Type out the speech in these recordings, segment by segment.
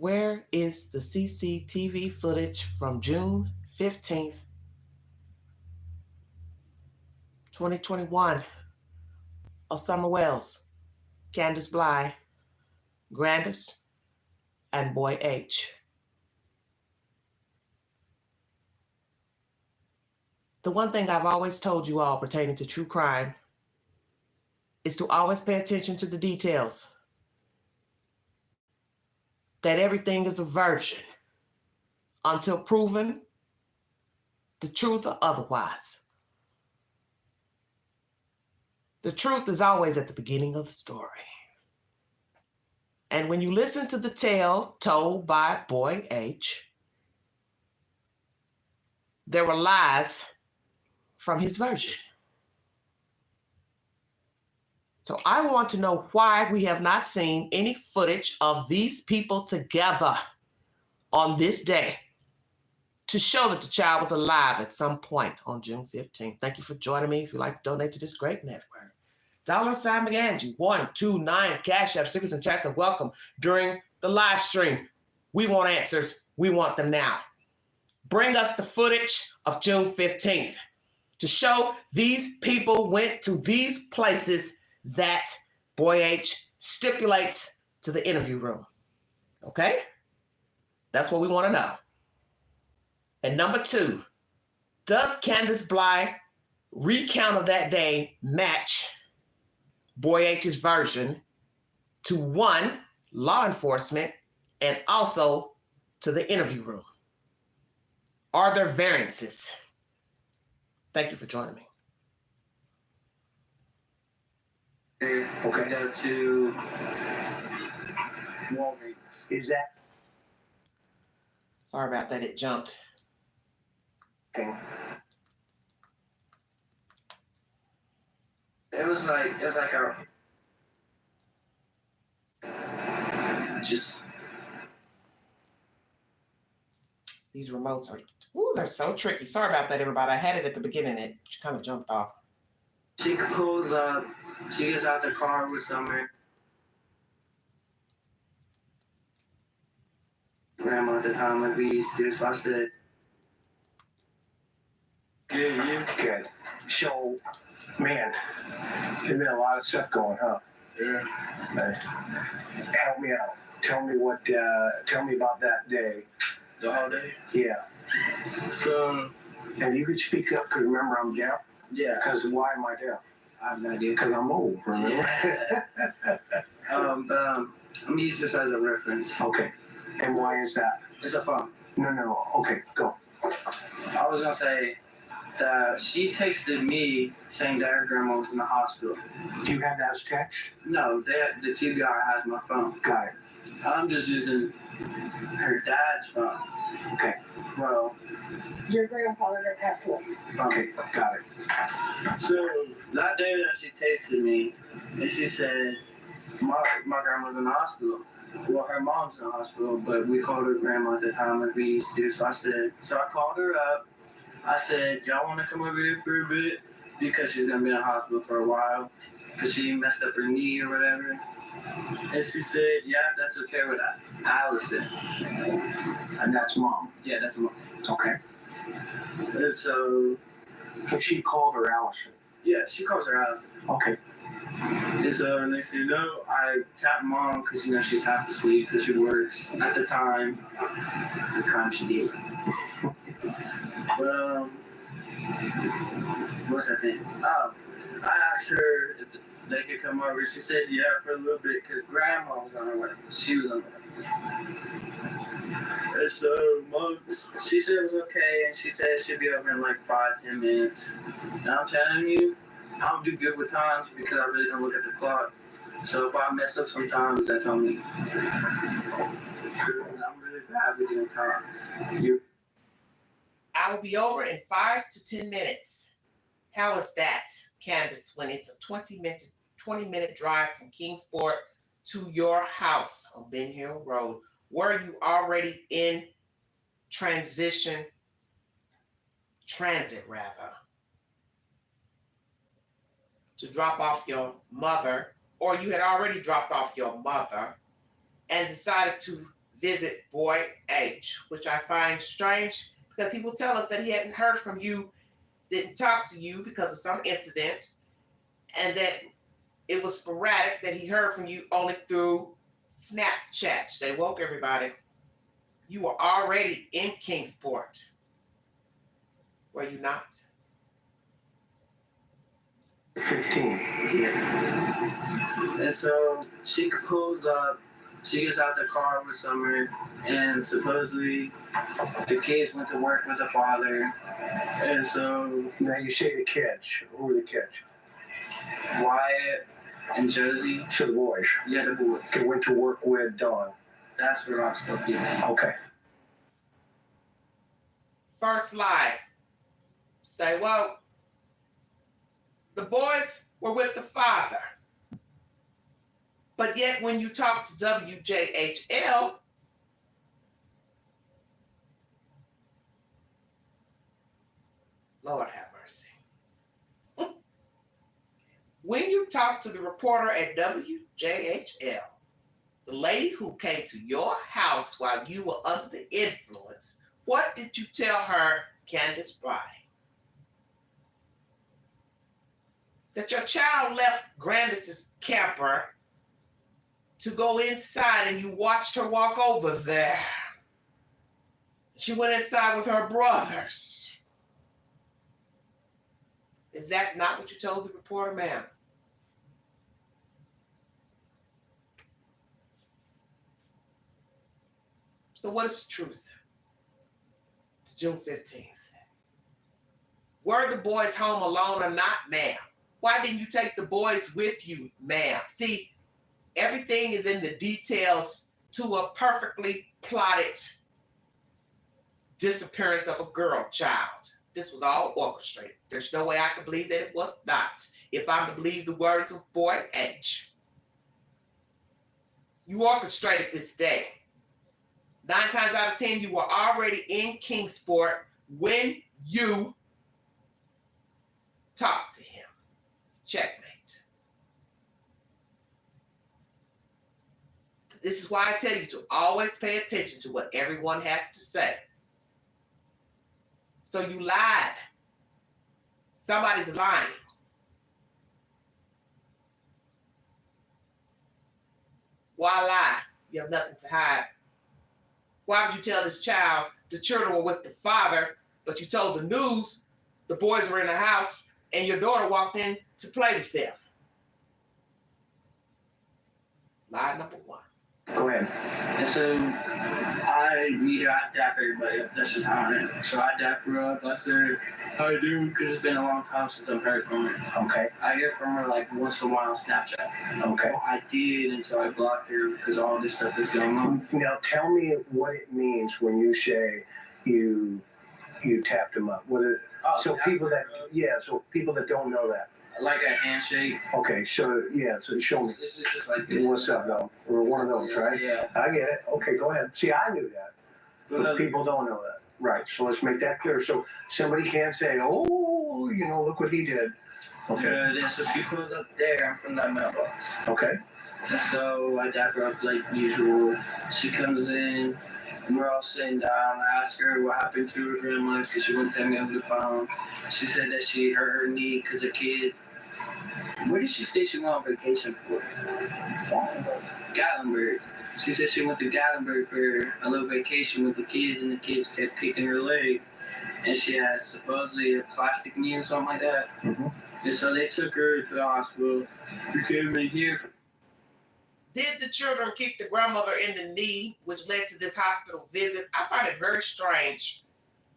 Where is the CCTV footage from June 15th, 2021 of Summer Wells, Candace Bly, Grandus, and Boy H? The one thing I've always told you all pertaining to true crime is to always pay attention to the details. That everything is a version until proven the truth or otherwise. The truth is always at the beginning of the story. And when you listen to the tale told by Boy H, there were lies from his version. So I want to know why we have not seen any footage of these people together on this day to show that the child was alive at some point on June 15th. Thank you for joining me. If you'd like to donate to this great network, $sign McAngie, 129 Cash App, stickers and chats are welcome during the live stream. We want answers. We want them now. Bring us the footage of June 15th to show these people went to these places that Boy H stipulates to the interview room. Okay? That's what we want to know. And number 2, does Candace Bly recount of that day match Boy H's version to, 1, law enforcement, and also to the interview room? Are there variances? Thank you for joining me. Okay. Go to Walgreens. Is that? Sorry about that. It jumped. Okay. It was like a just. These remotes are, ooh, they're so tricky. Sorry about that, everybody. I had it at the beginning. It kind of jumped off. She pulls up. She gets out the car with Summer. Grandma at the time, like we used to. So I said, "Yeah, you good." So, man, there's been a lot of stuff going, huh? Yeah. Help me out. Tell me about that day. The whole day? Yeah. So, and you could speak up because remember I'm deaf. Yeah. Because why am I deaf? I have no idea. Because I'm old, remember? Yeah. I'm gonna use this as a reference. Okay. And why is that? It's a phone. No. Okay, go. I was gonna say that she texted me saying that her grandma was in the hospital. Do you have that as text? No, the two guy has my phone. Got it. I'm just using her dad's phone. Okay. Well, your grandfather passed away. Okay, got it. So that day that she texted me, and she said, my grandma's in the hospital. Well, her mom's in the hospital, but we called her grandma at the time like we used to. So I called her up. I said, y'all want to come over here for a bit? Because she's going to be in the hospital for a while. Because she messed up her knee or whatever. And she said, yeah, that's okay with Allison. And that's mom? Yeah, that's mom. Okay. And so she called her Allison? Yeah, she calls her Allison. Okay. And so next thing you know, I tapped mom because, she's half asleep because she works. At the time she did. But, what's that thing? Oh, I asked her if they could come over. She said, yeah, for a little bit because grandma was on her way. She was on her way. And so, mom, she said it was okay, and she said she'd be over in like 5-10 minutes. And I'm telling you, I don't do good with times because I really don't look at the clock. So if I mess up sometimes, that's on me. I'm really bad with doing times. I will be over in 5 to 10 minutes. How is that, Candace, when it's a 20-minute drive from Kingsport to your house on Ben Hill Road? Were you already in transit, to drop off your mother, or you had already dropped off your mother and decided to visit boy H, which I find strange because he will tell us that he hadn't heard from you, didn't talk to you because of some incident, and that it was sporadic that he heard from you only through Snapchat. Stay woke, everybody. You were already in Kingsport. Were you not? 15. Yeah. And so she pulls up, she gets out the car with Summer, and supposedly the kids went to work with the father. And so Now you say the kids. Who are the kids? Wyatt and Josie, So the boys. yeah, the boys. They went to work with Dawn. That's where I'm still getting. Okay. First slide. Stay woke. The boys were with the father. But yet when you talk to WJHL, Lord have mercy. When you talk to the reporter at WJHL, the lady who came to your house while you were under the influence, what did you tell her, Candus Bly? That your child left Grandus's camper to go inside and you watched her walk over there. She went inside with her brothers. Is that not what you told the reporter, ma'am? So what is the truth? It's June 15th. Were the boys home alone or not, ma'am? Why didn't you take the boys with you, ma'am? See, everything is in the details to a perfectly plotted disappearance of a girl child. This was all orchestrated. There's no way I could believe that it was not, if I'm to believe the words of boy H. You orchestrated this day. 9 times out of 10, you were already in Kingsport when you talked to him. Checkmate. This is why I tell you to always pay attention to what everyone has to say. So you lied. Somebody's lying. Why lie? You have nothing to hide. Why would you tell this child the children were with the father, but you told the news the boys were in the house and your daughter walked in to play with them? Lie number 1. Go ahead. And so I meet her, I dap everybody up. That's just how I am. So I dap her up. I said, how you doing? Because it's been a long time since I've heard from her. Okay. I hear from her like once in a while on Snapchat. Okay. Well, I did until I blocked her because all this stuff is going on. Now tell me what it means when you say you tapped them up. What is, so people that don't know that. Like a handshake. Okay, so yeah, so show me. This is just like this. What's up, though? Or one of those, right? Yeah. I get it. Okay, go ahead. See, I knew that, but people don't know that. Right. So let's make that clear. So somebody can't say, "Oh, look what he did." Okay. And so she pulls up there. I'm from that mailbox. Okay. And so I dap her up like usual. She comes in. And we're all sitting down. I asked her what happened to her grandma because she wouldn't tell me over the phone. She said that she hurt her knee because the kids. Where did she say she went on vacation for? Gatlinburg. She said she went to Gatlinburg for a little vacation with the kids, and the kids kept kicking her leg. And she had supposedly a plastic knee or something like that. Mm-hmm. And so they took her to the hospital. We came in here. Did the children kick the grandmother in the knee, which led to this hospital visit? I find it very strange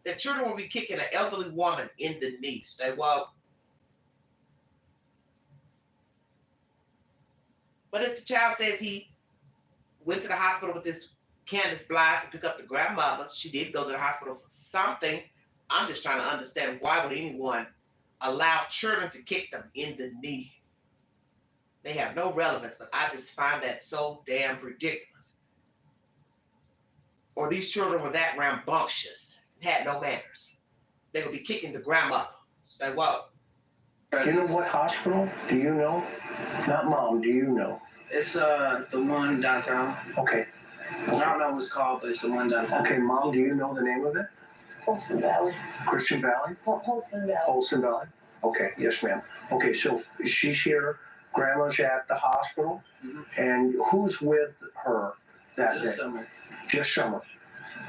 that children will be kicking an elderly woman in the knee. But if the child says he went to the hospital with this Candus Bly to pick up the grandmother, she did go to the hospital for something. I'm just trying to understand, why would anyone allow children to kick them in the knee? They have no relevance, but I just find that so damn ridiculous. Or these children were that rambunctious and had no manners. They would be kicking the grandmother. Say what? Do you know what hospital? Do you know? Not mom. Do you know? It's the one downtown. Okay. I don't know what it's called, but it's the one down. Okay, Mom, do you know the name of it? Holston Valley. Christian Valley? Holston Valley. Olson Valley? Okay, yes, ma'am. Okay, so she's here, Grandma's at the hospital, and who's with her that Just day? summer. Just Summer.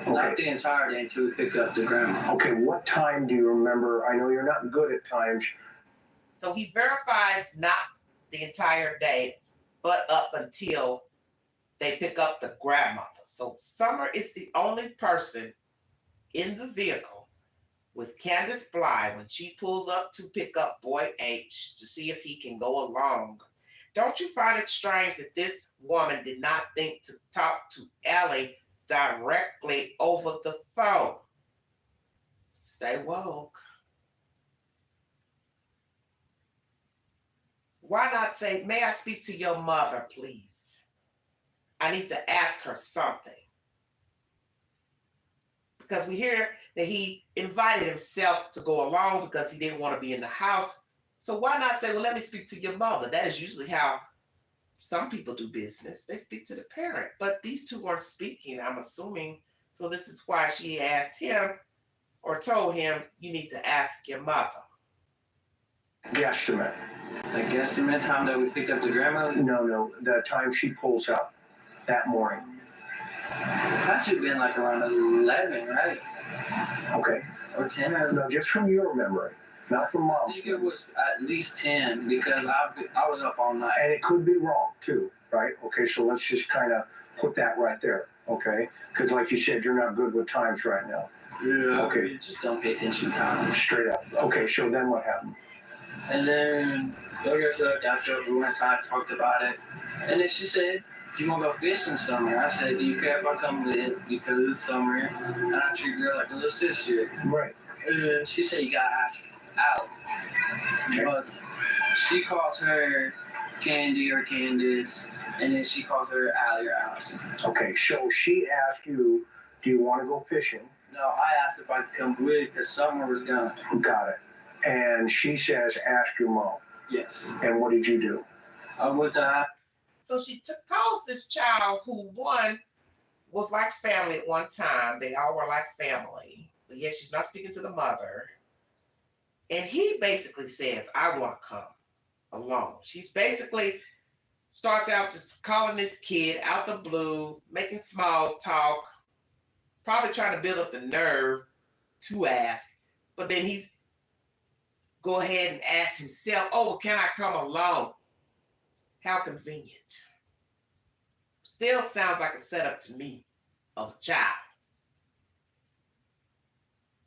Not Okay. the entire day until we pick up the grandma. Okay, what time do you remember? I know you're not good at times. So he verifies not the entire day, but up until they pick up the grandmother. So Summer is the only person in the vehicle with Candus Bly when she pulls up to pick up Boy H to see if he can go along. Don't you find it strange that this woman did not think to talk to Ellie directly over the phone? Stay woke. Why not say, may I speak to your mother, please? I need to ask her something. Because we hear that he invited himself to go along because he didn't want to be in the house. So why not say, well, let me speak to your mother? That is usually how some people do business. They speak to the parent. But these two weren't speaking, I'm assuming. So this is why she asked him or told him, you need to ask your mother. Guesstimate. I guess in that time that we picked up the grandma, No, the time she pulls up that morning. had to have been like around 11, right? Okay. Or 10 or No, just from your memory, not from I Mom's. think it was at least 10 because I was up all night. And it could be wrong too, right? Okay, so let's just kind of put that right there, okay? Because like you said, you're not good with times right now. Yeah. Okay. We just don't pay attention to time. Straight up. Okay, so then what happened? And then I guess after we went inside, talked about it, and then she said, "Do you want to go fishing summer?" I said, "Do you care if I come with?" Because it's summer, and I treat her like a little sister. Right. And she said, "You gotta ask out." Okay. But she calls her Candy or Candus, and then she calls her Allie or Allison. Okay, so she asked you, do you want to go fishing? No, I asked if I could come with because summer was gone. Got it. And she says, ask your mom. Yes. And what did you do? I went to. So she calls this child who, one, was like family at one time. They all were like family. But yet she's not speaking to the mother. And he basically says, I want to come alone. She's basically starts out just calling this kid out the blue, making small talk, probably trying to build up the nerve to ask. But then he's go ahead and ask himself, oh, can I come alone? How convenient. Still sounds like a setup to me of a child.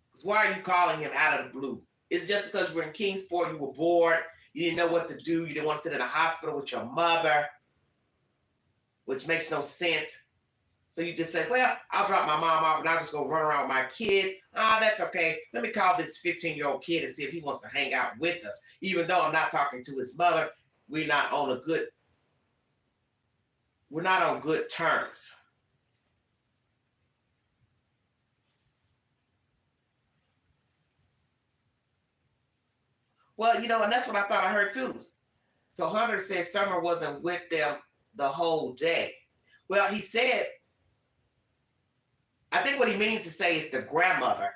Because why are you calling him out of the blue? Is it just because you were in Kingsport, you were bored, you didn't know what to do, you didn't want to sit in a hospital with your mother, which makes no sense. So you just said, well, I'll drop my mom off and I'll just go run around with my kid. That's okay. Let me call this 15-year-old kid and see if he wants to hang out with us. Even though I'm not talking to his mother, we're not on good terms. Well, and that's what I thought I heard too. So Hunter said Summer wasn't with them the whole day. Well, he said, I think what he means to say is the grandmother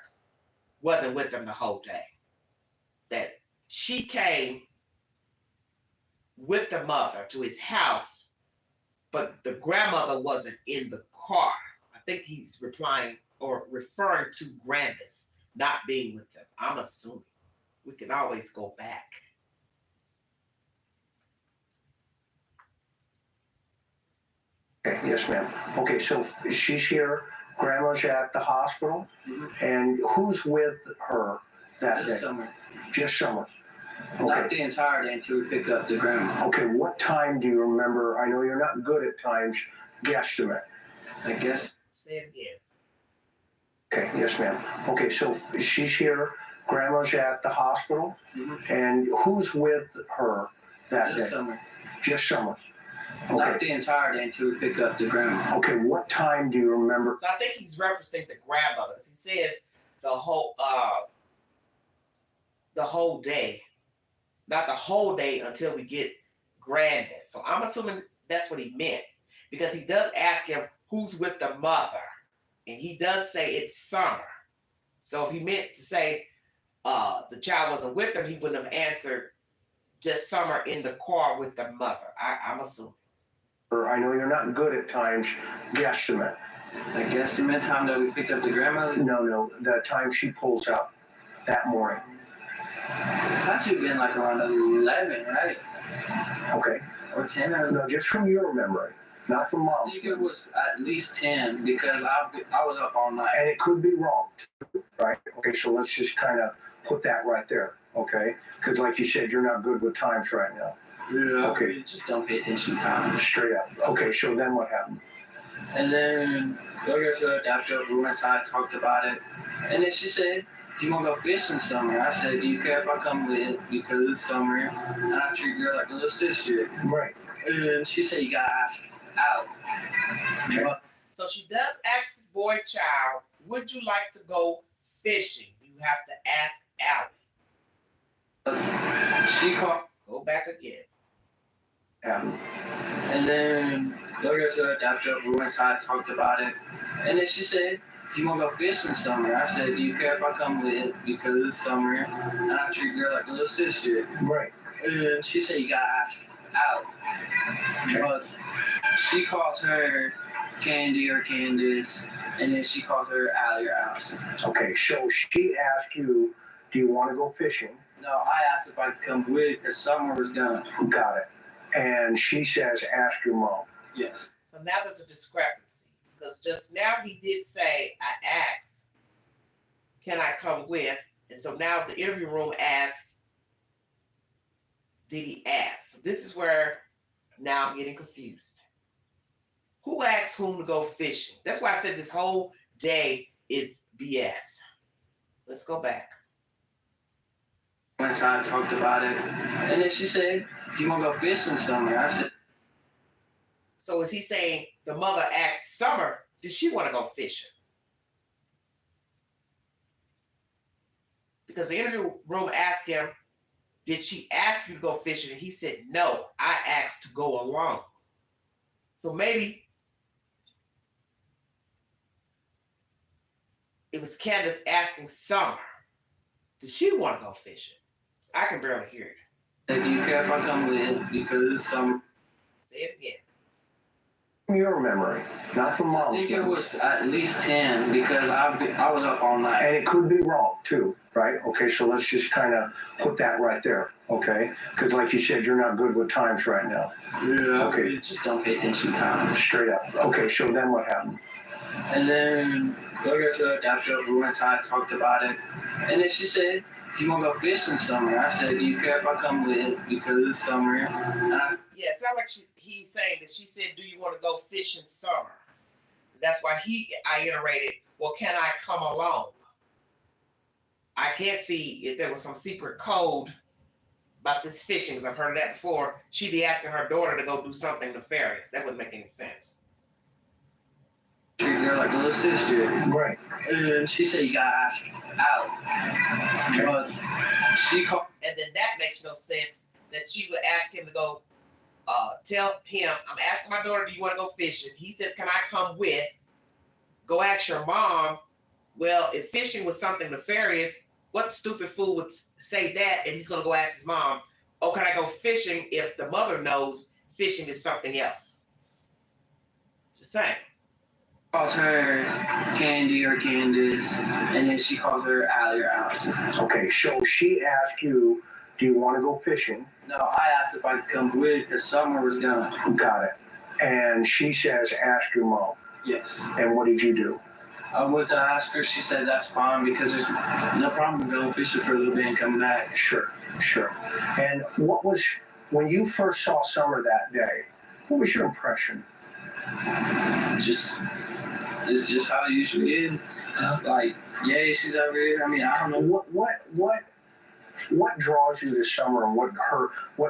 wasn't with them the whole day. That she came with the mother to his house, but the grandmother wasn't in the car. I think he's replying or referring to Grandus not being with them. I'm assuming. We can always go back. Okay, yes, ma'am. Okay, so she's here, Grandma's at the hospital, and who's with her that Just day? summer. Just Summer. Not Okay. the entire day until we pick up the grandma. Okay, what time do you remember? I know you're not good at times. Guesstimate. I guess. Say it again. Okay, yes, ma'am. Okay, so she's here, Grandma's at the hospital, and who's with her that Just day? summer. Just Summer. Not Okay. the entire day until we pick up the grandma. Okay, what time do you remember? So I think he's referencing the grandmother because he says the whole day, not the whole day until we get Grandus. So I'm assuming that's what he meant because he does ask him, who's with the mother. And he does say it's Summer. So if he meant to say the child wasn't with them, he wouldn't have answered just Summer in the car with the mother. I'm assuming. I know you're not good at times. Guesstimate. The guesstimate time that we picked up the grandmother? No, the time she pulls up that morning. Had to have been like around 11, right? Okay. Or 10 or No, just from your memory, not from I mom's. think it was at least 10 because I was up all night. And it could be wrong, too, right? Okay, so let's just kind of put that right there, okay? Because like you said, you're not good with times right now. Yeah. Okay. Just don't pay attention to time. Straight up. Okay, so then what happened? And then, like I said, after we went inside, talked about it. And then she said, "You want to go fishing summer?" I said, "Do you care if I come with? Because it's summer, and I treat her like a little sister." Right. And she said, "You got to ask out." Okay. So she does ask the boy child, would you like to go fishing? You have to ask Allie. She called. Go back again. Happened. And then, like I said, after we went inside, talked about it. And then she said, "You want to go fishing summer?" I said, "Do you care if I come with? Because it's summer, and I treat her like a little sister." Right. And she said, "You got to ask out." Okay. But she calls her Candy or Candus, and then she calls her Allie or Allison. Okay, so she asked you, do you want to go fishing? No, I asked if I could come with because summer was done. Got it. And she says, ask your mom. Yes. So now there's a discrepancy. Because just now he did say, I asked, can I come with? And so now the interview room asks, did he ask? So this is where now I'm getting confused. Who asked whom to go fishing? That's why I said this whole day is BS. Let's go back. Went inside, talked about it. And then she said, "You want to go fishing summer?" I said, So is he saying the mother asked Summer, did she want to go fishing? Because the interview room asked him, did she ask you to go fishing? And he said, no, I asked to go along. So maybe it was Candus asking Summer, does she want to go fishing? I can barely hear it. "Do you care if I come with? Because it's summer." Say it again. From your memory, not from I mom's think it memory. was at least 10 because I was up all night. And it could be wrong, too, right? Okay, so let's just kind of put that right there, okay? Because like you said, you're not good with times right now. Yeah. Okay. Just don't pay attention to time. Straight up. Okay, so then what happened? And then, like I said, after we went inside, talked about it. And then she said, "You want to go fishing summer?" I said, "Do you care if I come with? Because it's summer, and I Yeah, it sounds like he's saying that she said, do you want to go fishing summer? That's why I iterated, well, can I come along? I can't see if there was some secret code about this fishing, because I've heard that before. She'd be asking her daughter to go do something nefarious. That wouldn't make any sense. treat her like a little sister." Right. And she said, "You got to ask out." Okay. But she called. And then that makes no sense that she would ask him to go tell him, I'm asking my daughter, do you want to go fishing? He says, can I come with? Go ask your mom. Well, if fishing was something nefarious, what stupid fool would say that and he's going to go ask his mom, oh, can I go fishing if the mother knows fishing is something else? Just saying. Calls her Candy or Candus, and then she calls her Allie or Allison. Okay, so she asked you, do you want to go fishing? No, I asked if I could come with because summer was done. Got it. And she says, ask your mom. Yes. And what did you do? I went to ask her. She said that's fine because there's no problem going fishing for a little bit and coming back. Sure. And what was, when you first saw Summer that day, what was your impression? It's just how it usually is. Just like, yay, she's over here. I mean, I don't know. What draws you to Summer and what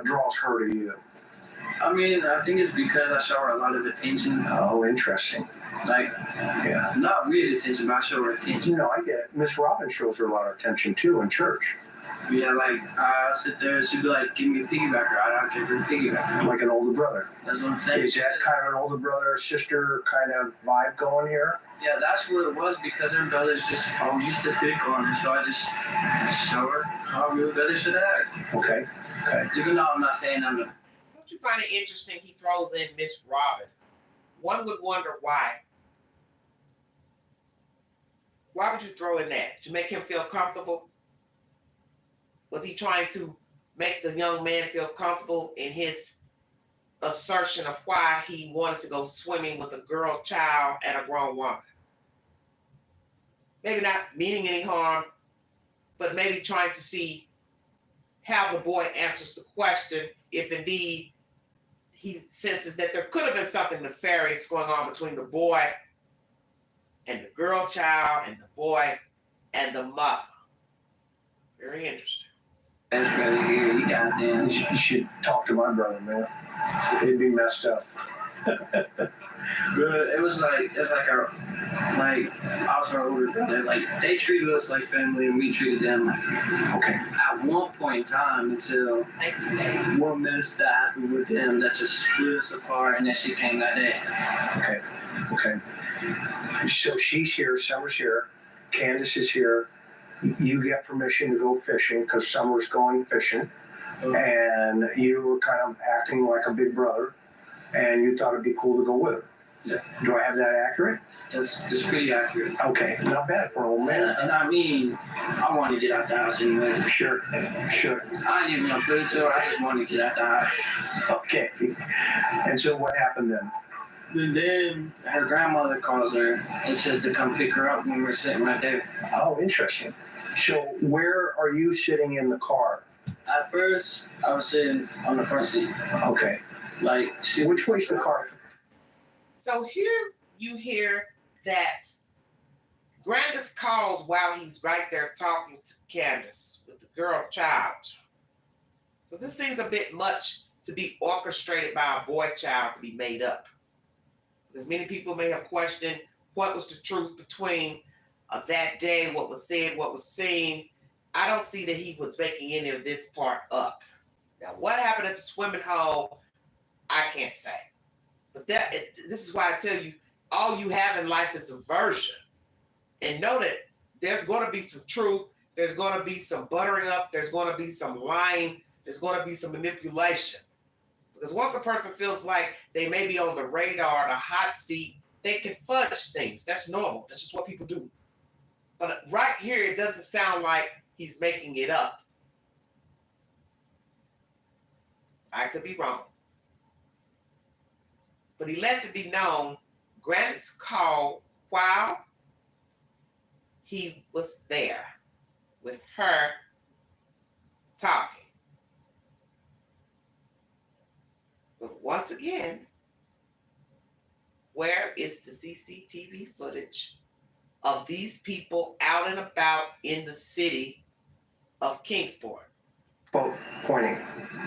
draws her to you? I mean, I think it's because I show her a lot of attention. Oh, interesting. Like, Yeah. not really attention, but I show her attention. You know, I get it. Miss Robin shows her a lot of attention too in church. Yeah, like I'll sit there, she'd be like, "Give me a piggybacker." I'll give her a piggybacker. Like an older brother. That's what I'm saying. Is that kind of an older brother sister kind of vibe going here? Yeah, that's what it was because her brothers just always used to pick on her, so I just show her how real brothers should act. Okay. Okay. Even though I'm not saying I'm the. Don't you find it interesting he throws in Miss Robin? One would wonder why. Why would you throw in that? To make him feel comfortable? Was he trying to make the young man feel comfortable in his assertion of why he wanted to go swimming with a girl child and a grown woman? Maybe not meaning any harm, but maybe trying to see how the boy answers the question if indeed he senses that there could have been something nefarious going on between the boy and the girl child and the boy and the mother. Very interesting. Best brother here, you guys damn. You should talk to my brother, man. He'd be messed up. But it was like I was her older brother. Like they treated us like family, and we treated them like family. Okay. At one point in time, until one mess that happened with them that just split us apart, and then she came that day. Okay. Okay. So she's here, Summer's here, Candus is here. You get permission to go fishing because Summer's going fishing. And you were kind of acting like a big brother, and you thought it'd be cool to go with her. Yeah. Do I have that accurate? That's pretty accurate. Okay, not bad for an old man. And I mean, I wanted to get out the house anyway. Sure, sure. I didn't even want to put it to her. I just wanted to get out the house. Okay. And so what happened then? And then her grandmother calls her and says to come pick her up when we're sitting right there. Oh, interesting. So where are you sitting in the car? At first, I was sitting on the front seat. Okay. Like, Which way's the car? So here you hear that Grandus calls while he's right there talking to Candus with the girl child. So this seems a bit much to be orchestrated by a boy child to be made up. Because many people may have questioned what was the truth between that day, what was said, what was seen. I don't see that he was making any of this part up. Now, what happened at the swimming hole, I can't say. But this is why I tell you, all you have in life is a version. And know that there's going to be some truth. There's going to be some buttering up. There's going to be some lying. There's going to be some manipulation. Because once a person feels like they may be on the radar, the hot seat, they can fudge things. That's normal. That's just what people do. But right here, it doesn't sound like he's making it up. I could be wrong. But he lets it be known, Grandus called while he was there with her talking. But once again, where is the CCTV footage of these people out and about in the city of Kingsport? Oh, pointing.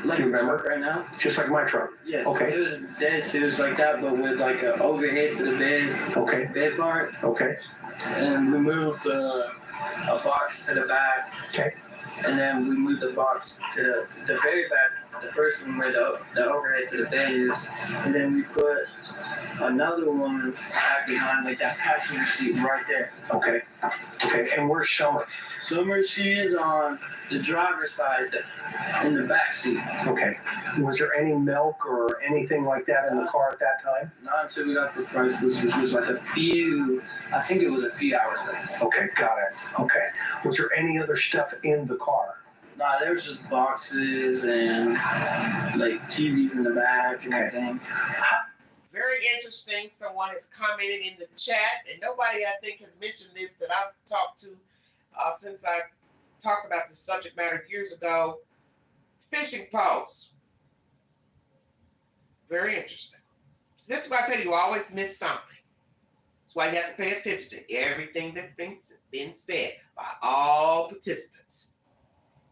like You a remember? truck right now. Just like my truck. Yes. Okay. It was dead. It was like that, but with like an overhead to the bed part, Okay. and we moved a box to the back. Okay. And then we moved the box to the very back, the first one where the overhead to the bed is, and then we put another one back behind like that passenger seat right there. Okay. Okay. And where's Summer? Summer, she is on the driver's side in the back seat. Okay. Was there any milk or anything like that in the car at that time? Not until we got the price list, which was like I think it was a few hours later. Okay. Got it. Okay. Was there any other stuff in the car? Nah, there was just boxes and like TVs in the back and everything. Very interesting. Someone has commented in the chat, and nobody I think has mentioned this that I've talked to since I talked about this subject matter years ago. Fishing poles. Very interesting. So this is why I tell you, you always miss something. That's why you have to pay attention to everything that's been said by all participants.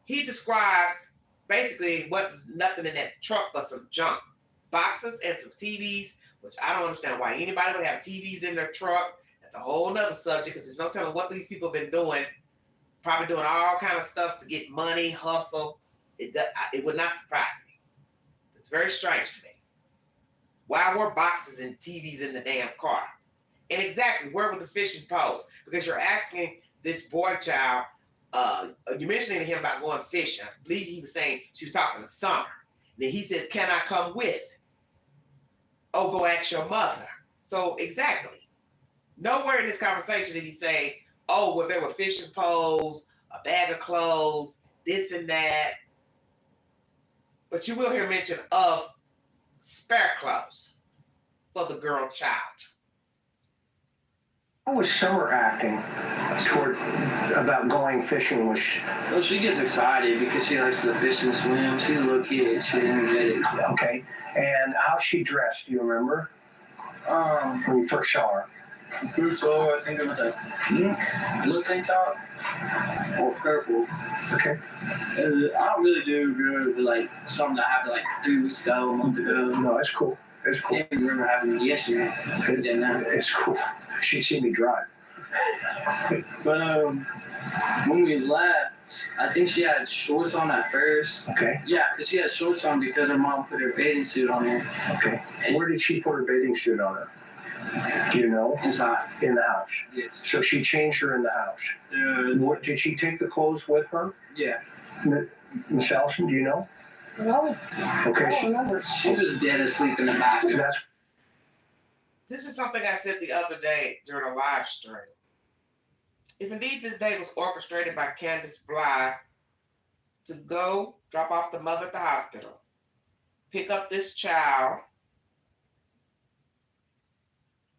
He describes basically what's nothing in that truck but some junk. Boxes and some TVs, which I don't understand why anybody would have TVs in their truck. That's a whole nother subject because there's no telling what these people have been doing probably doing all kind of stuff to get money, hustle. It would not surprise me. It's very strange to me. Why were boxes and TVs in the damn car? And exactly, where were the fishing poles? Because you're asking this boy child, you're mentioning to him about going fishing. I believe he was saying she was talking to Summer. And then he says, can I come with? Oh, go ask your mother. So exactly. Nowhere in this conversation did he say, oh, well, there were fishing poles, a bag of clothes, this and that. But you will hear mention of spare clothes for the girl child. How was Summer acting toward about going fishing? Well, she gets excited because she likes to fish and swim. She's a little kid. She's energetic. Okay. And how's she dressed? Do you remember? When you first saw her? First of all, I think it was a pink blue tank top or purple. Okay. And I don't really do good with like something that happened like 3 weeks ago, a month ago. No, that's cool. It's cool. I can't remember having it yesterday. Good. Yeah, now. It's cool. She'd see me drive. But when we left, I think she had shorts on at first. Okay. Yeah, because she had shorts on because her mom put her bathing suit on her. Okay. Where did she put her bathing suit on her? Do you know? Inside. In the house. Yes. So she changed her in the house. What, did she take the clothes with her? Yeah. Miss Allison, do you know? No, I Okay. don't remember. She was dead asleep in the bathroom. That's This is something I said the other day during a live stream. If indeed this day was orchestrated by Candus to go drop off the mother at the hospital, pick up this child,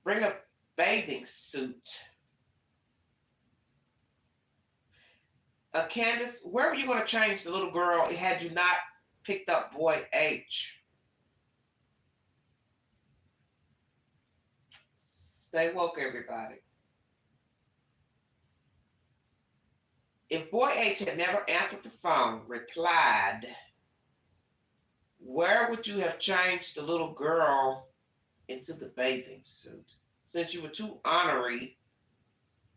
bring a bathing suit. Candus, where were you going to change the little girl had you not picked up boy H? Stay woke, everybody. If boy H had never answered the phone, replied, where would you have changed the little girl into the bathing suit? Since you were too ornery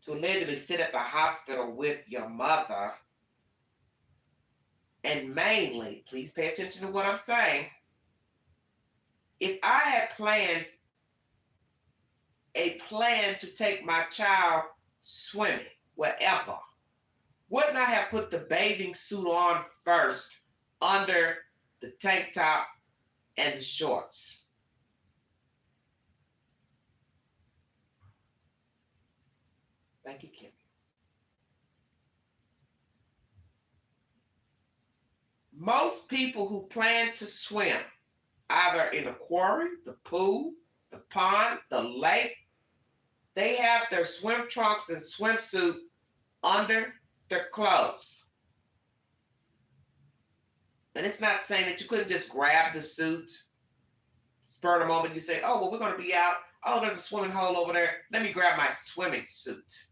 to allegedly sit at the hospital with your mother. And mainly, please pay attention to what I'm saying. If I had a plan to take my child swimming, wherever, wouldn't I have put the bathing suit on first under the tank top and the shorts? Thank you, Kimmy. Most people who plan to swim, either in a quarry, the pool, the pond, the lake, they have their swim trunks and swimsuit under their clothes. And it's not saying that you couldn't just grab the suit, spur of the moment, you say, oh, well, we're going to be out. Oh, there's a swimming hole over there. Let me grab my swimming suit.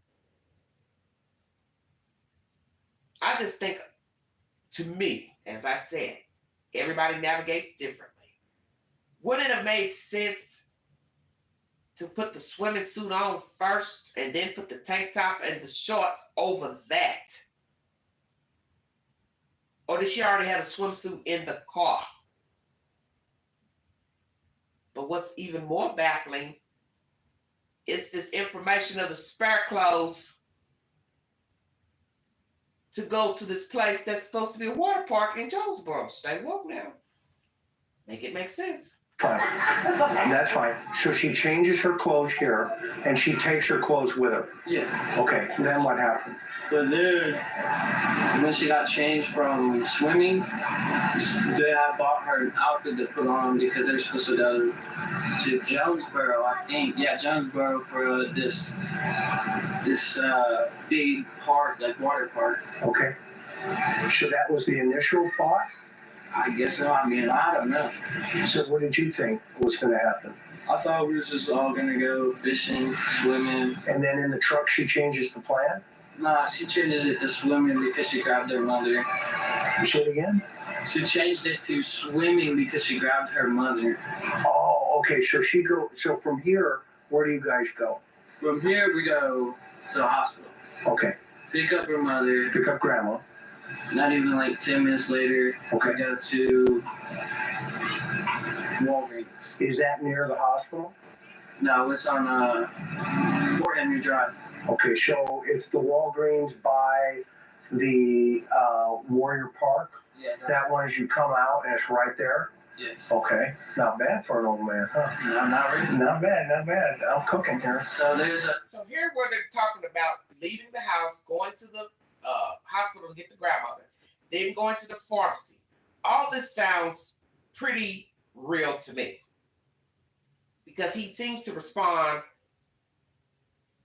I just think, to me, as I said, everybody navigates differently. Wouldn't it have made sense to put the swimming suit on first and then put the tank top and the shorts over that? Or did she already have a swimsuit in the car? But what's even more baffling is this information of the spare clothes to go to this place that's supposed to be a water park in Jonesboro. Stay woke now. Make it make sense. fine. That's fine. So she changes her clothes here, and she takes her clothes with her. Yeah. Okay, then what happened? But then, when she got changed from swimming, they had bought her an outfit to put on because they're supposed to go to Jonesboro, I think. Yeah, Jonesboro for this big park, like water park. Okay. So that was the initial thought? I guess so. I mean, I don't know. So what did you think was going to happen? I thought we were just all going to go fishing, swimming. And then in the truck, she changes the plan? Nah, she changes it to swimming because she grabbed her mother. Say it again? She changed it to swimming because she grabbed her mother. Oh, okay. So from here, where do you guys go? From here, we go to the hospital. Okay. Pick up her mother. Pick up grandma. Not even like 10 minutes later, Okay. I got to Walgreens. Is that near the hospital? No, it's on Fort Henry Drive. Okay, so it's the Walgreens by the Warrior Park. Yeah. That one as you come out and it's right there. Yes. Okay, not bad for an old man, huh? No, not really. Not bad, not bad. I'm cooking here. So there's a. So here where they're talking about leaving the house, going to the hospital to get the grandmother, then going to the pharmacy. All this sounds pretty real to me. Because he seems to respond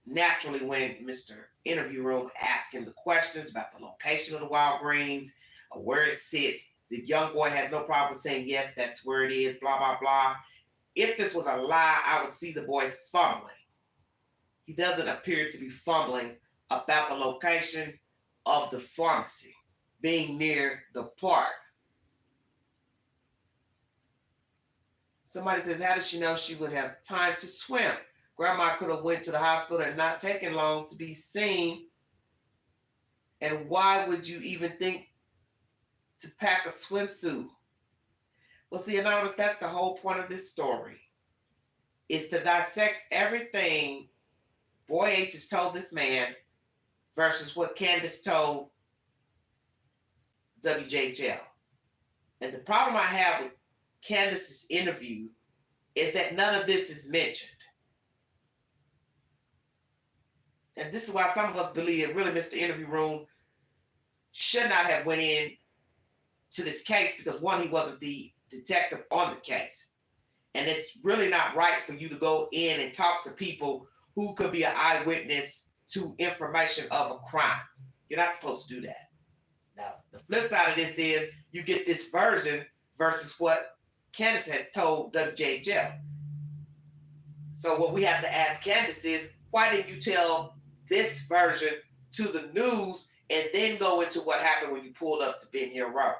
naturally when Mr. Interview Room asks him the questions about the location of the Walgreens, or where it sits. The young boy has no problem saying, yes, that's where it is, blah, blah, blah. If this was a lie, I would see the boy fumbling. He doesn't appear to be fumbling about the location of the pharmacy being near the park. Somebody says, how did she know she would have time to swim? Grandma could have went to the hospital and not taken long to be seen. And why would you even think to pack a swimsuit? Well, see, Anonymous, that's the whole point of this story, is to dissect everything Boy H has told this man versus what Candus told WJJL. And the problem I have with Candus's interview is that none of this is mentioned. And this is why some of us believe that really Mr. Interview Room should not have went in to this case because, one, he wasn't the detective on the case. And it's really not right for you to go in and talk to people who could be an eyewitness to information of a crime. You're not supposed to do that. Now, the flip side of this is you get this version versus what Candus has told WJJL. So what we have to ask Candus is, why didn't you tell this version to the news and then go into what happened when you pulled up to Ben Hill Road?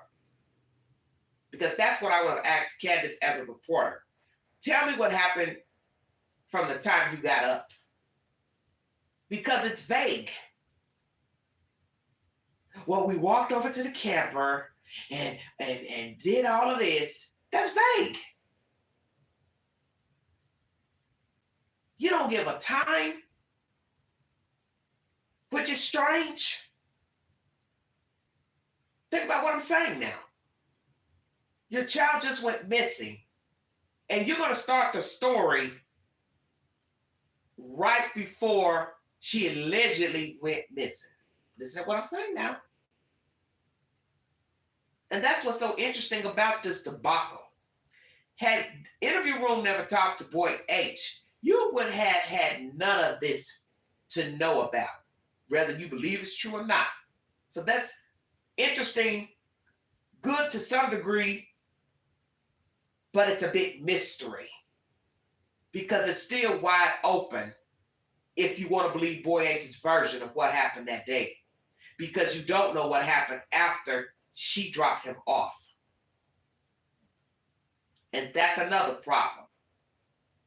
Because that's what I want to ask Candus as a reporter. Tell me what happened from the time you got up. Because it's vague. Well, we walked over to the camper and did all of this. That's vague. You don't give a time, which is strange. Think about what I'm saying now. Your child just went missing, and you're going to start the story right before she allegedly went missing. Listen to what I'm saying now. And that's what's so interesting about this debacle. Had Interview Room never talked to Boy H, you would have had none of this to know about, whether you believe it's true or not. So that's interesting, good to some degree, but it's a bit mystery because it's still wide open if you want to believe Boy H's version of what happened that day, because you don't know what happened after she dropped him off. And that's another problem.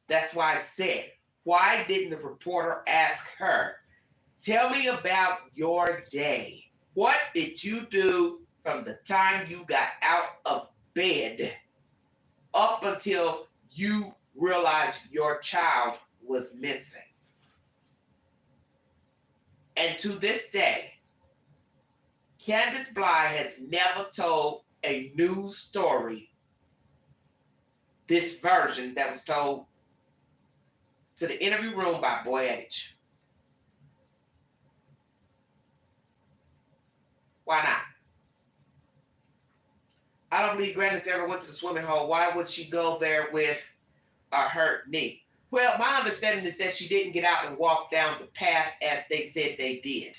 That's why I said, why didn't the reporter ask her, tell me about your day. What did you do from the time you got out of bed up until you realized your child was missing? And to this day, Candus Bly has never told a news story, this version that was told to the Interview Room by Boy H. Why not? I don't believe Grandus ever went to the swimming hole. Why would she go there with a hurt knee? Well, my understanding is that she didn't get out and walk down the path as they said they did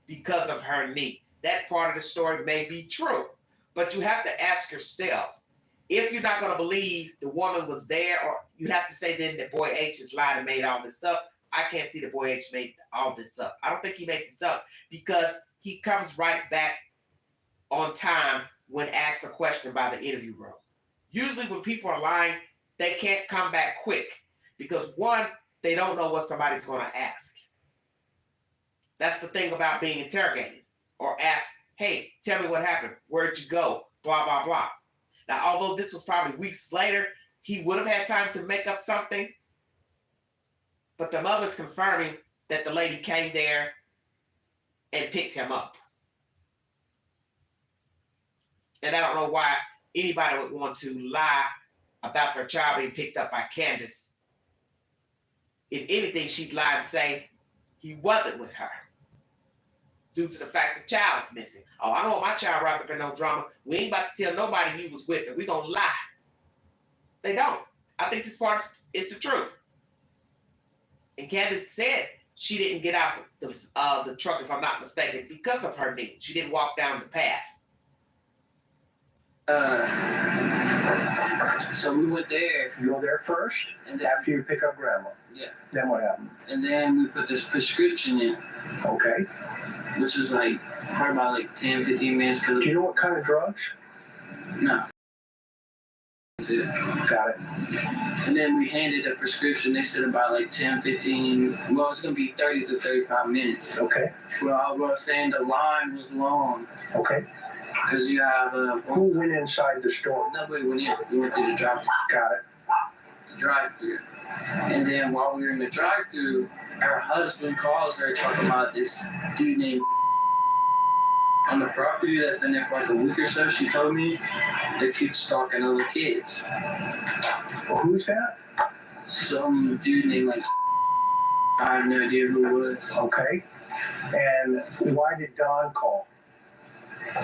because of her knee. That part of the story may be true, but you have to ask yourself, if you're not going to believe the woman was there, or you have to say then that Boy H has lied and made all this up. I can't see that Boy H made all this up. I don't think he made this up because he comes right back on time when asked a question by the Interview Room. Usually when people are lying, they can't come back quick because, one, they don't know what somebody's going to ask. That's the thing about being interrogated or asked, hey, tell me what happened. Where'd you go? Blah, blah, blah. Now, although this was probably weeks later, he would have had time to make up something. But the mother's confirming that the lady came there and picked him up. And I don't know why anybody would want to lie about their child being picked up by Candus. If anything, she'd lie and say he wasn't with her due to the fact the child's missing. Oh, I don't want my child wrapped up in no drama. We ain't about to tell nobody you was with her. We gonna lie. They don't. I think this part is the truth. And Candus said she didn't get out the truck, if I'm not mistaken, because of her knee. She didn't walk down the path. So we went there. You go there first, And then, after you pick up grandma. yeah. Then what happened? And then we put this prescription in, Okay. which is like probably about like 10, 15 minutes. Cause Do you know what kind of drugs? no. Got it. And then we handed a prescription. They said about like 10, 15. Well, it's gonna be 30 to 35 minutes. Okay. Well, I was saying the line was long Okay. because you have Who went inside the store? nobody went in. We went through the Got it. drive-through. And then while we were in the drive-through, her husband calls her talking about this dude named on the property that's been there for like a week or so. She told me they keep stalking other kids. Well, who's that? Some dude named like I have no idea who it was. Okay. And why did Don call? I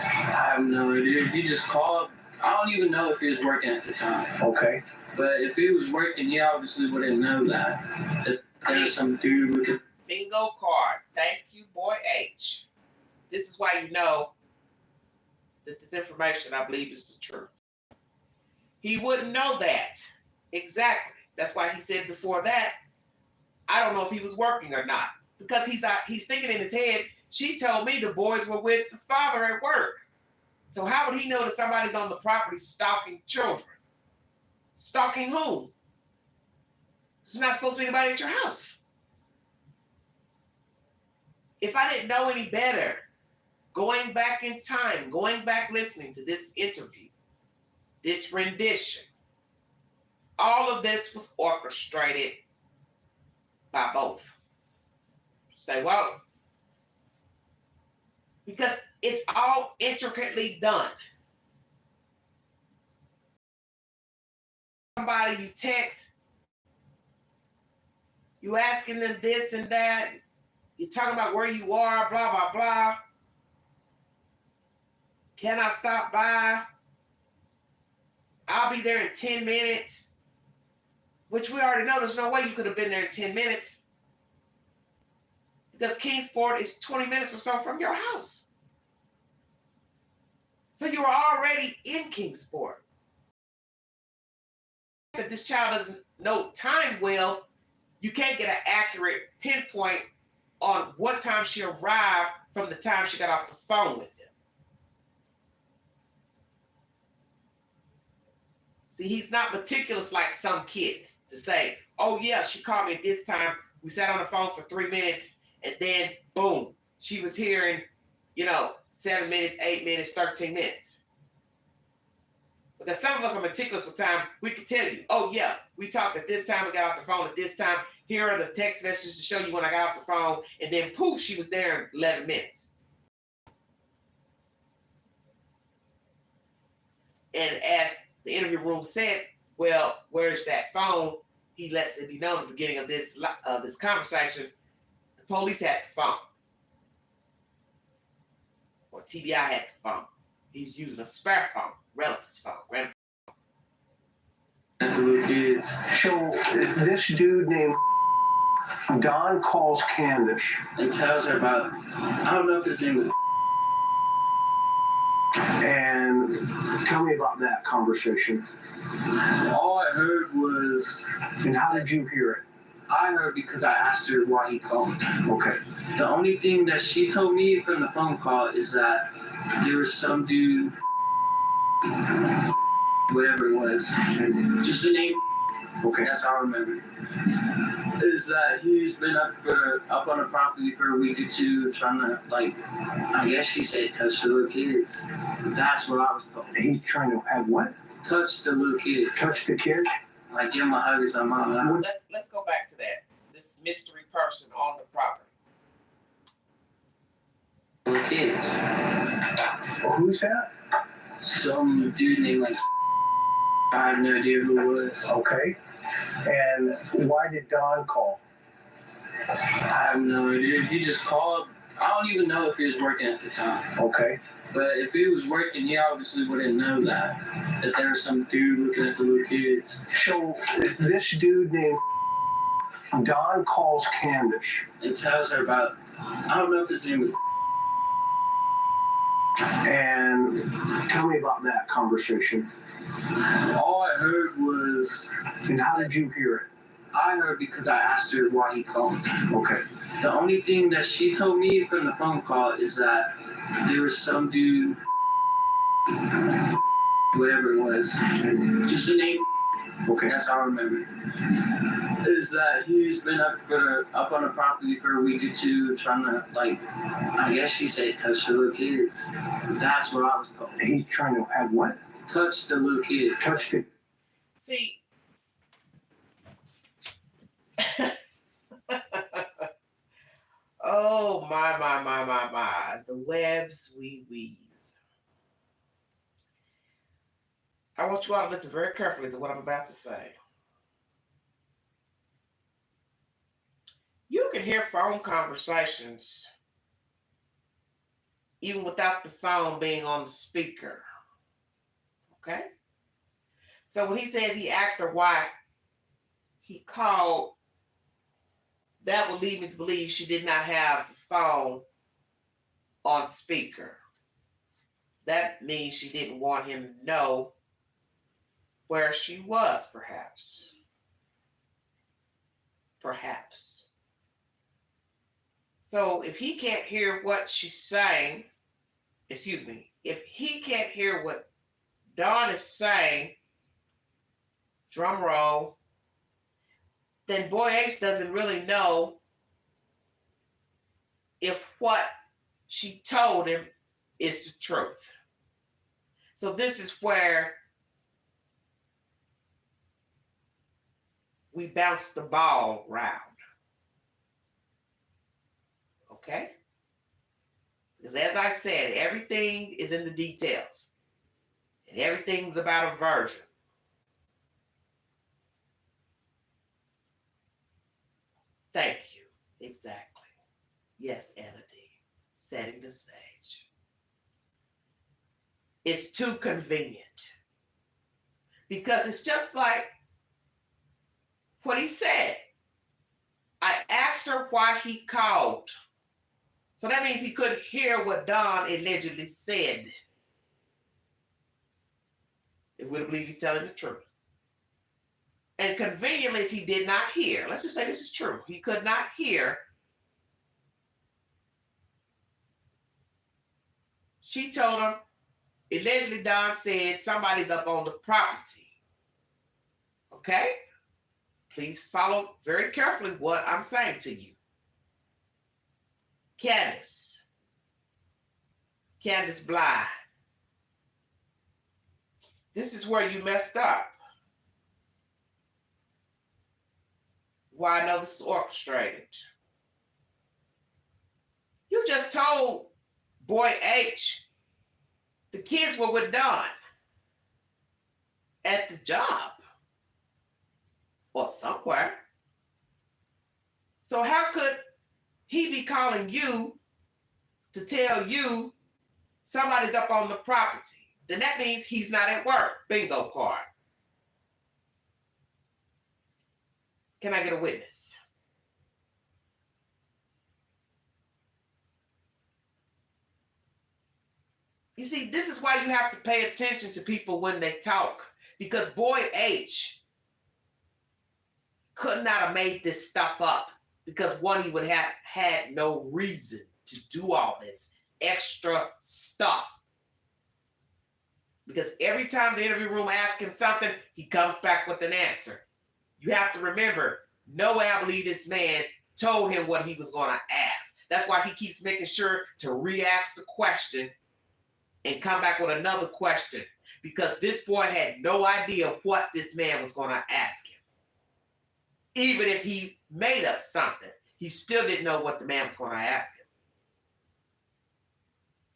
have no idea. He just called. I don't even know if he was working at the time. Okay. But if he was working, he obviously wouldn't know that there was some dude we could. Bingo card. Thank you, boy H. This is why you know that this information, I believe, is the truth. He wouldn't know that. Exactly. That's why he said before that, I don't know if he was working or not. Because he's thinking in his head, she told me the boys were with the father at work. So how would he know that somebody's on the property stalking children? Stalking who? There's not supposed to be anybody at your house. If I didn't know any better, going back in time, going back listening to this interview, this rendition, all of this was orchestrated by both. Stay woke. Because it's all intricately done. Somebody you text, you asking them this and that, you're talking about where you are, blah, blah, blah. Can I stop by? I'll be there in 10 minutes. Which we already know there's no way you could have been there in 10 minutes. Because Kingsport is 20 minutes or so from your house. So you were already in Kingsport. That this child doesn't know time well, you can't get an accurate pinpoint on what time she arrived from the time she got off the phone with him. See, he's not meticulous like some kids to say, oh yeah, she called me at this time. We sat on the phone for 3 minutes and then boom, she was here in, 7 minutes, 8 minutes, 13 minutes. Because some of us are meticulous with time. We can tell you, oh yeah, we talked at this time, we got off the phone at this time. Here are the text messages to show you when I got off the phone. And then poof, she was there in 11 minutes. And as the interview room said, well, where's that phone? He lets it be known at the beginning of this conversation, the police had the phone. Or TBI had the phone. He was using a spare phone, relative's phone, grandfather's At the little kids. So this dude named Don calls Candus. And tells her about, I don't know if his name was. And tell me about that conversation. All I heard was, And how did you hear it? I heard because I asked her why he called. Okay. The only thing that she told me from the phone call is that there was some dude, whatever it was, just the name, Okay. That's how I remember. Is that he's been up on the property for a week or two, trying to, like, I guess she said touch the little kids. That's what I was told. He's trying to have what? Touch the little kids. Touch the kid? Like give him a hug or something. Let's go back to that. This mystery person on the property. Little kids. Who's that? Some dude named like I have no idea who it was. Okay. And why did Don call? I have no idea. He just called. I don't even know if he was working at the time. Okay. But if he was working, he obviously wouldn't know that there was some dude looking at the little kids. So this dude named Don calls Candus. And tells her about, I don't know if his name was. And tell me about that conversation. All I heard was, And how did you hear it? I heard because I asked her why he called. Okay. The only thing that she told me from the phone call is that there was some dude, whatever it was, just a name. Okay. That's how I remember. Is that he's been up on the property for a week or two, trying to, like, I guess she said touch the little kids. That's what I was told. He's trying to have what? Touch the little kids. Touch the. See, oh my. The webs we weave. I want you all to listen very carefully to what I'm about to say. You can hear phone conversations even without the phone being on the speaker. Okay? So when he says he asked her why he called, that would lead me to believe she did not have the phone on speaker. That means she didn't want him to know where she was, perhaps. Perhaps. So if he can't hear what she's saying, if he can't hear what Dawn is saying, drum roll, then Boy H doesn't really know if what she told him is the truth. So this is where we bounce the ball round. Okay? Because as I said, everything is in the details. And everything's about a version. Thank you. Exactly. Yes, Anna D. Setting the stage. It's too convenient. Because it's just like what he said. I asked her why he called. So that means he couldn't hear what Don allegedly said. It would believe he's telling the truth. And conveniently, if he did not hear, let's just say this is true, he could not hear. She told him, allegedly Don said somebody's up on the property. Okay? Please follow very carefully what I'm saying to you. Candus Bly. This is where you messed up. Why I know this is orchestrated. You just told Boy H the kids were with Don at the job or somewhere. So how could he be calling you to tell you somebody's up on the property? Then that means he's not at work. Bingo card. Can I get a witness? You see, this is why you have to pay attention to people when they talk. Because Boy H could not have made this stuff up. Because one, he would have had no reason to do all this extra stuff. Because every time the interview room asks him something, he comes back with an answer. You have to remember, no way I believe this man told him what he was going to ask. That's why he keeps making sure to re-ask the question and come back with another question, because this boy had no idea what this man was going to ask him. Even if he made up something, he still didn't know what the man was going to ask him.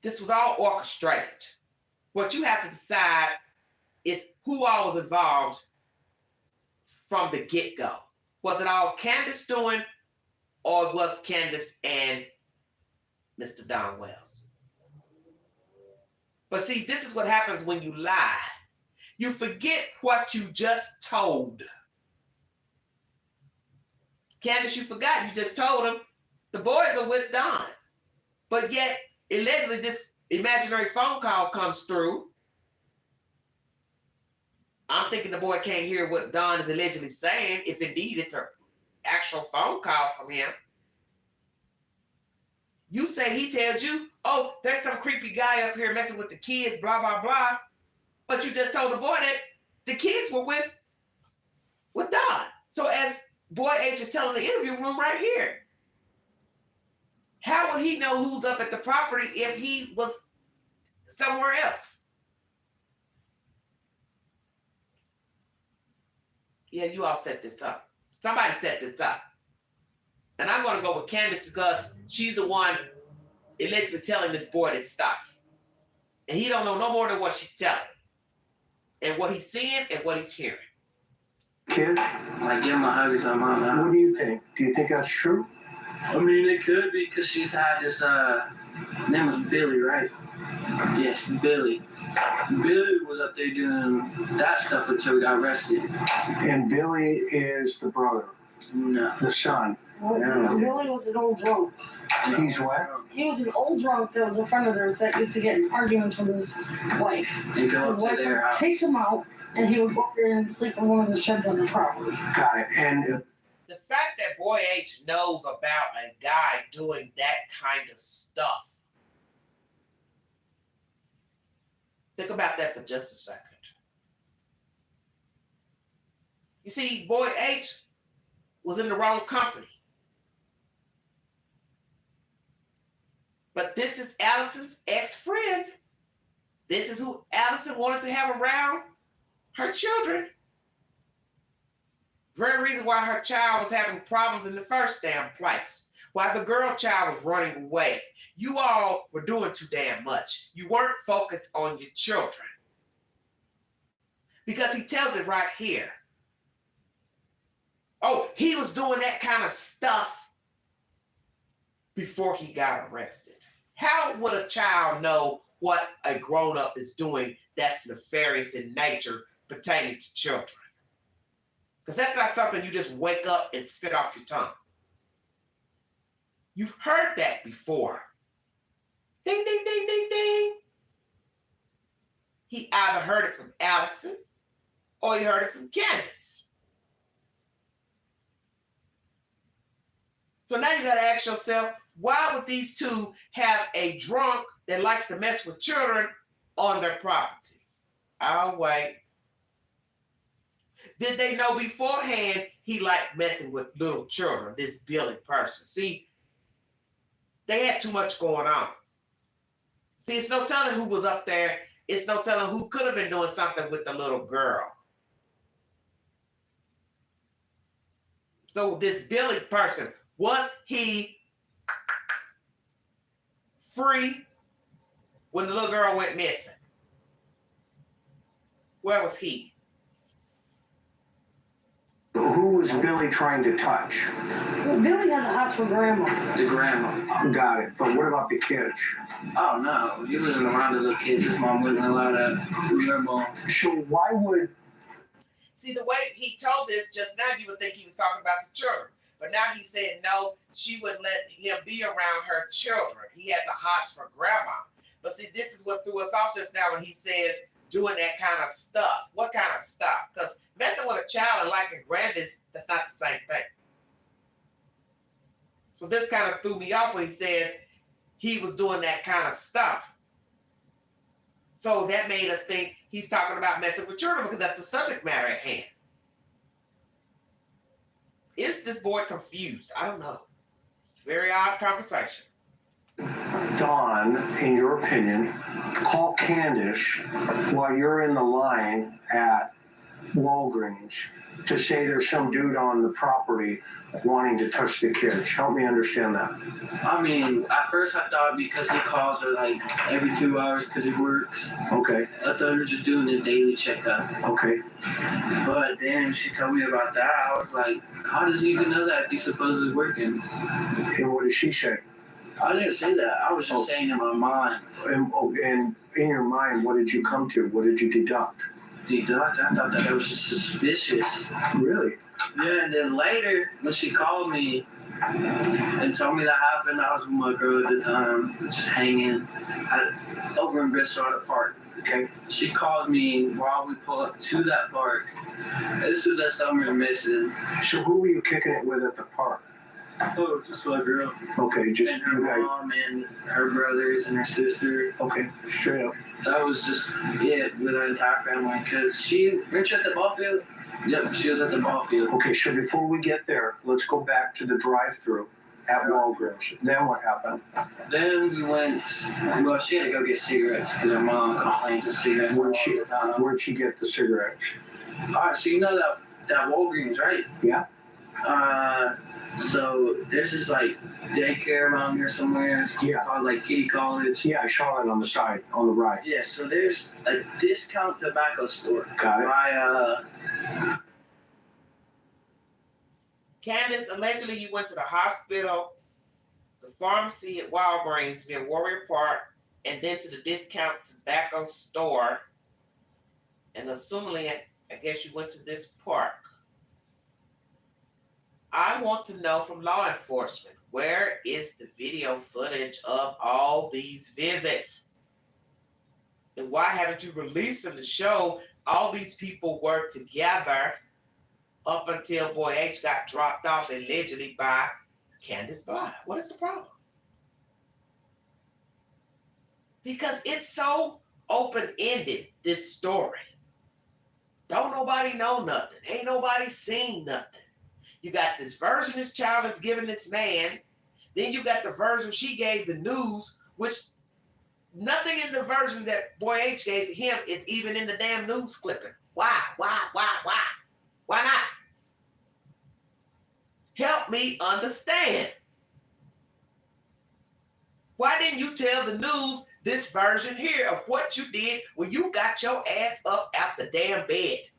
This was all orchestrated. What you have to decide is who all was involved from the get-go. Was it all Candus doing, or was Candus and Mr. Don Wells? But see, this is what happens when you lie. You forget what you just told. Candus, you forgot. You just told him the boys are with Don. But yet, allegedly, this imaginary phone call comes through. I'm thinking the boy can't hear what Don is allegedly saying, if indeed it's an actual phone call from him. You say he tells you, oh, there's some creepy guy up here messing with the kids, blah, blah, blah. But you just told the boy that the kids were with Don. So as Boy H is telling the interview room right here, how would he know who's up at the property if he was somewhere else? Yeah, you all set this up. Somebody set this up. And I'm going to go with Candus because she's the one allegedly telling this boy this stuff. And he don't know no more than what she's telling. And what he's seeing and what he's hearing. Kid, Like, give him a hug or something. what do you think? Do you think that's true? I mean, it could be because she's had this, name was Billy, right? Yes, Billy. Billy was up there doing that stuff until he got arrested. And Billy is the brother, No. the son. Billy was an old drunk. He's what? He was an old drunk that was a friend of theirs that used to get in arguments with his wife. And go His up to wife their would house. take him out, and he would go up there and sleep in one of the sheds on the property. Got it. And The fact that Boy H knows about a guy doing that kind of stuff. Think about that for just a second. You see, Boy H was in the wrong company. But this is Allison's ex-friend. This is who Allison wanted to have around her children. Very reason why her child was having problems in the first damn place. Why the girl child was running away. You all were doing too damn much. You weren't focused on your children. Because he tells it right here. Oh, he was doing that kind of stuff before he got arrested. How would a child know what a grown-up is doing that's nefarious in nature pertaining to children? Because that's not something you just wake up and spit off your tongue. You've heard that before. Ding, ding, ding, ding, ding. He either heard it from Allison or he heard it from Candus. So now you got to ask yourself, why would these two have a drunk that likes to mess with children on their property? I'll wait. Did they know beforehand he liked messing with little children, this Billy person? See, they had too much going on. See, it's no telling who was up there. It's no telling who could have been doing something with the little girl. So this Billy person, was he free when the little girl went missing? Where was he? who was Billy trying to touch? Well, Billy has a house for grandma. The grandma. Got it. But what about the kids? Oh no, he wasn't around the little kids. His mom wasn't allowed to do her mom. So why would... See, the way he told this just now, you would think he was talking about the children. But now he said no, she wouldn't let him be around her children. He had the hots for grandma. But see, this is what threw us off just now when he says doing that kind of stuff. What kind of stuff? Because messing with a child and liking Grandus, that's not the same thing. So this kind of threw me off when he says he was doing that kind of stuff. So that made us think he's talking about messing with children because that's the subject matter at hand. Is this boy confused? I don't know. It's a very odd conversation. Dawn, in your opinion, call Candus while you're in the line at Walgreens to say there's some dude on the property wanting to touch the kids. Help me understand that. I mean, at first I thought because he calls her like every 2 hours because he works. Okay. I thought he was just doing his daily checkup. Okay. But then she told me about that. I was like, how does he even know that if he's supposedly working? And what did she say? I didn't say that. I was just saying in my mind. And in your mind, what did you come to? What did you deduct? Deduct? I thought that was just suspicious. Really? Yeah, and then later, when she called me and told me that happened, I was with my girl at the time, just hanging over in Bristol Park. Okay. She called me while we pull up to that park. This was that Summer's missing. So who were you kicking it with at the park? Oh, just my girl. Okay, just And her you guys. mom and her brothers and her sister. Okay, straight up. That was just it with our entire family. Because weren't you at the ball field? Yep, she was at the ball field. Okay, so before we get there, let's go back to the drive-through at Walgreens. Then what happened? Then we went, well, she had to go get cigarettes because her mom complains of cigarettes all the time. Where'd she get the cigarettes? Alright, so you know that Walgreens, right? Yeah. So there's this like daycare around here somewhere. It's called like Kitty College. Yeah, I saw that on the side, on the right. Yeah, so there's a discount tobacco store. Got it. By Candus, allegedly you went to the hospital, the pharmacy at Walgreens near Warrior Park, and then to the discount tobacco store. And assumingly, I guess you went to this park. I want to know from law enforcement, where is the video footage of all these visits? And why haven't you released them to show all these people were together up until Boy H got dropped off allegedly by Candus Bly? What is the problem? Because it's so open-ended, this story. Don't nobody know nothing. Ain't nobody seen nothing. You got this version this child is giving this man. Then you got the version she gave the news, which nothing in the version that Boy H gave to him is even in the damn news clipping. Why? Why not? Help me understand. Why didn't you tell the news this version here of what you did when you got your ass up out the damn bed?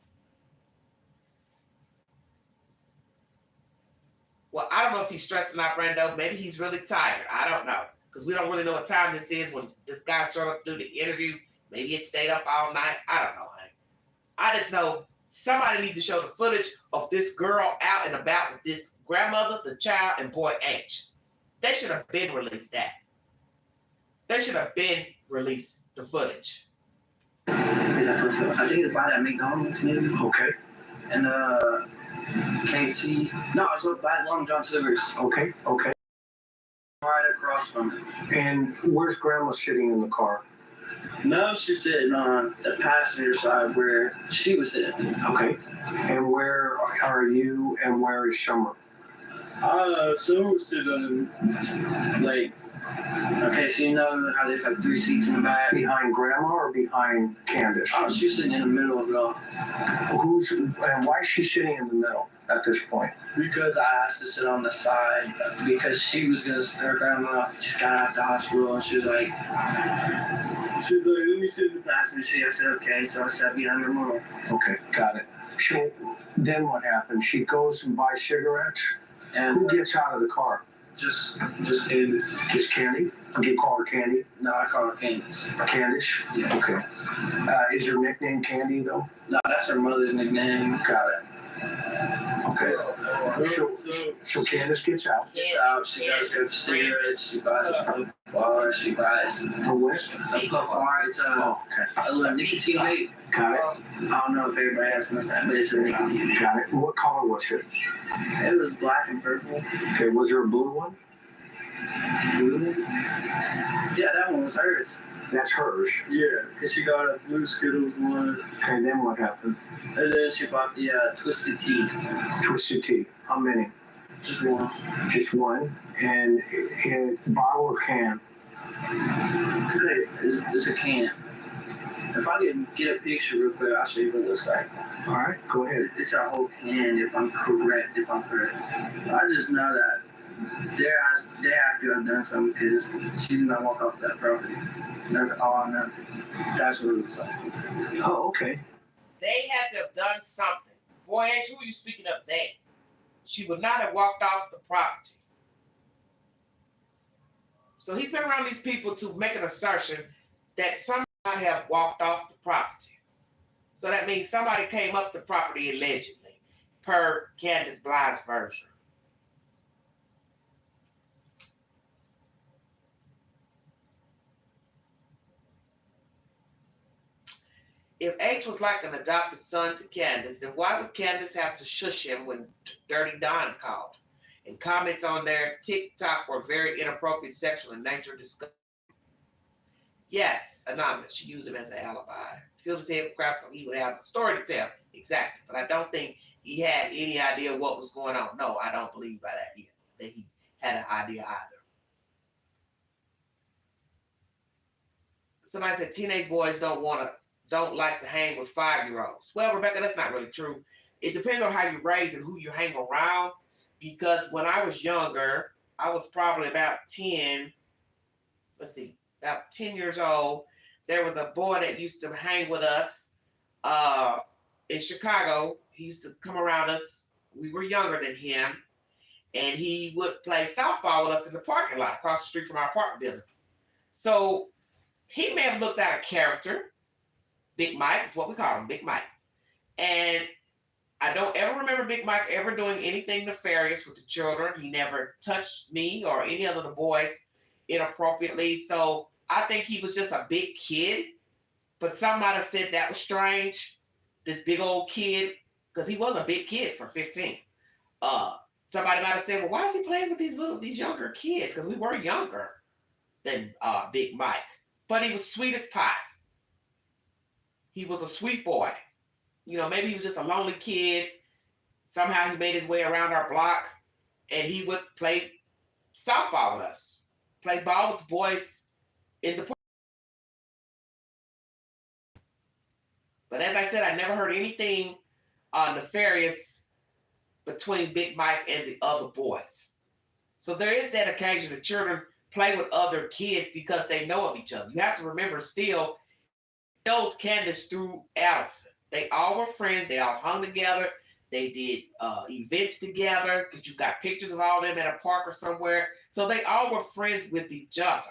Well, I don't know if he's stressing out, Brando. Maybe he's really tired. I don't know. Because we don't really know what time this is when this guy showed up to do the interview. Maybe it stayed up all night. I don't know, honey. I just know somebody needs to show the footage of this girl out and about with this grandmother, the child, and Boy H. They should have been released that. They should have been released the footage. Is that first? I think it's by that McDonald's maybe. Okay. And KFC. No, it's by Long John Silver's. Okay. Right across from it. And where's Grandma sitting in the car? No, she's sitting on the passenger side where she was sitting. Okay. And where are you and where is Summer? Summer was sitting on like. Okay, so you know how there's like 3 seats in the back? Behind Grandma or behind Candus? Oh, she's sitting in the middle of it all. And why is she sitting in the middle at this point? Because I asked to sit on the side because she was her grandma just got out of the hospital and she was like, let me sit in the passenger seat. I said, okay, so I sat behind her mom. Okay, got it. So then what happens? She goes and buys cigarettes? And who gets out of the car? Just Candus. Just Candy? You call her Candy? No, I call her Candus. Candus? Yeah. Okay. Is her nickname Candy though? No, that's her mother's nickname. Got it. Okay. So Candus gets out. Gets out. She goes get cigarettes. She buys a puff bar. She buys A what? a puff bar. It's a little nicotine vape. Got it. I don't know if everybody else knows that, but it's a nicotine vape. Got it. What color was it? It was black and purple. Okay. Was there a blue one? Blue? Yeah, that one was hers. That's hers. Yeah, because she got a blue Skittles one. Okay, then what happened? And then she bought the Twisted Tea. Twisted tea. How many? Just one. Just one. And bottle or can? It's a can. If I can get a picture real quick, I'll show you what it looks like. All right, go ahead. It's a whole can, if I'm correct. I just know that they have to have done something because she did not walk off that property. That's all I know. That's what it looks like. Oh, okay. They had to have done something. Boy, Ange, who are you speaking of they? She would not have walked off the property. So he's been around these people to make an assertion that somebody might have walked off the property. So that means somebody came up the property allegedly, per Candace Bly's version. If H was like an adopted son to Candus, then why would Candus have to shush him when Dirty Don called? And comments on their TikTok were very inappropriate sexual in nature discussion. Yes, anonymous. She used him as an alibi. Filled his head with crap so he would have a story to tell. Exactly. But I don't think he had any idea what was going on. No, I don't believe by that either, that he had an idea either. Somebody said teenage boys don't like to hang with 5-year-olds. Well, Rebecca, that's not really true. It depends on how you raise and who you hang around. Because when I was younger, I was probably about 10. About 10 years old. There was a boy that used to hang with us in Chicago. He used to come around us. We were younger than him. And he would play softball with us in the parking lot across the street from our apartment building. So he may have looked out of character. Big Mike is what we call him, Big Mike. And I don't ever remember Big Mike ever doing anything nefarious with the children. He never touched me or any other of the boys inappropriately. So I think he was just a big kid. But some might have said that was strange. This big old kid, because he was a big kid for 15. Somebody might have said, well, why is he playing with these younger kids? Because we were younger than Big Mike. But he was sweet as pie. He was a sweet boy. You know, maybe he was just a lonely kid. Somehow he made his way around our block and he would play softball with us. Play ball with the boys in the park. But as I said, I never heard anything nefarious between Big Mike and the other boys. So there is that occasion the children play with other kids because they know of each other. You have to remember still, knows Candus through Allison. They all were friends. They all hung together. They did events together because you've got pictures of all of them at a park or somewhere. So they all were friends with each other.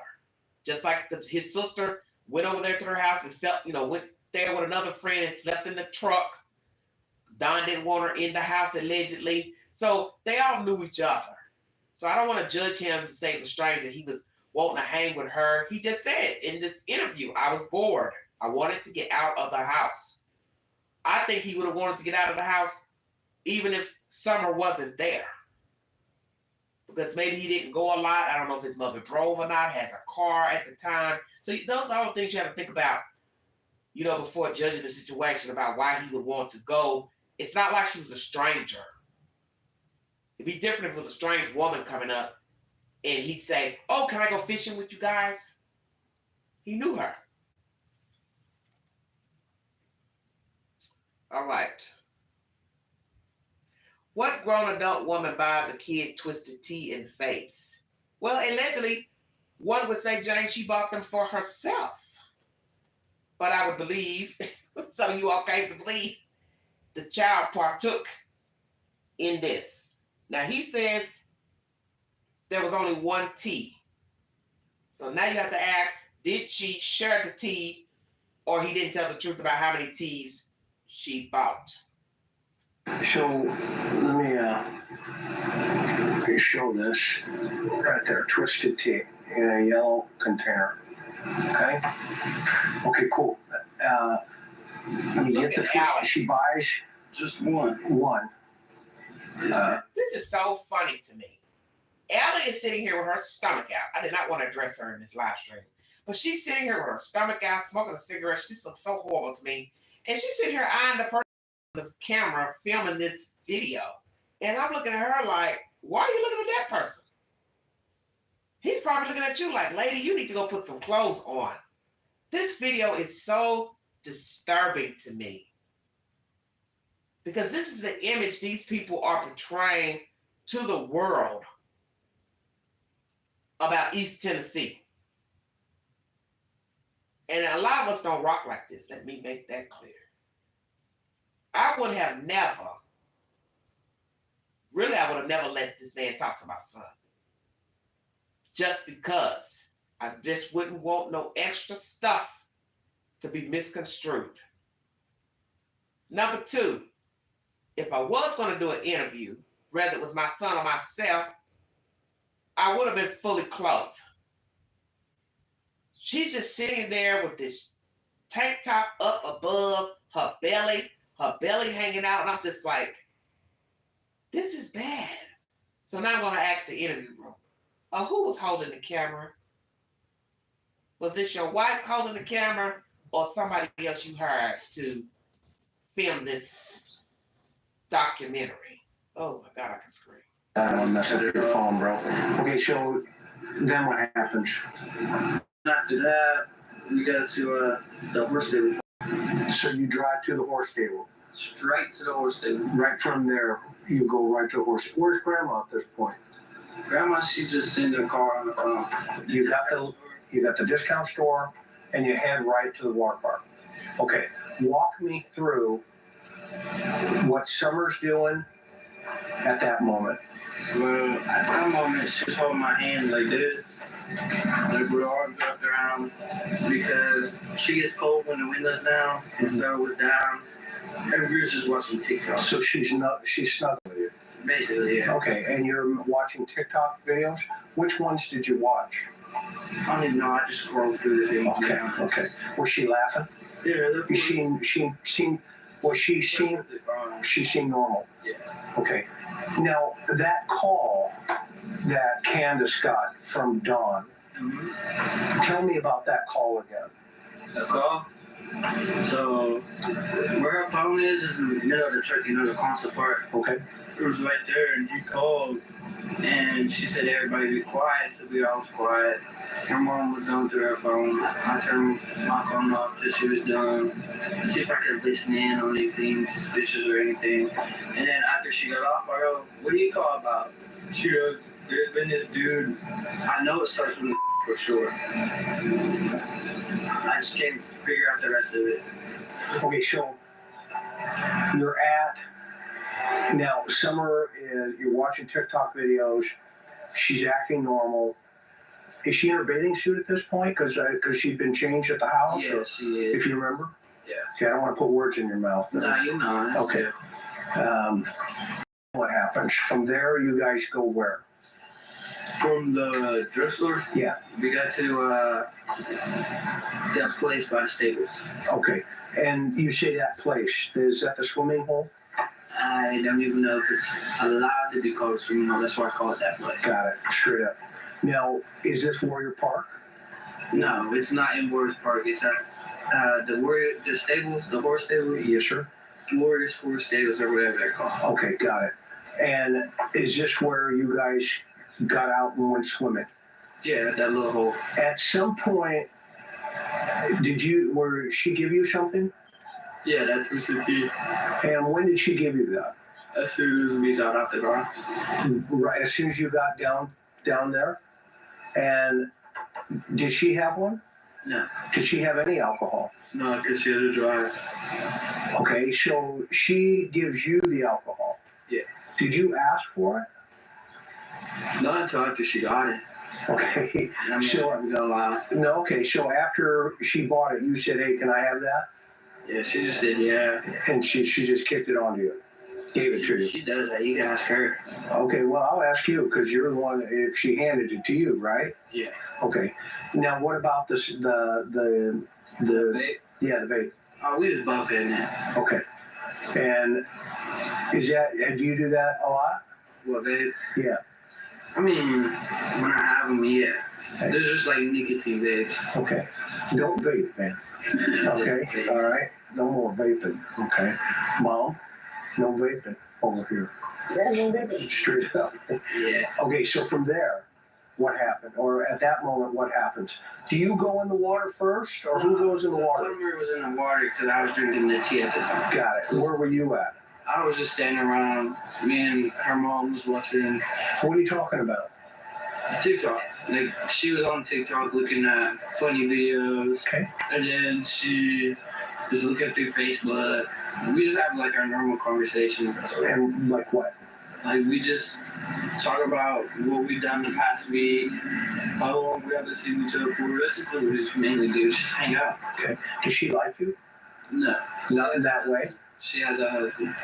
Just like his sister went over there to her house and went there with another friend and slept in the truck. Don didn't want her in the house allegedly. So they all knew each other. So I don't want to judge him to say it was strange that he was wanting to hang with her. He just said in this interview, I was bored. I wanted to get out of the house. I think he would have wanted to get out of the house even if Summer wasn't there. Because maybe he didn't go a lot. I don't know if his mother drove or not, has a car at the time. So those are all the things you have to think about, before judging the situation about why he would want to go. It's not like she was a stranger. It'd be different if it was a strange woman coming up and he'd say, oh, can I go fishing with you guys? He knew her. All right. What grown adult woman buys a kid Twisted Tea in face? Well, allegedly, one would say, Jane, she bought them for herself. But I would believe, some of you all came to believe, the child partook in this. Now, he says there was only one tea. So now you have to ask, did she share the tea or he didn't tell the truth about how many teas she bought? So let me show this right there, Twisted Tea in a yellow container. Okay. Okay, cool. You get the tea she buys. Just one. One. This is so funny to me. Allie is sitting here with her stomach out. I did not want to address her in this live stream. But she's sitting here with her stomach out, smoking a cigarette. She just looks so horrible to me. And she's sitting here eyeing the person with the camera filming this video. And I'm looking at her like, why are you looking at that person? He's probably looking at you like, lady, you need to go put some clothes on. This video is so disturbing to me. Because this is the image these people are portraying to the world about East Tennessee. And a lot of us don't rock like this. Let me make that clear. I would have never let this man talk to my son. Just because I just wouldn't want no extra stuff to be misconstrued. Number two, if I was going to do an interview, whether it was my son or myself, I would have been fully clothed. She's just sitting there with this tank top up above her belly hanging out, and I'm just like, this is bad. So now I'm going to ask the interview room, who was holding the camera? Was this your wife holding the camera or somebody else you hired to film this documentary? Oh my God, I can scream. I don't mess up your phone, bro. Okay, so then what happens? After that, we go to the horse stable. So you drive to the horse stable. Straight to the horse stable. Right from there, you go right to the horse. Where's Grandma at this point? Grandma, she just sent her car on the phone. You got the discount store, and you head right to the water park. Okay, walk me through what Summer's doing at that moment. Well, at that moment, she was holding my hand like this, like with her arms wrapped around, because she gets cold when the window's down, and so it was down, and we were just watching TikTok. So she's snug with you. Basically, yeah. Okay, and you're watching TikTok videos. Which ones did you watch? I don't even know. I just scrolled through the thing. Okay. Was she laughing? Yeah. She seemed normal. Yeah. Okay. Now that call that Candus got from Dawn. Mm-hmm. Tell me about that call again. The call. So where her phone is in the middle of the truck, the console part. Okay. It was right there, and he called, and she said everybody be quiet, so we all was quiet. Her mom was going through her phone. I turned my phone off till she was done, see if I could listen in on anything suspicious or anything. And then after she got off, I go, what do you call about? She goes, there's been this dude, I know it starts with a for sure. I just can't figure out the rest of it. Okay, so you're at, now Summer is, you're watching TikTok videos, she's acting normal. Is she in her bathing suit at this point? Because she's been changed at the house? Yeah, she is. If you remember? Yeah. Okay, I don't want to put words in your mouth. No, you know. Okay. What happens? From there, you guys go where? From the drugstore? Yeah. We got to that place by the stables. Okay. And you say that place, is that the swimming hole? I don't even know if it's allowed to be called a swimming hole. That's why I call it that place. Got it. Straight up. Now, is this Warrior Park? No, it's not in Warriors Park. It's at the stables, the horse stables. Yes, sir. Warriors Horse Stables or whatever they're called. Okay, got it. And is this where you guys got out and went swimming? Yeah, that little hole. At some point, where she give you something? Yeah, that Cctv. And when did she give you that? As soon as we got out the car. Right, as soon as you got down there? And did she have one? No. Did she have any alcohol? No, because she had to drive. Okay, so she gives you the alcohol. Yeah. Did you ask for it? Not until after she got it. Okay. I mean, So, I'm gonna lie. no, okay, so after she bought it, you said, hey, can I have that? Yeah, she just said yeah. And she just kicked it onto you, gave it to you. She does that. You can ask her. Okay, well, I'll ask you because you're the one, if she handed it to you, right? Yeah. Okay. Now, what about the Babe? yeah, the vape? Oh, we was both in it. Okay. And do you do that a lot? What, babe? Yeah. I mean, when I have them, yeah. There's just like nicotine vapes. Okay. Don't vape, man. Okay. All right. No more vaping. Okay. Mom, no vaping over here. Yeah, no baby. Straight up. Yeah. Okay. So from there, what happened? Or at that moment, what happens? Do you go in the water first, or who goes in the water? Summer was in the water because I was drinking the tea at the time. Got it. Where were you at? I was just standing around. Me and her mom was watching What are you talking about? TikTok. Like, she was on TikTok looking at funny videos. Okay. And then she was looking through Facebook. We just have like our normal conversation. And like what? Like, we just talk about what we've done the past week, how long we haven't seen each other for. That's just what we just mainly do, just hang out. Okay. Does she like you? No. Not in that way? She has a husband.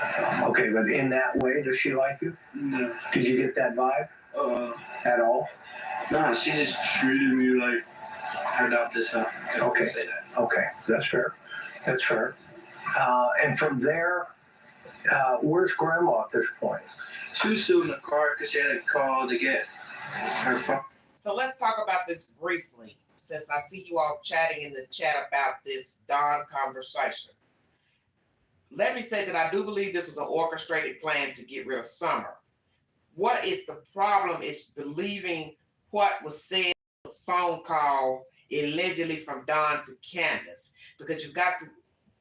Okay, but in that way, does she like you? No. Did you get that vibe at all? No, she just treated me like her adopted son. Okay. Say that. Okay, that's fair. That's fair. And from there, where's Grandma at this point? She was still in the car because she had a call to get her phone. So let's talk about this briefly, since I see you all chatting in the chat about this Dawn conversation. Let me say that I do believe this was an orchestrated plan to get rid of Summer. What is the problem is believing what was said in the phone call allegedly from Dawn to Candus, because you've got to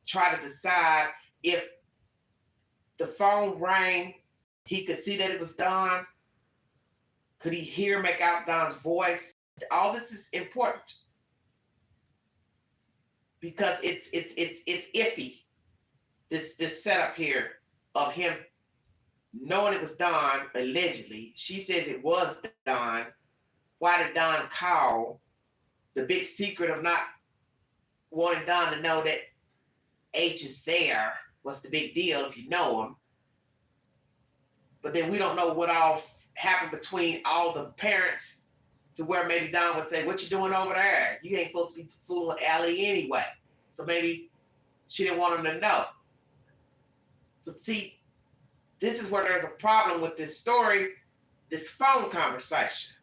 try to decide if the phone rang, he could see that it was Dawn. Could he hear, make out Dawn's voice? All this is important because it's iffy. This setup here of him knowing it was Dawn, allegedly. She says it was Dawn. Why did Dawn call? The big secret of not wanting Dawn to know that H is there. What's the big deal if you know him? But then we don't know what all happened between all the parents to where maybe Dawn would say, what you doing over there? You ain't supposed to be fooling Allie anyway. So maybe she didn't want him to know. So see, this is where there's a problem with this story, this phone conversation.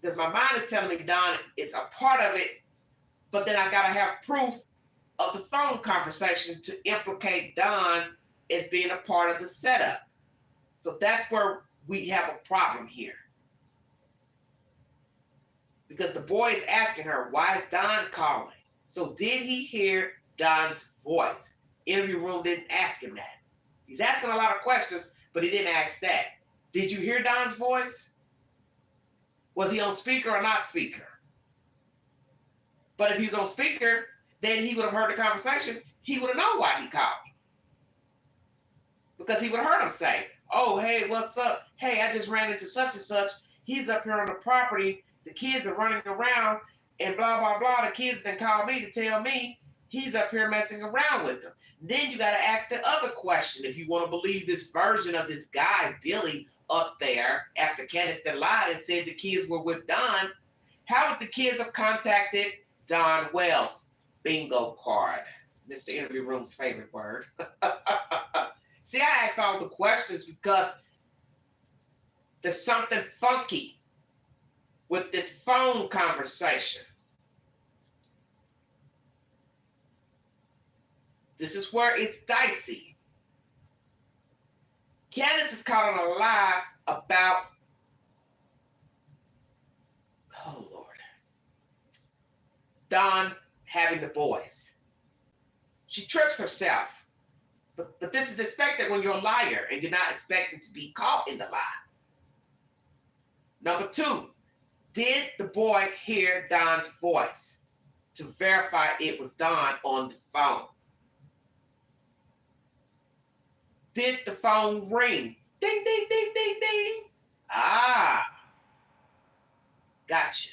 Because my mind is telling me Dawn is a part of it, but then I gotta have proof of the phone conversation to implicate Dawn as being a part of the setup. So that's where we have a problem here. Because the boy is asking her, why is Dawn calling? So did he hear Dawn's voice? Interview room didn't ask him that. He's asking a lot of questions, but he didn't ask that. Did you hear Dawn's voice? Was he on speaker or not speaker? But if he was on speaker, then he would have heard the conversation. He would have known why he called. Because he would have heard him say, oh, hey, what's up? Hey, I just ran into such and such. He's up here on the property. The kids are running around and blah, blah, blah. The kids then called me to tell me he's up here messing around with them. Then you got to ask the other question. If you want to believe this version of this guy, Billy, up there after Candus lied and said the kids were with Dawn, how would the kids have contacted Dawn Wells? Bingo card. Mr. Interview Room's favorite word. See, I ask all the questions because there's something funky with this phone conversation. This is where it's dicey. Candus is caught on a lie about, oh Lord, Dawn having the boys. She trips herself, but this is expected when you're a liar and you're not expected to be caught in the lie. Number two, did the boy hear Dawn's voice to verify it was Dawn on the phone? Did the phone ring? Ding, ding, ding, ding, ding. Ah, gotcha.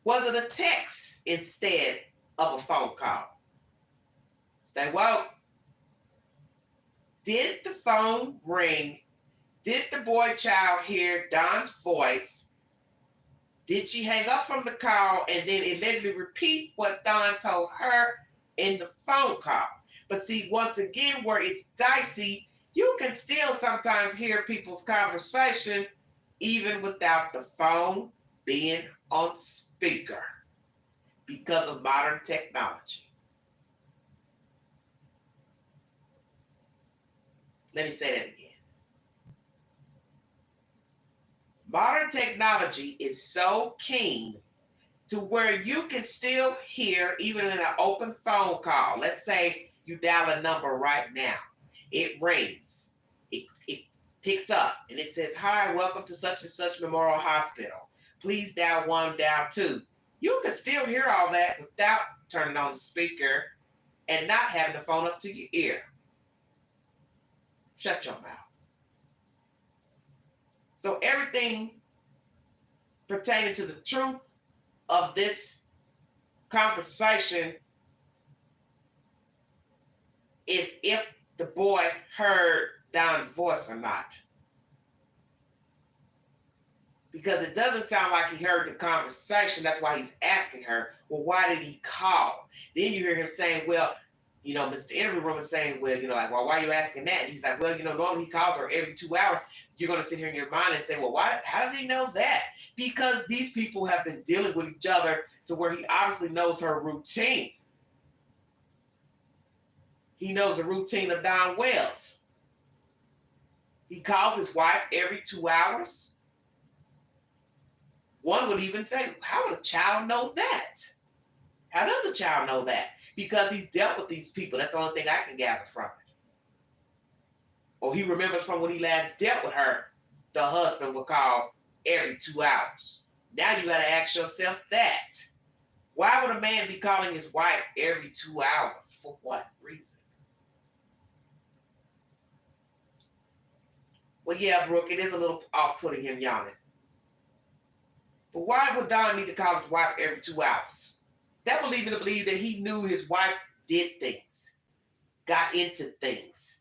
Was it a text instead of a phone call? Stay woke. Did the phone ring? Did the boy child hear Dawn's voice? Did she hang up from the call and then allegedly repeat what Dawn told her in the phone call? But see, once again, where it's dicey, You can still sometimes hear people's conversation even without the phone being on speaker because of modern technology. Let me say that again. Modern technology is so keen to where you can still hear, even in an open phone call. Let's say you dial a number right now. It rings. It picks up and it says, "Hi, welcome to such and such Memorial Hospital. Please dial 1, dial 2." You can still hear all that without turning on the speaker and not having the phone up to your ear. Shut your mouth. So everything pertaining to the truth of this conversation is if the boy heard Don's voice or not. Because it doesn't sound like he heard the conversation. That's why he's asking her, well, why did he call? Then you hear him saying, well, Mr. Interview Room is saying, well, well, why are you asking that? And he's like, well, normally he calls her every 2 hours. You're going to sit here in your mind and say, well, why? How does he know that? Because these people have been dealing with each other to where he obviously knows her routine. He knows the routine of Don Wells. He calls his wife every 2 hours. One would even say, how would a child know that? How does a child know that? Because he's dealt with these people. That's the only thing I can gather from it. Or he remembers from when he last dealt with her, the husband would call every 2 hours. Now you got to ask yourself that. Why would a man be calling his wife every 2 hours? For what reason? Well, yeah, Brooke, it is a little off-putting him yawning. But why would Don need to call his wife every 2 hours? That would lead me to believe that he knew his wife did things, got into things.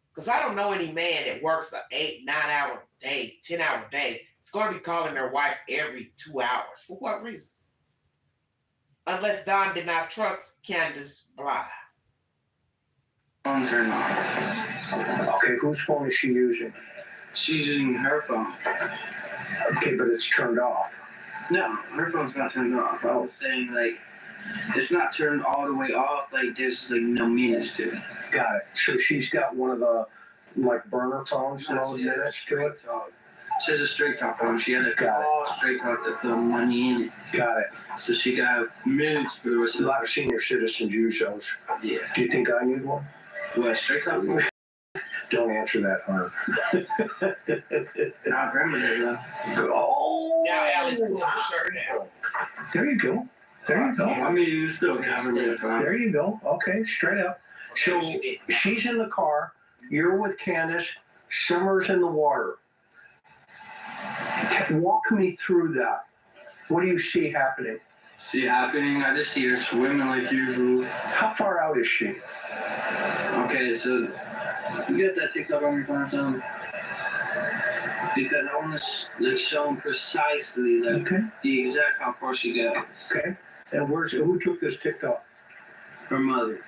Because I don't know any man that works an 8, 9 hour day, 10 hour day, is going to be calling their wife every 2 hours. For what reason? Unless Don did not trust Candus Blah. Phone turned off. Okay, whose phone is she using? She's using her phone. Okay, but it's turned off. No, her phone's not turned off. I was saying, it's not turned all the way off. There's, no minutes to it. Got it. So she's got one of the, burner phones, no minutes to it? She has a straight talk phone. She had a call straight talk that the money in it. Got it. So she got minutes for A lot of senior citizens use those. Yeah. Do you think I need one? What, straight talk phone? Don't answer that, Hunter. Nah, grandma does that. Oh! Now Allie's pulling her shirt down. There you go. There you go. I mean, it's still government phone. There you go. Okay, straight up. So she's in the car. You're with Candus. Summer's in the water. Walk me through that. What do you see happening? I just see her swimming like usual. How far out is she? Okay, so you got that TikTok on your phone or something? Because I want to show them precisely the exact how far she goes. Okay. And who took this TikTok? Her mother.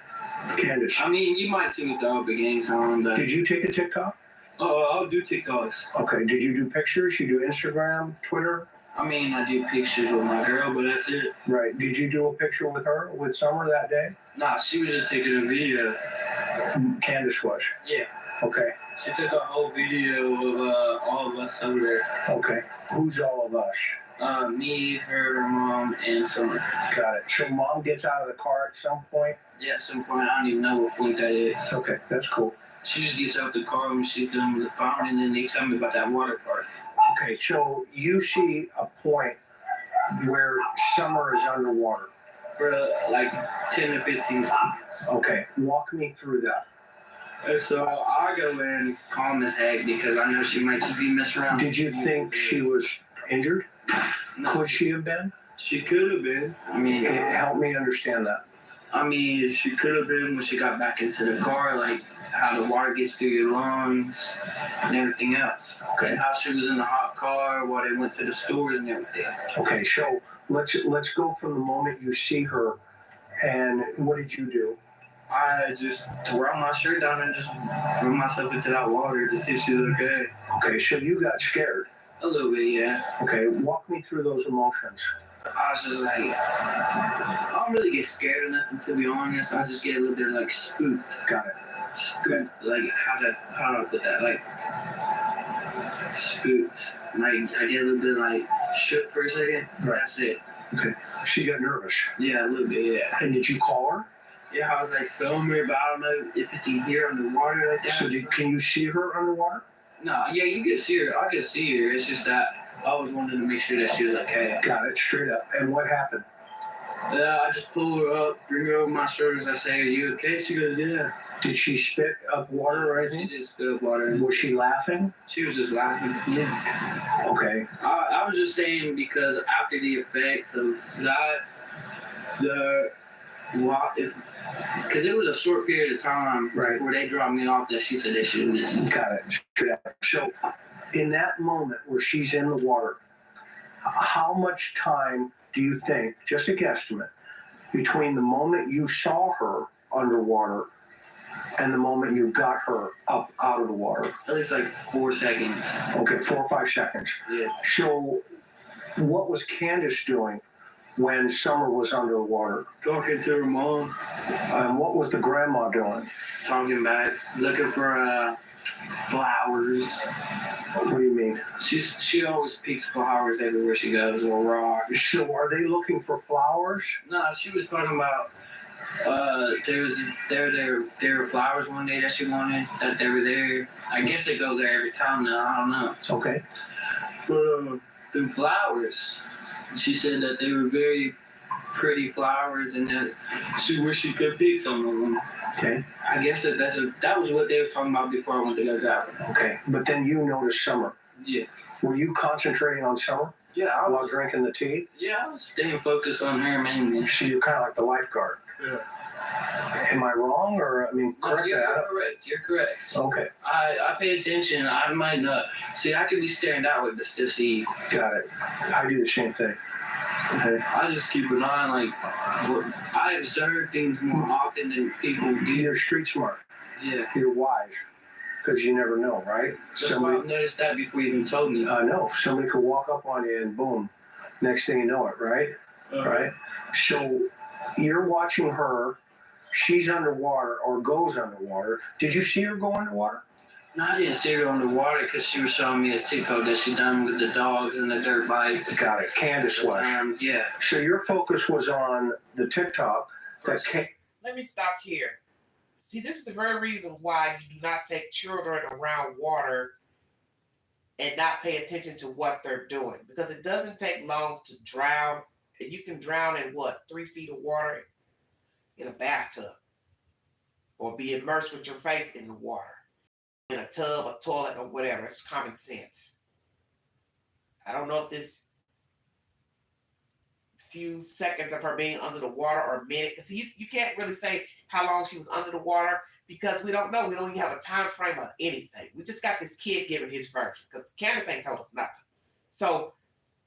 Candus. I mean, you might see me throw up a gang song, but... Did you take a TikTok? Oh, I'll do TikToks. Okay. Did you do pictures? You do Instagram, Twitter? I mean, I do pictures with my girl, but that's it. Right. Did you do a picture with her, with Summer that day? Nah, she was just taking a video. Candus was? Yeah. Okay. She took a whole video of all of us over there. Okay. Who's all of us? Me, her mom, and Summer. Got it. So mom gets out of the car at some point? Yeah, at some point. I don't even know what point that is. Okay, that's cool. She just gets out the car when she's done with the phone, and then they tell me about that water park. Okay, so you see a point where Summer is underwater. For 10 to 15 seconds. Okay, walk me through that. And so I go in calm as heck because I know she might just be messing around. Did you think she was injured? No. Could she have been? She could have been. I mean, help me understand that. I mean, she could have been when she got back into the car, how the water gets through your lungs and everything else. Okay. And how she was in the hot car while they went to the stores and everything. Okay, so let's go from the moment you see her, and what did you do? I just tore my shirt down and just threw myself into that water to see if she was okay. Okay, so you got scared. A little bit, yeah. Okay, walk me through those emotions. I was just like, I don't really get scared or nothing, to be honest. I just get a little bit like spooked. Got it. Spooked. Like, how do I put that? Like, spooked. Like, I get a little bit like shook for a second. Right. That's it. Okay. She got nervous. Yeah, a little bit, yeah. And did you call her? Yeah, I was like somewhere, but I don't know if you can hear underwater like that. So can you see her underwater? No, yeah, you can see her. I can see her. It's just that I was wanting to make sure that she was okay. Got it, straight up. And what happened? I just pull her up, bring her over my shoulders. I say, "Are you okay?" She goes, "Yeah." Did she spit up water or anything? She did spit up water. Was she laughing? She was just laughing. Yeah. Okay. I was just saying because after the effect of that, because it was a short period of time before they dropped me off that she said they should miss it. Got it. Straight up. So in that moment where she's in the water, how much time do you think, just a guesstimate, between the moment you saw her underwater and the moment you got her up out of the water? At least like 4 seconds. Okay, 4 or 5 seconds. Yeah. So what was Candus doing when Summer was underwater? Talking to her mom. And what was the grandma doing? Talking back, looking for flowers. What do you mean? She always picks flowers everywhere she goes, or rocks. So are they looking for flowers? No, she was talking about there were flowers one day that she wanted, that they were there. I guess they go there every time now, I don't know. Okay. But the flowers, she said that they were very pretty flowers and that she wished she could pick some of them. Okay. I guess that was what they was talking about before I went to go grab her. Okay. But then you noticed Summer. Yeah. Were you concentrating on Summer? Yeah, while drinking the tea? Yeah, I was staying focused on her mainly. So you're kind of like the lifeguard. Yeah. Am I wrong, or correct? You're correct. You're correct. Okay. I pay attention. I might not see. I could be staring that way, but still see. Got it. I do the same thing. Okay. I just keep an eye on I observe things more often than people do. You're street smart. Yeah. You're wise, because you never know, right? That's why I've noticed that before you even told me. I know. Somebody could walk up on you and boom, next thing you know it, right? Right. So you're watching her. She's underwater or goes underwater. Did you see her go underwater? No, I didn't see her underwater because she was showing me a TikTok that she done with the dogs and the dirt bikes. Got it. Candus was. Yeah. So your focus was on the TikTok. Let me stop here. See, this is the very reason why you do not take children around water and not pay attention to what they're doing. Because it doesn't take long to drown. You can drown in 3 feet of water in a bathtub, or be immersed with your face in the water, in a tub, a toilet, or whatever. It's common sense. I don't know if this few seconds of her being under the water or a minute, because you can't really say how long she was under the water because we don't know. We don't even have a time frame of anything. We just got this kid giving his version because Candus ain't told us nothing. So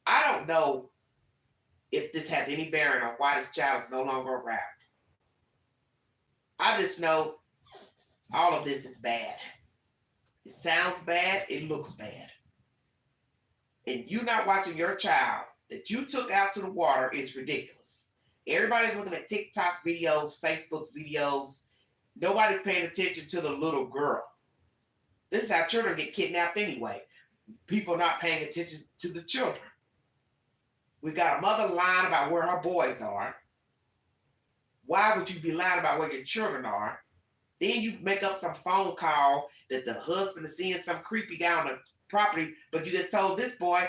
I don't know if this has any bearing on why this child is no longer around. I just know all of this is bad. It sounds bad. It looks bad. And you not watching your child that you took out to the water is ridiculous. Everybody's looking at TikTok videos, Facebook videos. Nobody's paying attention to the little girl. This is how children get kidnapped anyway. People not paying attention to the children. We got a mother lying about where her boys are. Why would you be lying about where your children are? Then you make up some phone call that the husband is seeing some creepy guy on the property, but you just told this boy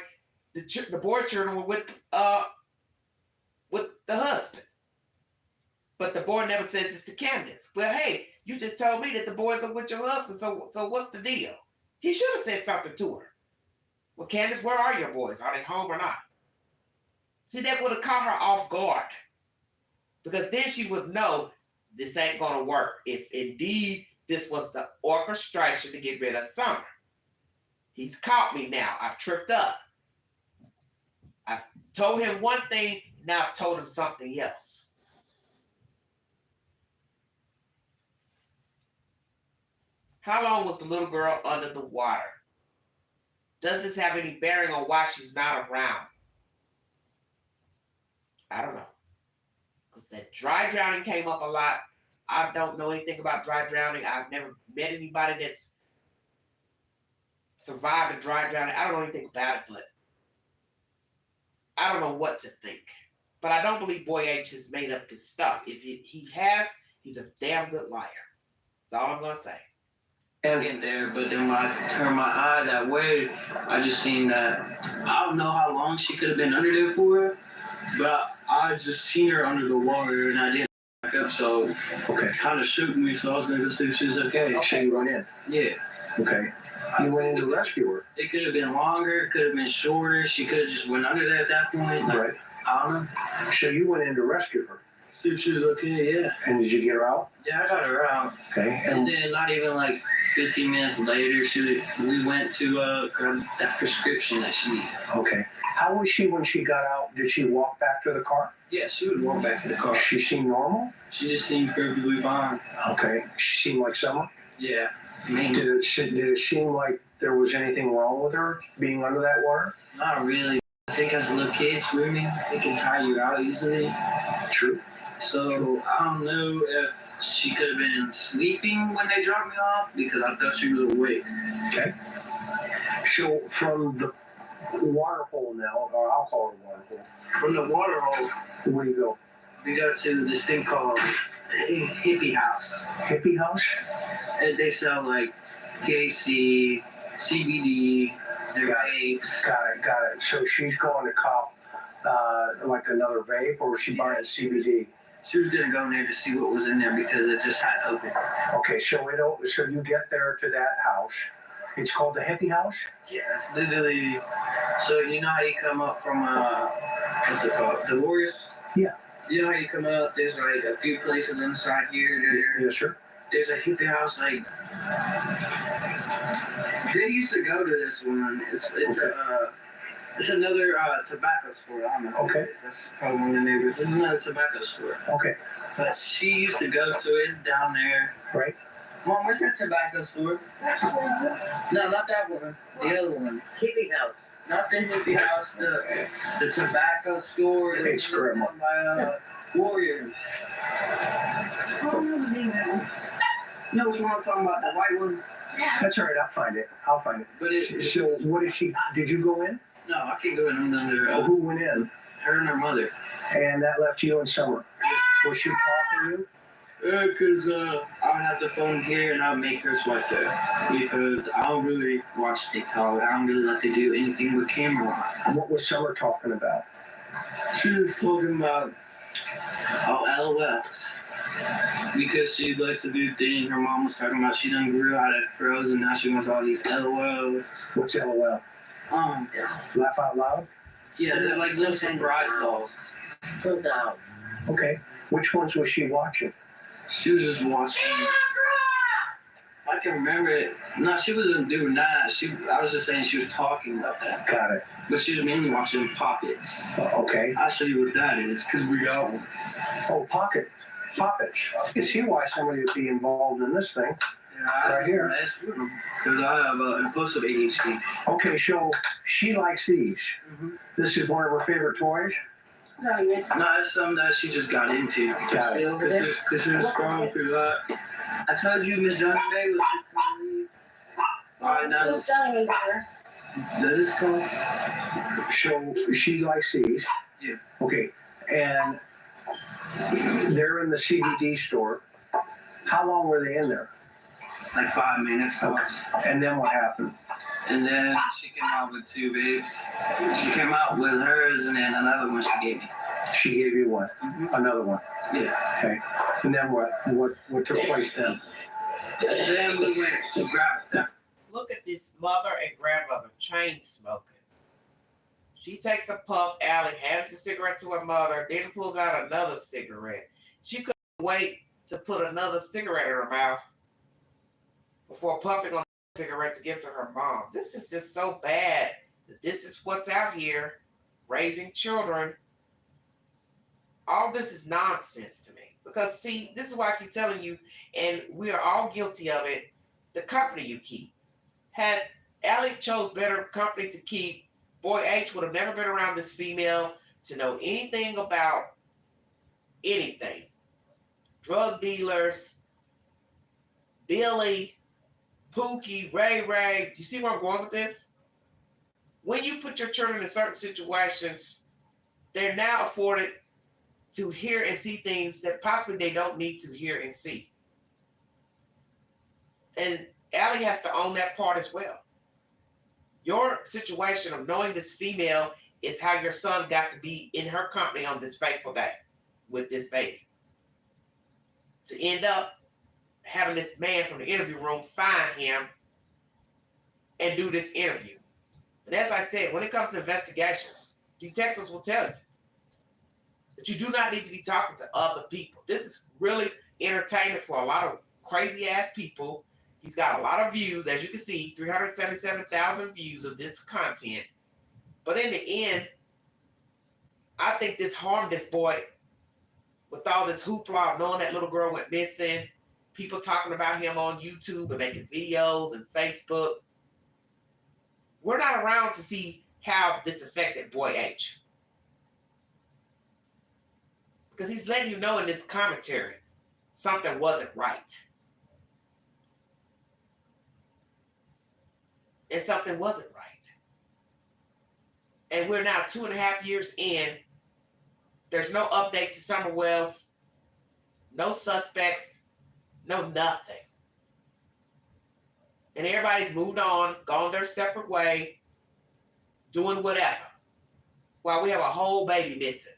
the boy children were with the husband. But the boy never says it's to Candus. Well, hey, you just told me that the boys are with your husband, so what's the deal? He should have said something to her. Well, Candus, where are your boys? Are they home or not? See, that would have caught her off guard. Because then she would know this ain't going to work if indeed this was the orchestration to get rid of Summer. He's caught me now. I've tripped up. I've told him one thing, now I've told him something else. How long was the little girl under the water? Does this have any bearing on why she's not around? I don't know. Because that dry drowning came up a lot. I don't know anything about dry drowning. I've never met anybody that's survived a dry drowning. I don't know anything about it, but I don't know what to think. But I don't believe Boy H has made up this stuff. If he has, he's a damn good liar. That's all I'm going to say. And get there, but then when I turned my eye that way, I just seen that. I don't know how long she could have been under there for, but I just seen her under the water and I didn't back up, so Okay. kind of shook me, so I was gonna go see if she was okay. So you went in. Yeah. Okay. You went in to rescue her. It could have been longer, it could have been shorter. She could have just went under there at that point. Like, Right. I don't know. So you went in to rescue her. See if she was okay, yeah. And did you get her out? Yeah, I got her out. Okay. And then not even like 15 minutes later, we went to grab that prescription that she needed. Okay. How was she when she got out? Did she walk back to the car? Yeah, she would walk back to the car. She seemed normal? She just seemed perfectly fine. Okay. She seemed like Summer? Yeah. I mean, Did it seem like there was anything wrong with her being under that water? not really. I think as a little kid swimming, they can tire you out easily. True. So I don't know if she could have been sleeping when they dropped me off because I thought she was awake. Okay. So from the water hole now, or I'll call it a water hole, From the water hole, where do you go? we go to this thing called Hippie House. Hippie house? And they sell like THC, CBD, their vapes. Got it. So she's going to cop like another vape, or is she buying CBD? She was gonna go in there to see what was in there because it just had opened. Okay, so you get there to that house. It's called the Hippie House? Yeah, it's literally. So you know how you come up from what's it called? The Warriors? Yeah. You know how you come up, there's like a few places inside here, there. Yes, sir. There's a hippie house, like they used to go to this one. It's another tobacco store. I don't know. Okay. It is. That's probably one of the neighbors. It's another tobacco store. Okay. But she used to go to it. It's down there. Right. Mom, where's that tobacco store? No, not that one. The other one. Hippie house. Not the hippie house. The tobacco store. It's Grandma. By Warriors. I don't know the name of that one. No, which one I'm talking about? The white one. Yeah. That's all right. I'll find it. But So what is she? Did you go in? no, I can't go in under Who went in? her and her mother. And that left you in Summer. Was she talking to you? Because I would have the phone here and I would make her swipe there. Because I don't really watch TikTok. I don't really like to do anything with camera on. What was Summer talking about? She was talking about LOLs. Because she likes to do things. Her mom was talking about she done grew out of frozen and now she wants all these LOLs. What's LOL? Laugh out loud? Yeah, they're like little surprise dolls. Pull down. Okay. Which ones was she watching? She was just watching. I can remember it. No, she wasn't doing that. I was just saying she was talking about that. Got it. But she was mainly watching Poppets. Okay. I'll show you what that is, because we got one. Oh, poppets. I can see why somebody would be involved in this thing. Right here. Because I have impulsive ADHD. Okay, so she likes these. Mm-hmm. This is one of her favorite toys. No, yeah. No, it's something that she just got into. Got it. Because she was scrolling through that. I told you Miss Johnny May was Alright, now Who's Johnny was there? that is called. So she likes these. Yeah. Okay, and they're in the CBD store. How long were they in there? Like 5 minutes tops. And then what happened? And then she came out with 2 babes. She came out with hers and then another one she gave me. She gave you one. Mm-hmm. Another one. Yeah. Okay. And then what took place then? And then we went to grab them. Look at this mother and grandmother chain smoking. She takes a puff, Allie hands a cigarette to her mother, then pulls out another cigarette. She couldn't wait to put another cigarette in her mouth before puffing on the cigarette to give to her mom. This is just so bad that this is what's out here raising children. All this is nonsense to me. Because, see, this is why I keep telling you, and we are all guilty of it, the company you keep. Had Allie chose better company to keep, Boy H would have never been around this female to know anything about anything. Drug dealers, Billy, Pookie, Ray Ray. You see where I'm going with this? When you put your children in certain situations, they're now afforded to hear and see things that possibly they don't need to hear and see. And Allie has to own that part as well. Your situation of knowing this female is how your son got to be in her company on this fateful day with this baby. To end up having this man from the interview room find him and do this interview. And as I said, when it comes to investigations, detectives will tell you that you do not need to be talking to other people. This is really entertainment for a lot of crazy ass people. He's got a lot of views, as you can see, 377,000 views of this content. But in the end, I think this harmed this boy with all this hoopla of knowing that little girl went missing, people talking about him on YouTube and making videos and Facebook. We're not around to see how this affected Boy H. Because he's letting you know in this commentary something wasn't right. And something wasn't right. And we're now 2.5 years in. There's no update to Summer Wells, no suspects, no nothing. And everybody's moved on, gone their separate way, doing whatever, while we have a whole baby missing.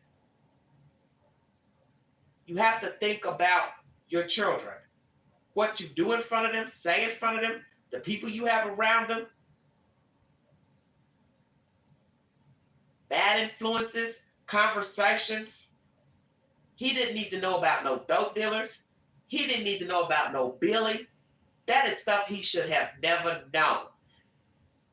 You have to think about your children. What you do in front of them, say in front of them, the people you have around them. Bad influences, conversations. He didn't need to know about no dope dealers. He didn't need to know about no Billy. That is stuff he should have never known.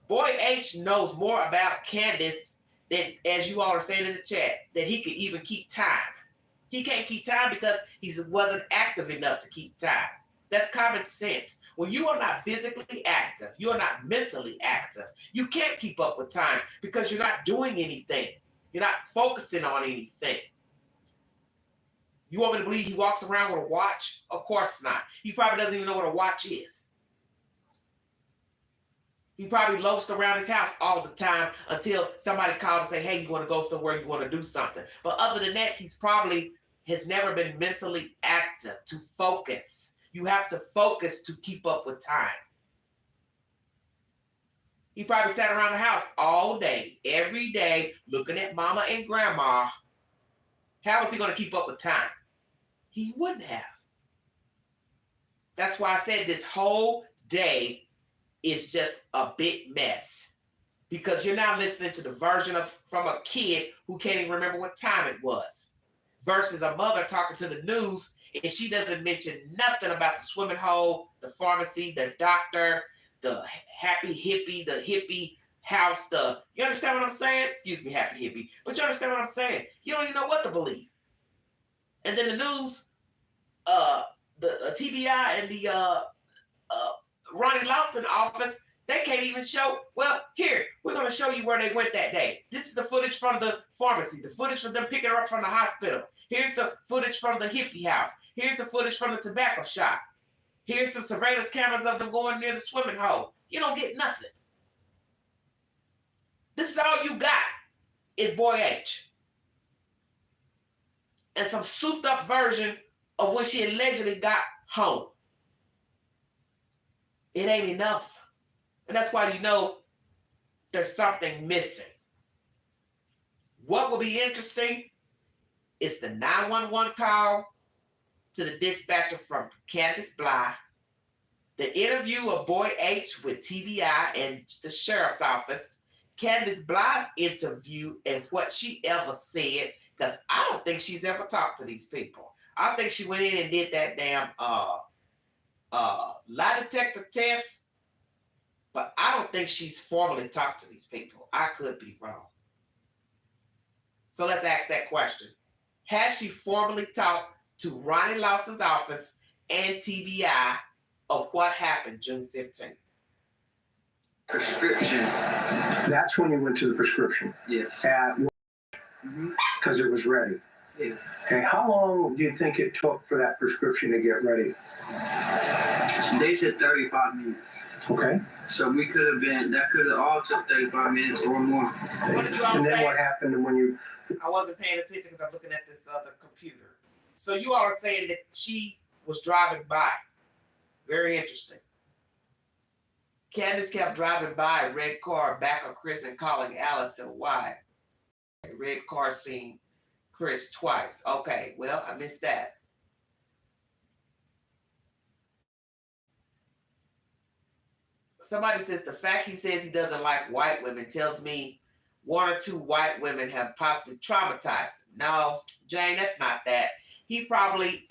Boy H knows more about Candus than, as you all are saying in the chat, that he could even keep time. He can't keep time because he wasn't active enough to keep time. That's common sense. When you are not physically active, you are not mentally active, you can't keep up with time because you're not doing anything. You're not focusing on anything. You want me to believe he walks around with a watch? Of course not. He probably doesn't even know what a watch is. He probably loafs around his house all the time until somebody called and say, hey, you want to go somewhere, you want to do something. But other than that, he's probably has never been mentally active to focus. You have to focus to keep up with time. He probably sat around the house all day, every day, looking at mama and grandma. How was he going to keep up with time? He wouldn't have. That's why I said this whole day is just a big mess. Because you're now listening to the version of from a kid who can't even remember what time it was. Versus a mother talking to the news and she doesn't mention nothing about the swimming hole, the pharmacy, the doctor, the happy hippie, the hippie house, you understand what I'm saying? Excuse me, happy hippie. But you understand what I'm saying? You don't even know what to believe. And then the news, the TBI and the Ronnie Lawson office, they can't even show, well, here, we're going to show you where they went that day. This is the footage from the pharmacy, the footage from them picking her up from the hospital. Here's the footage from the hippie house. Here's the footage from the tobacco shop. Here's some surveillance cameras of them going near the swimming hole. You don't get nothing. This is all you got is Boy H. And some souped up version of when she allegedly got home. It ain't enough. And that's why you know there's something missing. What will be interesting is the 911 call to the dispatcher from Candus Bly, the interview of Boy H with TBI and the sheriff's office, Candus Bly's interview and what she ever said, because I don't think she's ever talked to these people. I think she went in and did that damn lie detector test, but I don't think she's formally talked to these people. I could be wrong. So let's ask that question. Has she formally talked to Ronnie Lawson's office and TBI of what happened June 15th. Prescription. That's when you went to the prescription. Yes. Because it was ready. Yeah. Okay, how long do you think it took for that prescription to get ready? So they said 35 minutes. Okay. So we could have been, that could have all took 35 minutes or more. What did you all And then say? what happened when you... I wasn't paying attention because I'm looking at this other computer. So you all are saying that she was driving by. Very interesting. Candus kept driving by a red car back of Chris and calling Alice and why. A red car seen Chris twice. Okay, well, I missed that. Somebody says the fact he says he doesn't like white women tells me one or two white women have possibly traumatized him. No, Jane, that's not that. He probably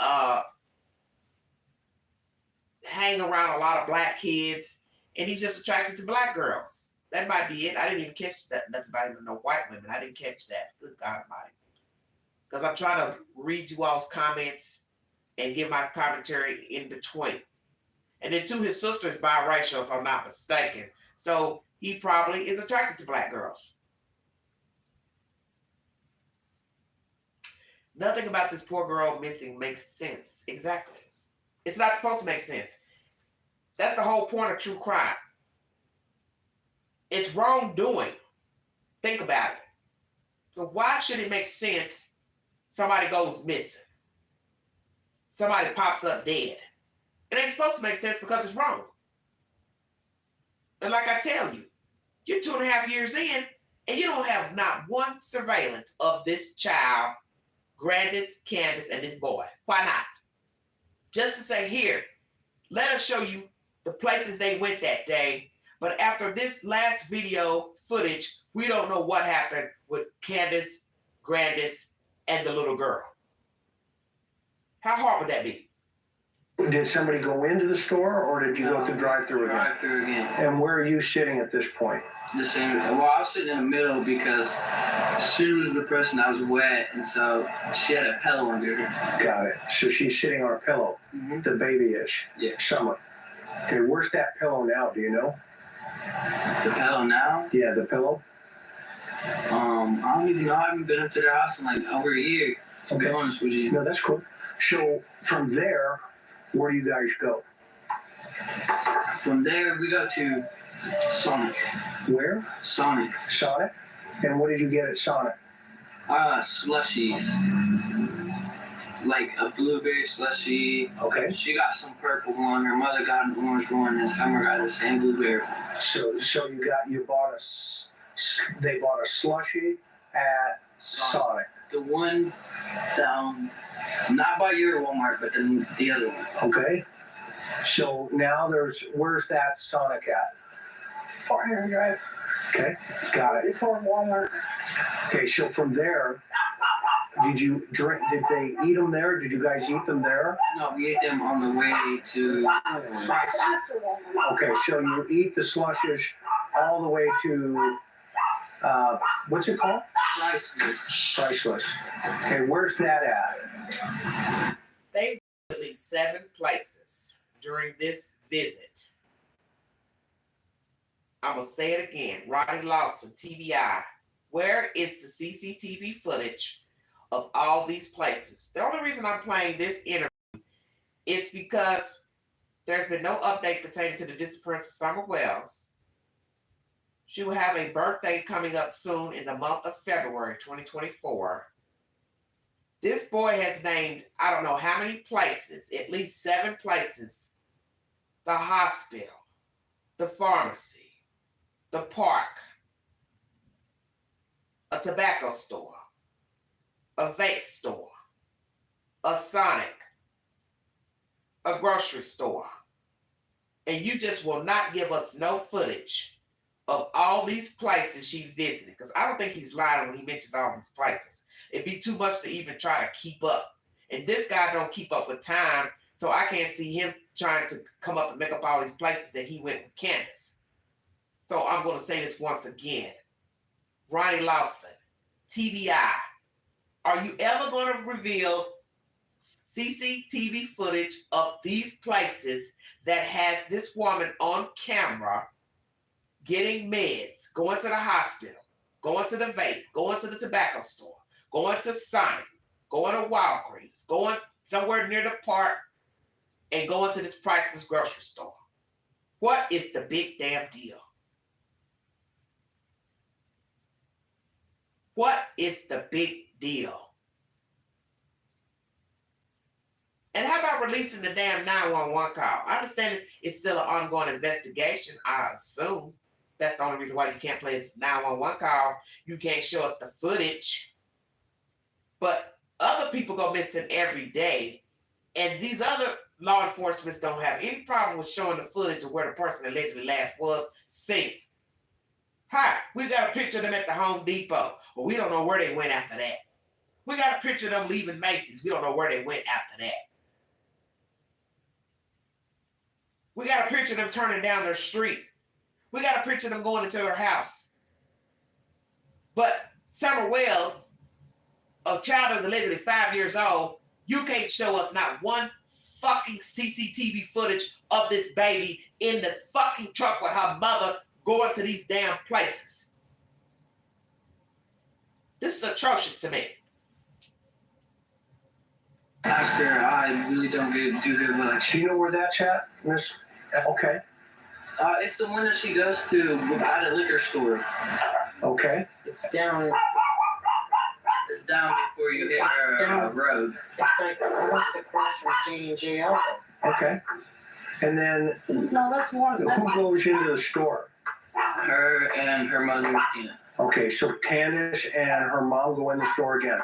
hang around a lot of black kids and he's just attracted to black girls. That might be it. I didn't even catch that. Nothing about even no white women. I didn't catch that. Good God Almighty. Because I'm trying to read you all's comments and give my commentary in between. And then too, his sister is biracial, if I'm not mistaken. So he probably is attracted to black girls. Nothing about this poor girl missing makes sense. Exactly. It's not supposed to make sense. That's the whole point of true crime. It's wrongdoing. Think about it. So why should it make sense somebody goes missing? Somebody pops up dead. It ain't supposed to make sense because it's wrong. And like I tell you, you're 2.5 years in and you don't have not one surveillance of this child, Grandus, Candus, and this boy. Why not? Just to say, here, let us show you the places they went that day. But after this last video footage, we don't know what happened with Candus, Grandus, and the little girl. How hard would that be? Did somebody go into the store or did you go to drive-through again? Drive-through again. And where are you sitting at this point? The same. Well, I was sitting in the middle because she was the person that was wet, and so she had a pillow under her. Got it. So she's sitting on a pillow. Mm-hmm. The baby is. Yeah. Summer. Okay, where's that pillow now? Do you know? The pillow now? Yeah, the pillow. I don't even know. I haven't been up to their house in like over a year. To be honest with you. No, that's cool. So from there, where do you guys go? From there, we go to Sonic. Where? Sonic. Sonic? And what did you get at Sonic? Slushies. Like a blueberry slushie. Okay. She got some purple one. Her mother got an orange one, and Summer got the same blueberry one. So they bought a slushie at Sonic. The one down, not by your Walmart, but the other one. Okay. So now where's that Sonic at? Fort Henry Drive. Okay, got it. Before Walmart. Okay, so from there, did they eat them there? Did you guys eat them there? No, we ate them on the way to Price's. Okay, so you eat the slushes all the way to, what's it called? Priceless. Priceless. Okay, where's that at? They went to at least 7 places during this visit. I'm going to say it again. Ronnie Lawson, TBI. Where is the CCTV footage of all these places? The only reason I'm playing this interview is because there's been no update pertaining to the disappearance of Summer Wells. She will have a birthday coming up soon in the month of February 2024. This boy has named, I don't know how many places, at least 7 places. The hospital, the pharmacy, the park, a tobacco store, a vape store, a Sonic, a grocery store. And you just will not give us no footage of all these places she visited. Because I don't think he's lying when he mentions all these places. It'd be too much to even try to keep up. And this guy don't keep up with time, so I can't see him trying to come up and make up all these places that he went with Candus. So I'm going to say this once again. Ronnie Lawson, TBI, are you ever going to reveal CCTV footage of these places that has this woman on camera getting meds, going to the hospital, going to the vape, going to the tobacco store, going to Sonic, going to Walgreens, going somewhere near the park, and going to this priceless grocery store? What is the big damn deal? What is the big deal? And how about releasing the damn 911 call? I understand it's still an ongoing investigation, I assume. That's the only reason why you can't play this 911 call. You can't show us the footage. But other people go missing every day. And these other law enforcement don't have any problem with showing the footage of where the person allegedly last was seen. Hi, we got a picture of them at the Home Depot. Well, we don't know where they went after that. We got a picture of them leaving Macy's. We don't know where they went after that. We got a picture of them turning down their street. We got a picture of them going into their house. But Summer Wells, a child that's allegedly 5 years old, you can't show us not one fucking CCTV footage of this baby in the fucking truck with her mother going to these damn places. This is atrocious to me. Ask her, I really don't do good with like. So you know where that's at? Okay. It's the one that she goes to at a liquor store. Okay. It's down before you hit her road. It's like almost across from J&J Auto. Okay. And then No, that's one. who goes into the store? Her and her mother, Tina. Okay, so Candus and her mom go in the store again.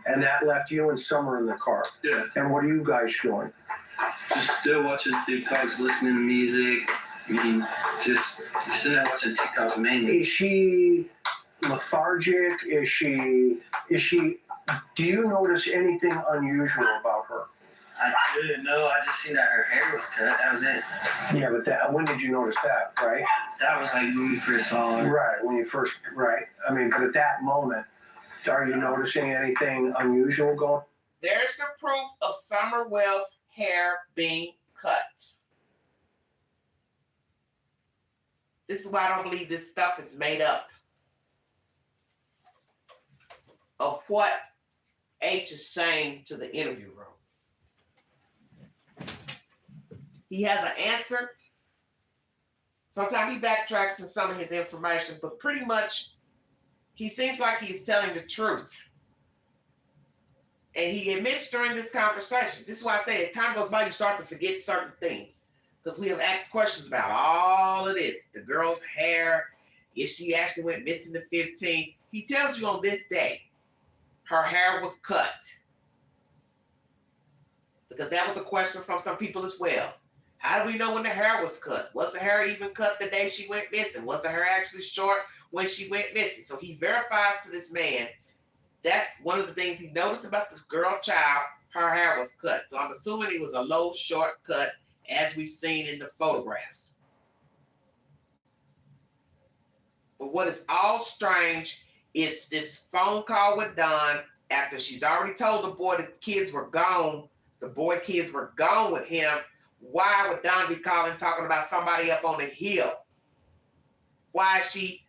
And that left you and Summer in the car. Yeah. And what are you guys doing? Just still watching TikToks, listening to music. I mean, just sitting there watching TikToks mainly. Is she lethargic? Is she, do you notice anything unusual about her? I didn't know. I just seen that her hair was cut. That was it. Yeah, but when did you notice that, right? That was like when we first saw her. Right, when you first, right. I mean, but at that moment, are you noticing anything unusual going? There's the proof of Summer Wells' hair being cut. This is why I don't believe this stuff is made up. Of what H is saying to the interview room. He has an answer. Sometimes he backtracks in some of his information, but pretty much he seems like he's telling the truth. And he admits during this conversation, this is why I say as time goes by, you start to forget certain things. Because we have asked questions about all of this. The girl's hair, if she actually went missing the 15th. He tells you on this day, her hair was cut. Because that was a question from some people as well. How do we know when the hair was cut? Was the hair even cut the day she went missing? Was the hair actually short when she went missing? So he verifies to this man, that's one of the things he noticed about this girl child, her hair was cut. So I'm assuming it was a low, short cut, as we've seen in the photographs. But what is all strange is this phone call with Don after she's already told the boy the kids were gone. The boy kids were gone with him. Why would Don be calling, talking about somebody up on the hill? Why is she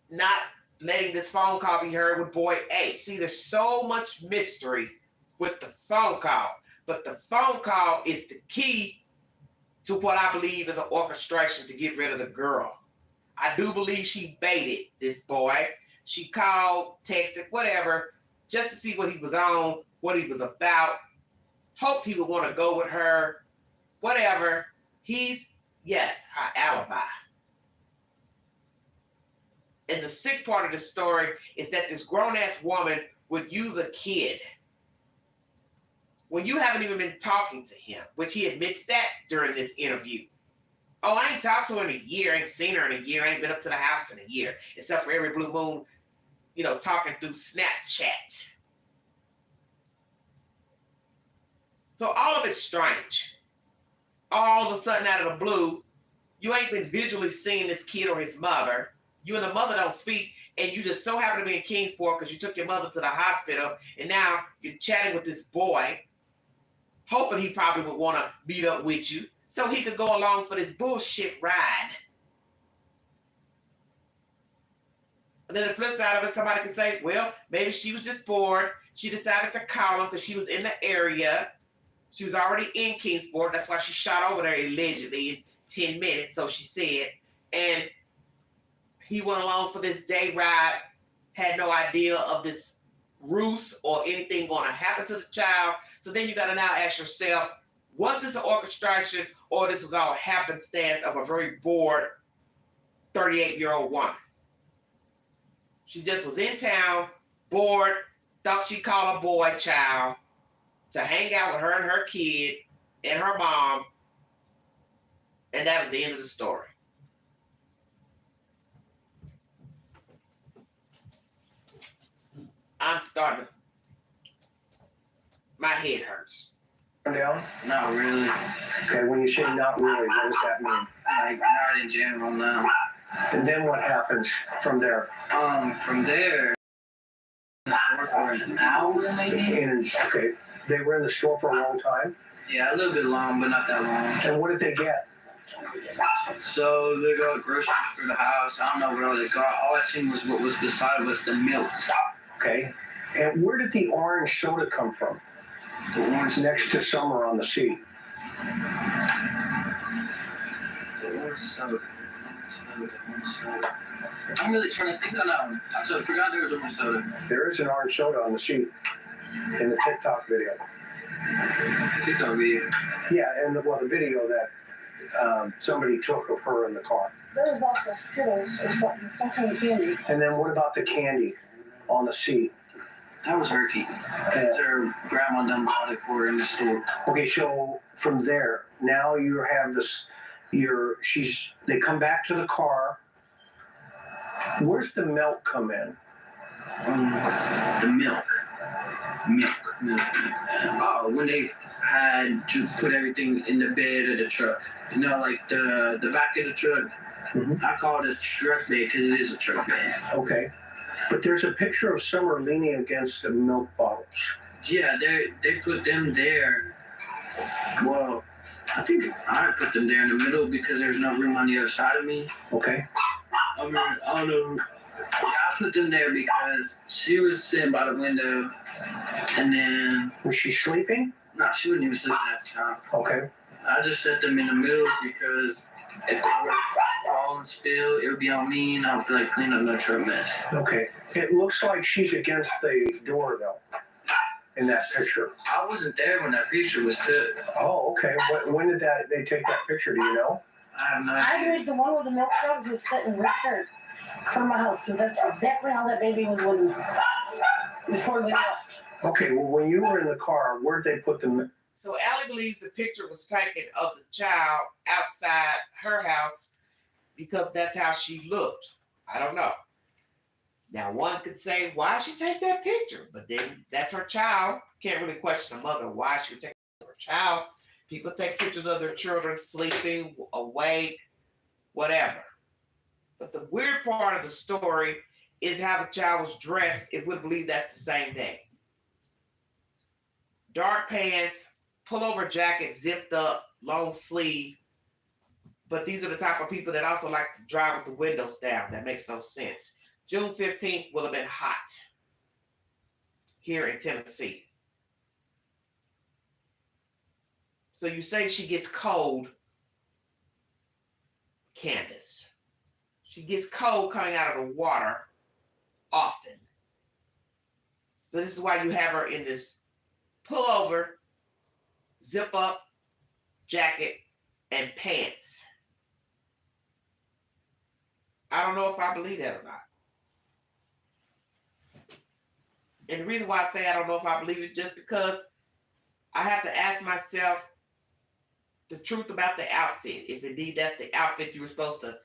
not letting this phone call be heard with boy A? See, there's so much mystery with the phone call. But the phone call is the key to what I believe is an orchestration to get rid of the girl. I do believe she baited this boy. She called, texted, whatever, just to see what he was on, what he was about. Hoped he would want to go with her, whatever. He's, yes, her alibi. And the sick part of the story is that this grown-ass woman would use a kid when you haven't even been talking to him, which he admits that during this interview. Oh, I ain't talked to her in a year, ain't seen her in a year, ain't been up to the house in a year, except for every blue moon, talking through Snapchat. So all of it's strange. All of a sudden, out of the blue, you ain't been visually seeing this kid or his mother. you and the mother don't speak, and you just so happen to be in Kingsport because you took your mother to the hospital, and now you're chatting with this boy, hoping he probably would want to meet up with you so he could go along for this bullshit ride. And then the flip side of it, somebody could say, well, maybe she was just bored. She decided to call him because she was in the area. She was already in Kingsport. That's why she shot over there allegedly in 10 minutes, so she said. And he went along for this day ride, had no idea of this ruse or anything going to happen to the child. So then you got to now ask yourself, was this an orchestration or this was all happenstance of a very bored 38-year-old woman? She just was in town, bored, thought she'd call a boy child to hang out with her and her kid and her mom, and that was the end of the story. I'm starting to, my head hurts. Down? Not really. Okay, when you say not really, what does that mean? Like, not in general, no. And then what happens from there? From there, in the store for an hour maybe? Okay, they were in the store for a long time? Yeah, a little bit long, but not that long. And what did they get? So they got groceries for the house. I don't know what all they got. All I seen was what was beside was the milk. Okay, and where did the orange soda come from? The orange Next to Summer on the seat. The orange soda. I'm really trying to think on that one. I forgot there was orange soda. There is an orange soda on the seat in the TikTok video. TikTok video. Yeah, and the video that somebody took of her in the car. There was also Skittles or something, some kind of candy. And then what about the candy on the seat? That was her key. Because her grandma done bought it for her in the store. Okay, so from there, now you have this, they come back to the car. Where's the milk come in? The milk. Oh, when they had to put everything in the bed of the truck. You know, like the back of the truck. Mm-hmm. I call it a truck bed because it is a truck bed. Okay. But there's a picture of Summer leaning against the milk bottles. Yeah, they put them there. Well, I think I put them there in the middle because there's no room on the other side of me. Okay. I mean, I don't know. I put them there because she was sitting by the window, and then... Was she sleeping? No, she wasn't even sleeping at the time. Okay. I just set them in the middle because if they were to fall and spill, it would be on me, and I would feel like cleaning up no truck mess. Okay. It looks like she's against the door, though, in that picture. I wasn't there when that picture was took. Oh, okay. When did they take that picture? Do you know? I have no I idea. believe the one with the milk jugs was sitting right there from my house because that's exactly how that baby was before they left. Okay. Well, when you were in the car, where'd they put the... So Allie believes the picture was taken of the child outside her house because that's how she looked. I don't know. Now, one could say, why she take that picture? But then that's her child. Can't really question the mother why she would take her child. People take pictures of their children sleeping, awake, whatever. But the weird part of the story is how the child was dressed if we believe that's the same day. Dark pants, pullover jacket, zipped up, long sleeve. But these are the type of people that also like to drive with the windows down. That makes no sense. June 15th will have been hot here in Tennessee. So you say she gets cold, Candus. She gets cold coming out of the water often. So this is why you have her in this pullover, zip up jacket, and pants. I don't know if I believe that or not. And the reason why I say I don't know if I believe it is just because I have to ask myself the truth about the outfit. If indeed that's the outfit you were supposed to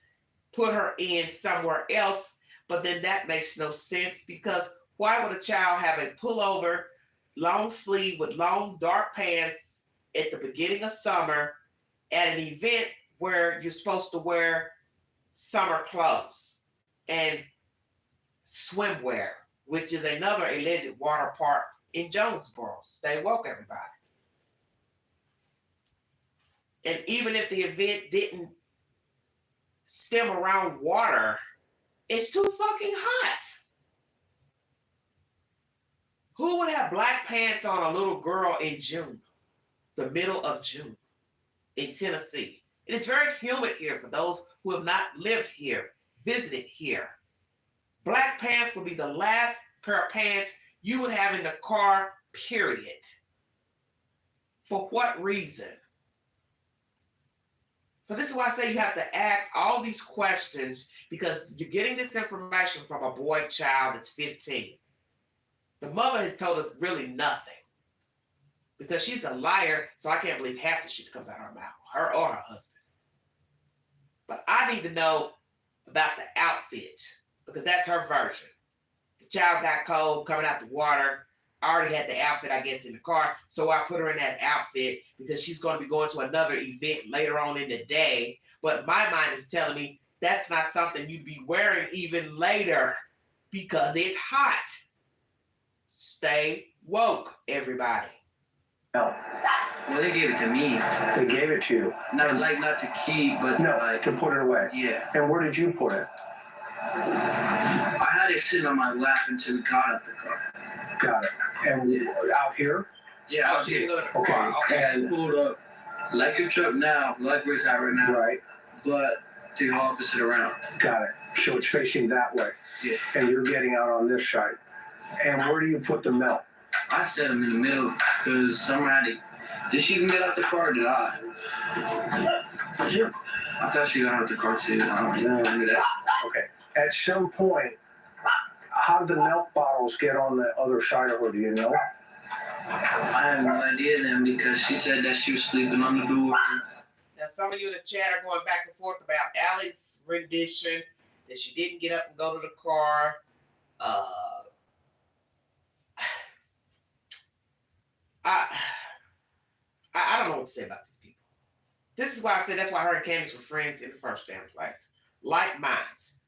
put her in somewhere else, but then that makes no sense because why would a child have a pullover, long sleeve with long dark pants at the beginning of summer at an event where you're supposed to wear summer clothes? and swimwear, which is another alleged water park in Jonesboro. Stay woke, everybody. And even if the event didn't stem around water, it's too fucking hot. Who would have black pants on a little girl in June, the middle of June, in Tennessee? It is very humid here for those who have not lived here, visited here. Black pants would be the last pair of pants you would have in the car, period. For what reason? So this is why I say you have to ask all these questions, because you're getting this information from a boy child that's 15. The mother has told us really nothing, because she's a liar, so I can't believe half the shit that comes out of her mouth, her or her husband. But I need to know about the outfit, because that's her version. The child got cold coming out the water. I already had the outfit, I guess, in the car, so I put her in that outfit because she's going to be going to another event later on in the day. But my mind is telling me that's not something you'd be wearing even later because it's hot. Stay woke, everybody. No, Well, they gave it to me. they gave it to you. Not to keep, but No, like, to put it away. yeah. And where did you put it? I had it sitting on my lap until we got out the car. Got it. And out here? Yeah, I Oh, was she didn't here. go to the car. Okay. And pulled up like your truck now, like where it's at right now, Right. but the opposite around. Got it. So it's facing that way. Yeah. And you're getting out on this side. And where do you put the milk? I set him in the middle because somebody. Did she even get out the car or did I? I thought she got out the car too. I don't remember that. Okay. At some point, how did the milk bottles get on the other side of her? Do you know? I have no idea then because she said that she was sleeping on the door. Now, some of you in the chat are going back and forth about Allie's rendition, that she didn't get up and go to the car. I don't know what to say about these people. This is why I said that's why her and Candus were friends in the first damn place. Like minds.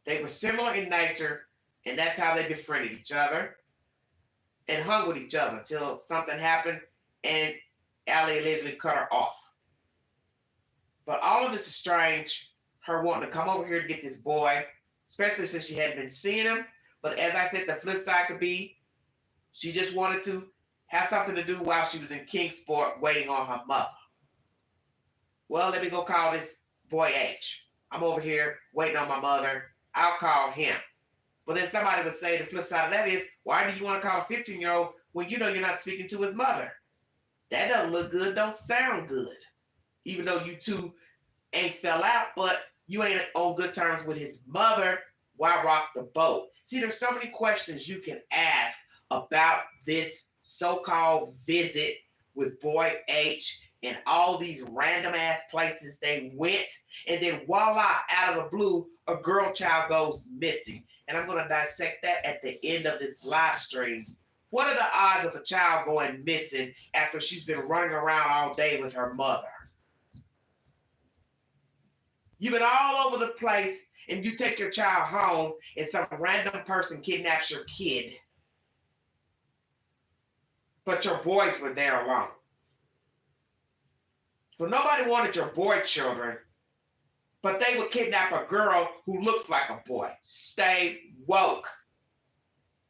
They were similar in nature, and that's how they befriended each other and hung with each other until something happened and Allie allegedly cut her off. But all of this is strange. Her wanting to come over here to get this boy, especially since she hadn't been seeing him. But as I said, the flip side could be she just wanted to have something to do while she was in Kingsport waiting on her mother. Well, let me go call this boy H. I'm over here waiting on my mother. I'll call him. But then somebody would say the flip side of that is, why do you want to call a 15-year-old when you know you're not speaking to his mother? That doesn't look good, don't sound good. Even though you two ain't fell out, but you ain't on good terms with his mother, why rock the boat? See, there's so many questions you can ask about this so-called visit with boy H and all these random ass places they went, and then voila, out of the blue, a girl child goes missing. And I'm going to dissect that at the end of this live stream. What are the odds of a child going missing after she's been running around all day with her mother? You've been all over the place, and you take your child home, and some random person kidnaps your kid. But your boys were there alone. So nobody wanted your boy children, but they would kidnap a girl who looks like a boy. Stay woke.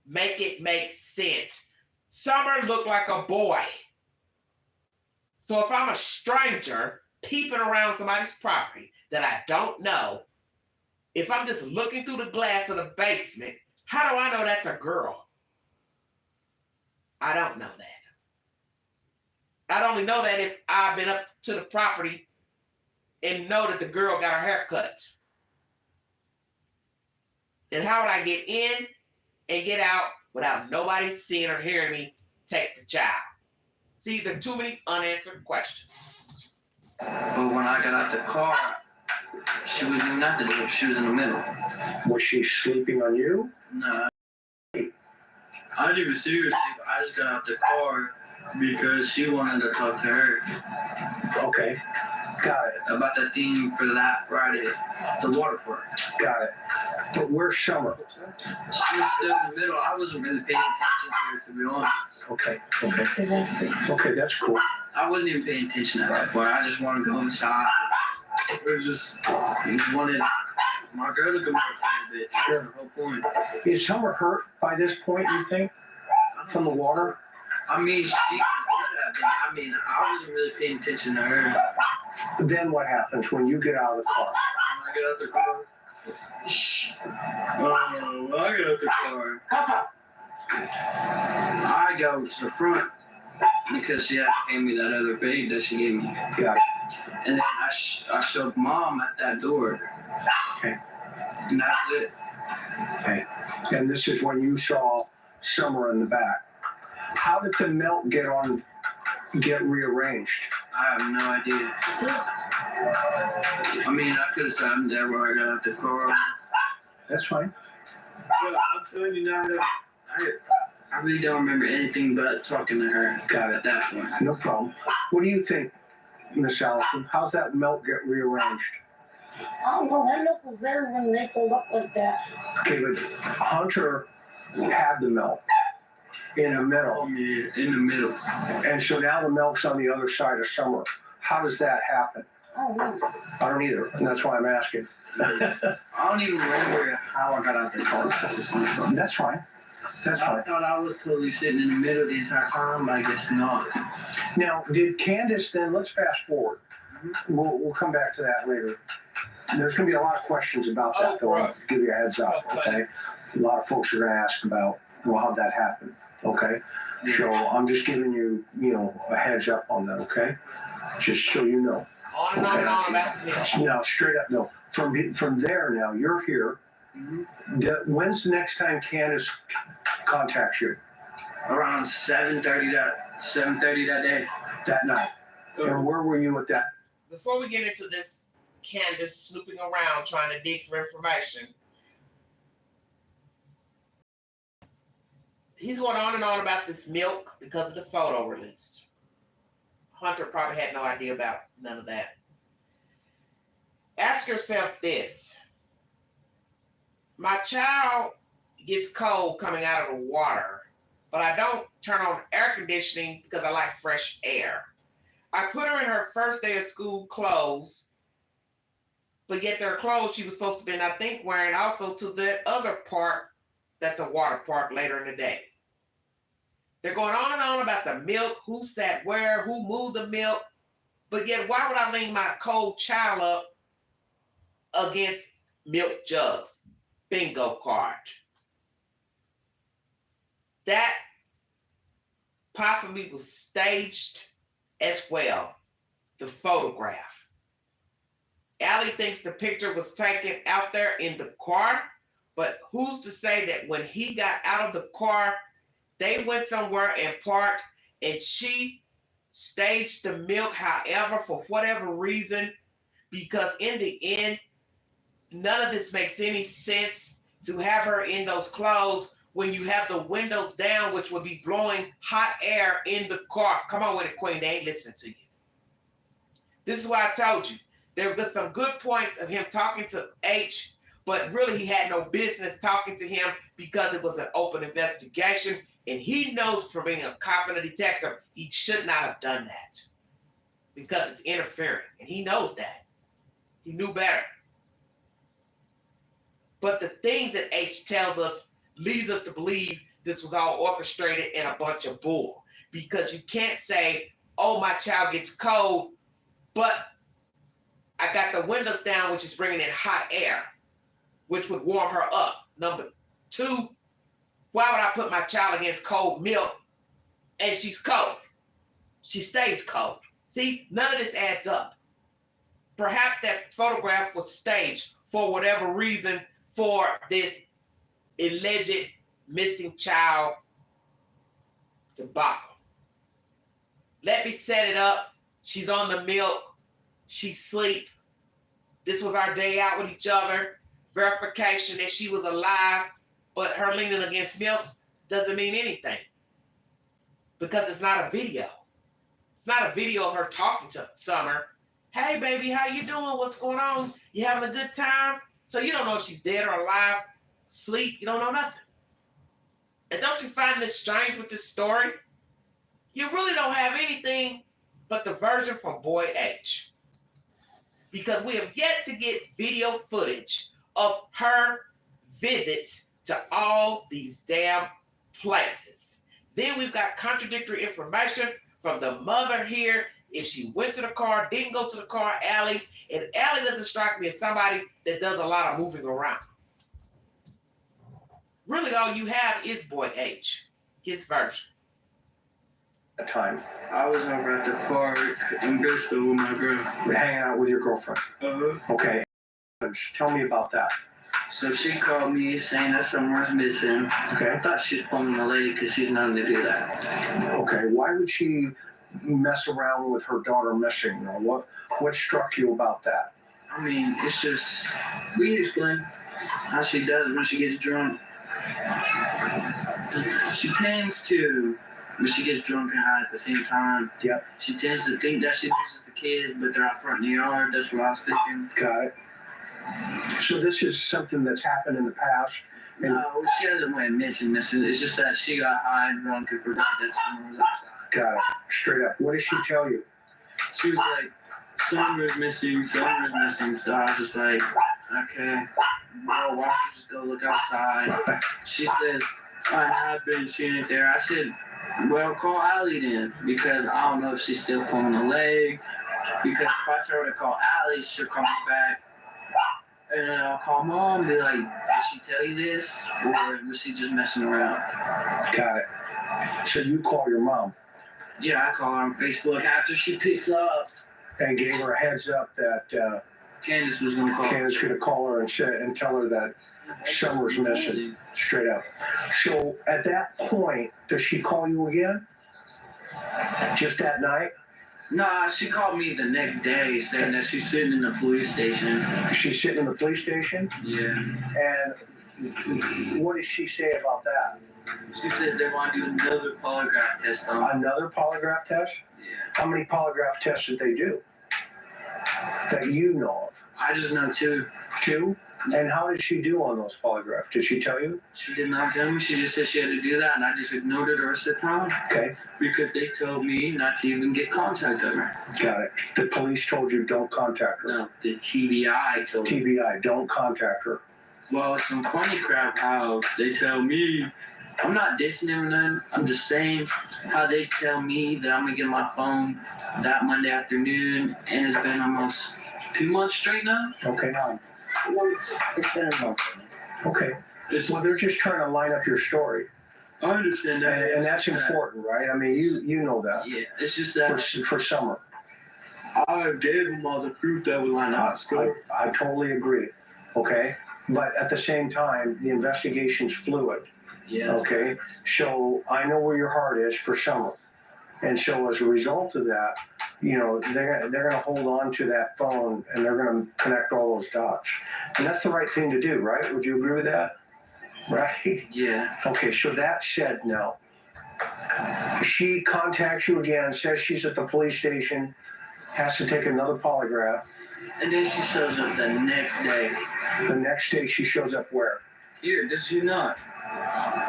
Make it make sense. Summer looked like a boy. So if I'm a stranger peeping around somebody's property that I don't know, if I'm just looking through the glass of the basement, how do I know that's a girl? I don't know that. I'd only know that if I've been up to the property and know that the girl got her hair cut. And how would I get in and get out without nobody seeing or hearing me take the child? See, there are too many unanswered questions. But when I got out the car, she wasn't even at the door. She was in the middle. Was she sleeping on you? Nah. I didn't even see her sleep. I just got out the car because she wanted to talk to her. Okay. Got it. about that thing for that Friday, the water park. Got it. But where's Summer? She was still in the middle. I wasn't really paying attention to her, to be honest. Okay. Okay, that's cool. I wasn't even paying attention at that point. I just wanted to go inside. Or just wanted my girl to come out a little bit. Sure. The whole point. Is Summer hurt by this point, you think? From the water? I mean, she could have been. I mean, I wasn't really paying attention to her. Then what happens when you get out of the car? When I get out the car. When I get out the car, I go to the front because she had to pay me that other fade that she gave me. Got it. And then I showed Mom at that door. Okay. And that was it. Okay. And this is when you saw Summer in the back. How did the milk get rearranged? I have no idea. I mean, I could have said I'm there where I got out the car. That's fine. But I'm telling you now, I really don't remember anything but talking to her. Got it. At that point. No problem. What do you think, Miss Allison? How's that milk get rearranged? I don't know, that milk was there when they pulled up like that. Okay, but Hunter had the milk in the middle. Yeah, in the middle. And so now the milk's on the other side of Summer. How does that happen? I don't know. I don't either, and that's why I'm asking. I don't even remember how I got out the car. That's fine. That's I fine. thought I was totally sitting in the middle the entire time, but I guess not. Now, did Candus then, let's fast forward. We'll come back to that later. There's going to be a lot of questions about that, though. I'll give you a heads up, okay? A lot of folks are going to ask about, well, how'd that happen, okay? So I'm just giving you, a heads up on that, okay? Just so you know. On and on and on about the milk. Now, straight up, no. From there now, you're here. When's the next time Candus contacts you? Around 7:30 that day. That night. And where were you at that? Before we get into this Candus snooping around trying to dig for information, he's going on and on about this milk because of the photo released. Hunter probably had no idea about none of that. Ask yourself this. My child gets cold coming out of the water, but I don't turn on air conditioning because I like fresh air. I put her in her first day of school clothes, but yet they're clothes she was supposed to be, I think, wearing also to the other park that's a water park later in the day. They're going on and on about the milk, who sat where, who moved the milk, but yet why would I lean my cold child up against milk jugs? Bingo card. That possibly was staged as well, the photograph. Allie thinks the picture was taken out there in the car, but who's to say that when he got out of the car, they went somewhere and parked, and she staged the milk, however, for whatever reason, because in the end, none of this makes any sense to have her in those clothes when you have the windows down, which would be blowing hot air in the car. Come on with it, Queen. They ain't listening to you. This is why I told you. There were some good points of him talking to H, but really he had no business talking to him because it was an open investigation. And he knows from being a cop and a detective, he should not have done that because it's interfering. And he knows that. He knew better. But the things that H tells us leads us to believe this was all orchestrated and a bunch of bull. Because you can't say, oh, my child gets cold, but I got the windows down, which is bringing in hot air, which would warm her up. Number two, why would I put my child against cold milk and she's cold? She stays cold. See, none of this adds up. Perhaps that photograph was staged for whatever reason for this alleged missing child debacle. Let me set it up. She's on the milk. She sleep. This was our day out with each other. Verification that she was alive, but her leaning against milk doesn't mean anything because it's not a video. It's not a video of her talking to Summer. Hey, baby, how you doing? What's going on? You having a good time? So you don't know if she's dead or alive, sleep. You don't know nothing. And don't you find this strange with this story? You really don't have anything but the version from Boy H. Because we have yet to get video footage of her visits to all these damn places. Then we've got contradictory information from the mother here. If she went to the car, didn't go to the car, Allie. And Allie doesn't strike me as somebody that does a lot of moving around. Really, all you have is Boy H, his version. Time. I was over at the park in Bristol with my girl. Hanging out with your girlfriend. Okay. Tell me about that. So she called me saying that someone's missing. Okay. I thought she was pulling the leg because she's known to do that. Okay. Why would she mess around with her daughter missing? What struck you about that? I mean, it's just, we can explain how she does when she gets drunk. She tends to, when she gets drunk and high at the same time, Yep. she tends to think that she misses the kids, but they're out front in the yard. That's what I was thinking. Got it. So this is something that's happened in the past. And No, she hasn't went missing. It's just that she got high and drunk and forgot that someone was outside. got it. Straight up. What did she tell you? She was like, Summer's missing. So I was just like, okay, well, why don't you just go look outside? She says, I have been, she ain't there. I said, well, call Allie then, because I don't know if she's still pulling the leg. Because if I tell her to call Allie, she'll call me back. And then I'll call Mom and be like, did she tell you this? Or was she just messing around? Got it. So you call your mom Yeah, I call her on Facebook after she picks up. and gave her a heads up that Candus was going to call her. Candace could call her and tell her that Summer's missing. Straight up. So at that point, does she call you again? Just that night? Nah, she called me the next day saying that she's sitting in the police station. She's sitting in the police station? Yeah. And what did she say about that? She says they want to do another polygraph test on. Another polygraph test? Yeah. How many polygraph tests did they do that you know of? I just know two. Two? And how did she do on those polygraphs? Did she tell you? She did not tell me. She just said she had to do that, and I just ignored it the rest of the time. Okay, Because they told me not to even get contact of her. got it. The police told you don't contact her. No, the TBI told me. TBI, don't contact her. Well, it's some funny crap how they tell me. I'm not dissing them or nothing. I'm just saying how they tell me that I'm going to get my phone that Monday afternoon, and it's been almost 2 months straight now. Okay, It's been a month. okay. Well, they're just trying to line up your story. I understand that. And that's important, right? I mean, you know that. Yeah, it's just that For Summer. I gave them all the proof that would line up. I totally agree. Okay? But at the same time, the investigation's fluid. Yeah. Okay? So I know where your heart is for Summer. And so as a result of that, you know, they're going to hold on to that phone and they're going to connect all those dots. And that's the right thing to do, right? Would you agree with that? Right? Yeah. Okay, so that said now, she contacts you again, says she's at the police station, has to take another polygraph. And then she shows up the next day. The next day she shows up where? Here, does she not?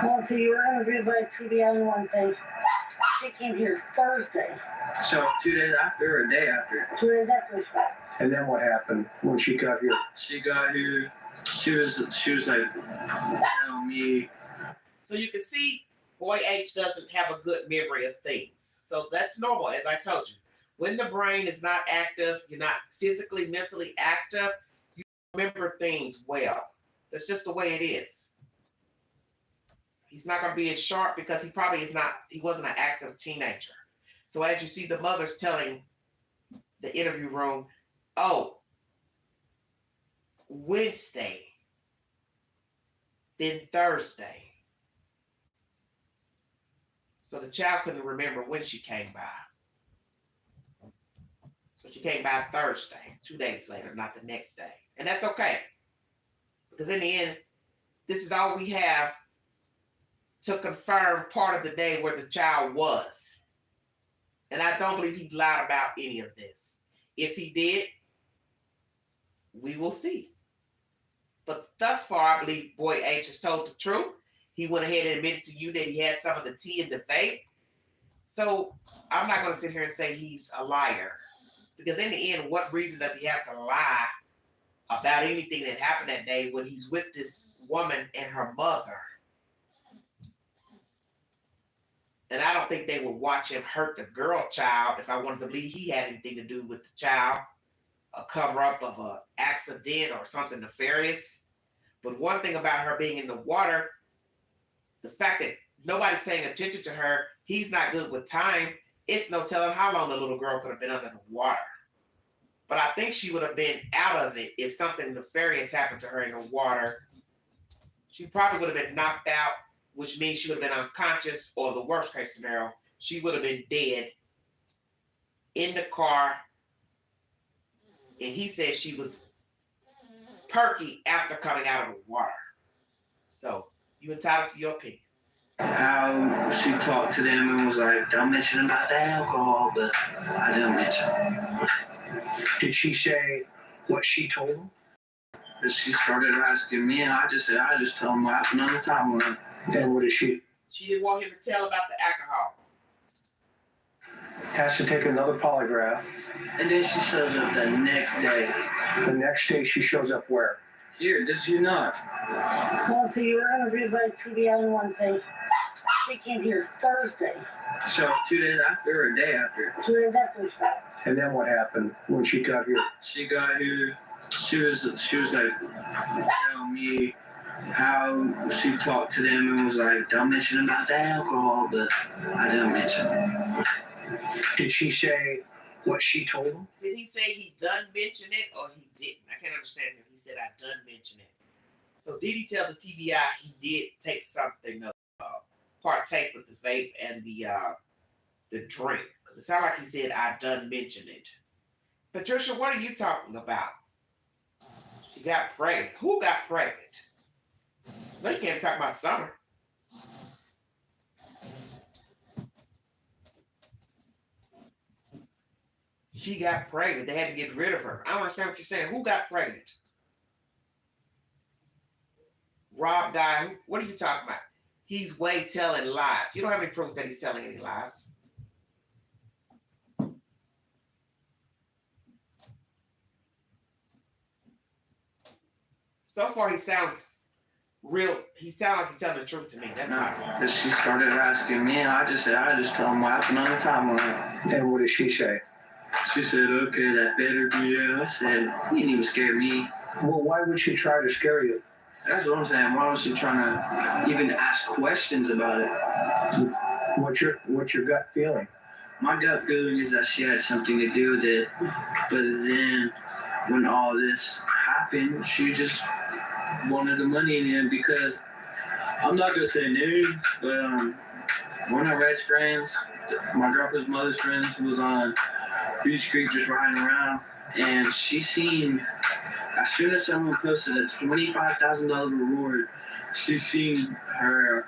Well, so you were interviewed by TBI on Wednesday. She came here Thursday. So 2 days after or a day after? 2 days after. And then what happened when she got here? She got here. She was like, tell me. So you can see Boy H doesn't have a good memory of things. So that's normal, as I told you. When the brain is not active, you're not physically, mentally active, you remember things well. That's just the way it is. He's not going to be as sharp because he wasn't an active teenager. So as you see the mother's telling the interview room, oh, Wednesday, then Thursday. So the child couldn't remember when she came by. So she came by Thursday, 2 days later, not the next day. And that's okay. Because in the end, this is all we have to confirm part of the day where the child was. And I don't believe he lied about any of this. if he did, we will see. But thus far, I believe Boy H has told the truth. He went ahead and admitted to you that he had some of the tea in the vape. So I'm not going to sit here and say he's a liar. Because in the end, what reason does he have to lie about anything that happened that day when he's with this woman and her mother? And I don't think they would watch him hurt the girl child if I wanted to believe he had anything to do with the child, a cover-up of an accident or something nefarious. But one thing about her being in the water, the fact that nobody's paying attention to her, he's not good with time. It's no telling how long the little girl could have been under the water. But I think she would have been out of it if something nefarious happened to her in the water. She probably would have been knocked out, which means she would have been unconscious, or the worst case scenario, she would have been dead in the car. And he said she was perky after coming out of the water. So you entitled to your opinion. How she talked to them and was like, don't mention about the alcohol, but I didn't mention it. Did she say what she told him? But she started asking me, and I just said, I just told him what happened on the timeline. And what did she? She didn't want him to tell about the alcohol. Has to take another polygraph. And then she shows up the next day. The next day she shows up where? Here, does you not? Well, so you were interviewed by TV on Wednesday. She came here Thursday. So 2 days after or a day after? 2 days after. And then what happened when she got here? She got here, she was like, tell me how she talked to them and was like, don't mention about the alcohol, but I didn't mention it. Did she say what she told him? Did he say he done mention it or he didn't? I can't understand him. He said I done mention it. So did he tell the TBI he did take something, partake with the vape and the drink? Because it sounded like he said I done mention it. Patricia, what are you talking about? She got pregnant. Who got pregnant? No, you can't talk about Summer. She got pregnant. They had to get rid of her. I don't understand what you're saying. Who got pregnant? Rob guy. What are you talking about? He's way telling lies. You don't have any proof that he's telling any lies. So far, he sounds real. He sounds like he's telling the truth to me. That's not. But she started asking me, and I just said, I just told him what happened on the timeline. And what did she say? She said, okay, that better be it. I said, you didn't even scare me. Well, why would she try to scare you? That's what I'm saying. Why was she trying to even ask questions about it? What's your gut feeling? My gut feeling is that she had something to do with it. But then when all this happened, she just wanted the money in the end, because I'm not going to say names, but one of Red's friends, my girlfriend's mother's friends, was on Beach Creek just riding around, and she seen, as soon as someone posted a $25,000 reward, she seen her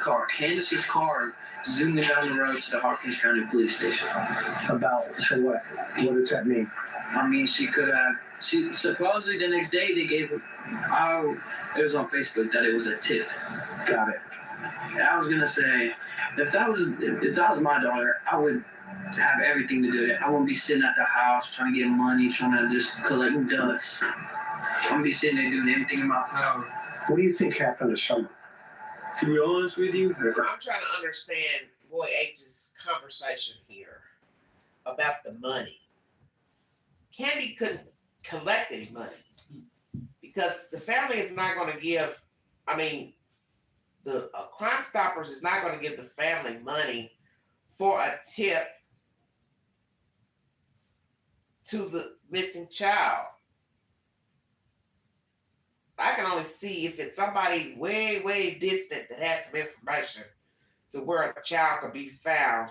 car, Candus's car, zooming down the road to the Hawkins County Police Station. About, so what? What does that mean? I mean, she supposedly the next day they gave her, it was on Facebook that it was a tip. Got it. I was gonna say, if that was my daughter, I would have everything to do with it. I wouldn't be sitting at the house trying to get money, trying to just collect dust. I'm gonna be sitting there doing everything in my power. What do you think happened to Summer? To be honest with you, I'm trying to understand Boy H's conversation here about the money. Candy couldn't collect any money because the family is not going to give, the Crime Stoppers is not going to give the family money for a tip to the missing child. I can only see if it's somebody way, way distant that has some information to where a child could be found,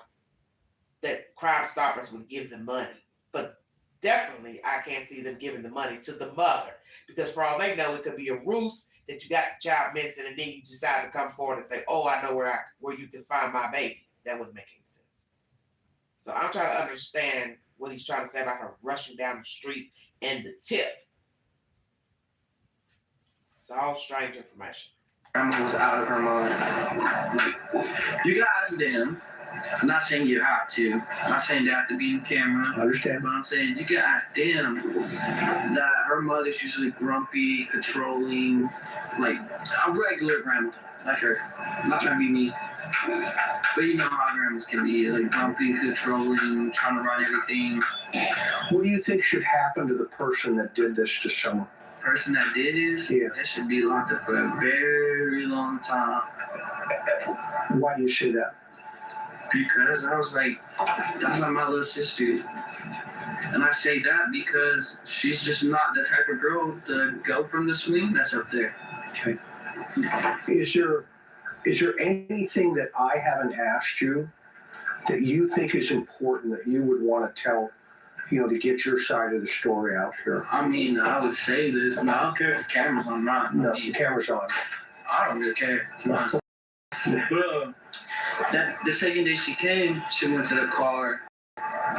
that Crime Stoppers would give them money. But definitely, I can't see them giving the money to the mother, because for all they know, it could be a ruse that you got the child missing, and then you decide to come forward and say, "Oh, I know where you can find my baby." That wouldn't make any sense. So I'm trying to understand what he's trying to say about her rushing down the street and the tip. It's all strange information. Grandma was out of her mind. Like, you guys, them. I'm not saying you have to. I'm not saying they have to be in camera. I understand. But I'm saying you can ask them that her mother's usually grumpy, controlling, like a regular grandma, like her. I'm not trying to be mean. But you know how grandmas can be, like grumpy, controlling, trying to run everything. What do you think should happen to the person that did this to someone? Person that did this, Yeah. It should be locked up for a very long time. Why do you say that? Because I was like, that's not my little sister. And I say that because she's just not the type of girl to go from the swing that's up there. Okay. Is there anything that I haven't asked you that you think is important that you would want to tell, to get your side of the story out here? I mean, I would say this, but I don't care if the camera's on or not. No, I mean, the camera's on. I don't really care. But the second day she came, she went to the car,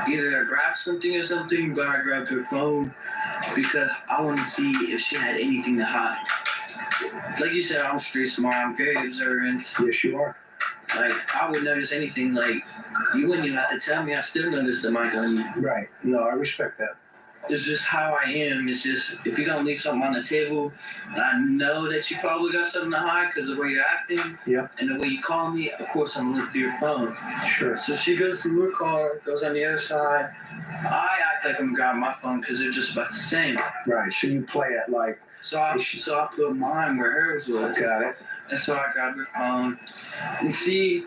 either to grab something or something, but I grabbed her phone because I wanted to see if she had anything to hide. Like you said, I'm street smart, I'm very observant. Yes, you are. Like, I would notice anything, like, you wouldn't even have to tell me, I still noticed the mic on you. Right. No, I respect that. It's just how I am. It's just, if you don't leave something on the table, and I know that you probably got something to hide because of the way you're acting, Yep. and the way you call me, of course I'm looking through your phone. Sure. So she goes to her car, goes on the other side. I act like I'm grabbing my phone because they're just about the same. Right. So you play it like. So I put mine where hers was. Got it. And so I grabbed her phone. And see,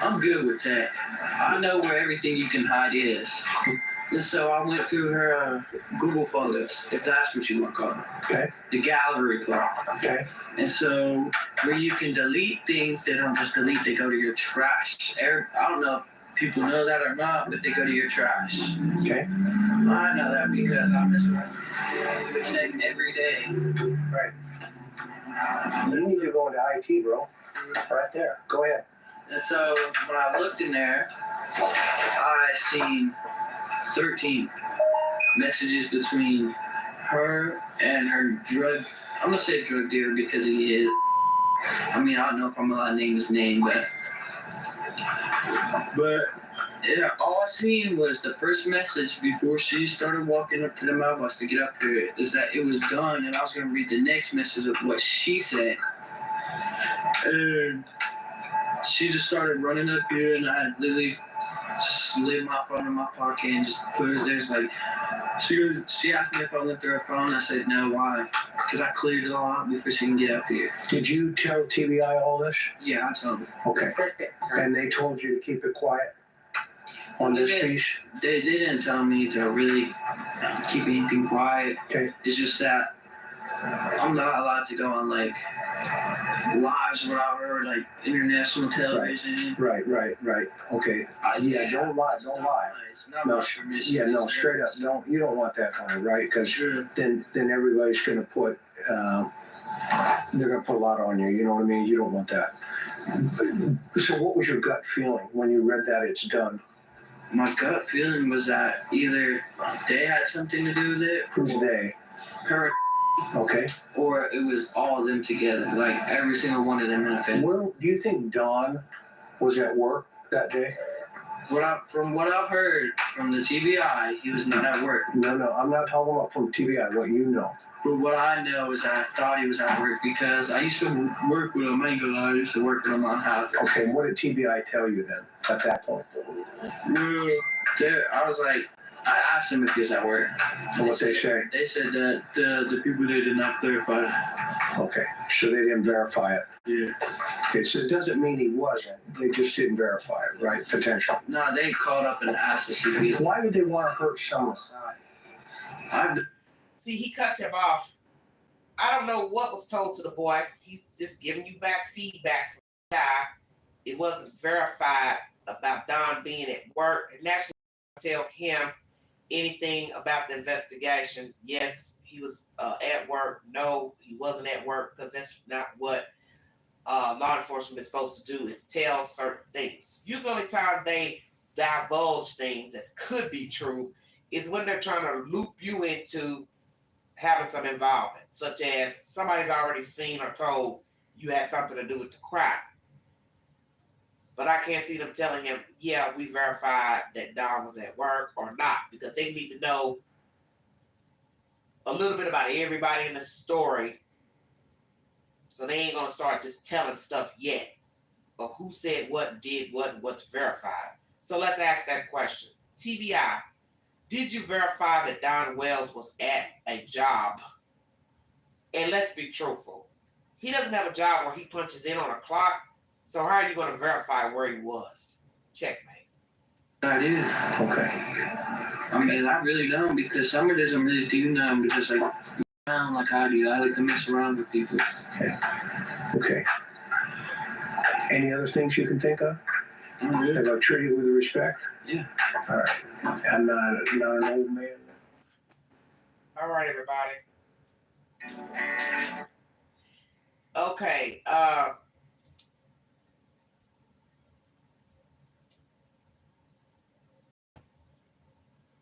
I'm good with tech. I know where everything you can hide is. And so I went through her Google Photos, if that's what you want to call it. Okay. The gallery part. Okay. And so where you can delete things, they don't just delete, they go to your trash. I don't know if people know that or not, but they go to your trash. Okay. I know that because I mess around with tech every day. Right. You need to go into IT, bro. Right there. Go ahead. And so when I looked in there, I seen 13 messages between her and her drug, I'm gonna say drug dealer because he is. I mean, I don't know if I'm allowed to name his name, but yeah, all I seen was the first message before she started walking up to the mailbox to get up here is that it was done, and I was gonna read the next message of what she said. And she just started running up here, and I literally slid my phone in my pocket and just put it there. It's like, she asked me if I went through her phone. I said, no, why? Because I cleared it all out before she can get up here. Did you tell TBI all this? Yeah, I told her. Okay. And they told you to keep it quiet on this piece? They didn't tell me to really keep anything quiet. Okay. It's just that I'm not allowed to go on like lives without her, like international television. Right. Okay. Yeah, don't lie. It's not No, my permission. Yeah, no, straight up. You don't want that kind of, right? Because then everybody's going to put, they're going to put a lot on you. You know what I mean? You don't want that. So what was your gut feeling when you read that it's done? My gut feeling was that either they had something to do with it. Who's they? Her. Okay. Or it was all of them together, like every single one of them in a family. Where do you think Don was at work that day? From what I've heard from the TBI, he was not at work. No, I'm not talking about from TBI, what you know. But what I know is that I thought he was at work because I used to work with him. I ain't gonna lie, I used to work with him on houses. Okay, what did TBI tell you then at that point? Well, I was like, I asked him if he was at work. And what they say? They said that the people there did not clarify that. Okay, so they didn't verify it. Yeah. Okay, so it doesn't mean he wasn't. They just didn't verify it, right? Potential. No, they called up and asked to see if he's Why would they want to hurt someone? See, he cuts him off. I don't know what was told to the boy. He's just giving you back feedback from the guy. It wasn't verified about Don being at work. And naturally, tell him anything about the investigation. Yes, he was at work. No, he wasn't at work because that's not what law enforcement is supposed to do, is tell certain things. Usually the only time they divulge things that could be true is when they're trying to loop you into having some involvement, such as somebody's already seen or told you had something to do with the crime. But I can't see them telling him, yeah, we verified that Don was at work or not, because they need to know a little bit about everybody in the story. So they ain't going to start just telling stuff yet of who said what, did what, and what's verified. So let's ask that question. TBI, did you verify that Don Wells was at a job? And let's be truthful. He doesn't have a job where he punches in on a clock. So how are you going to verify where he was? Checkmate. I do. Okay. I mean, I really don't, because Summer doesn't really do nothing because, like, around like I do. I like to mess around with people. Okay. Any other things you can think of? Really. Have I treated with respect? Yeah. All right. I'm not an old man. All right, everybody. Okay.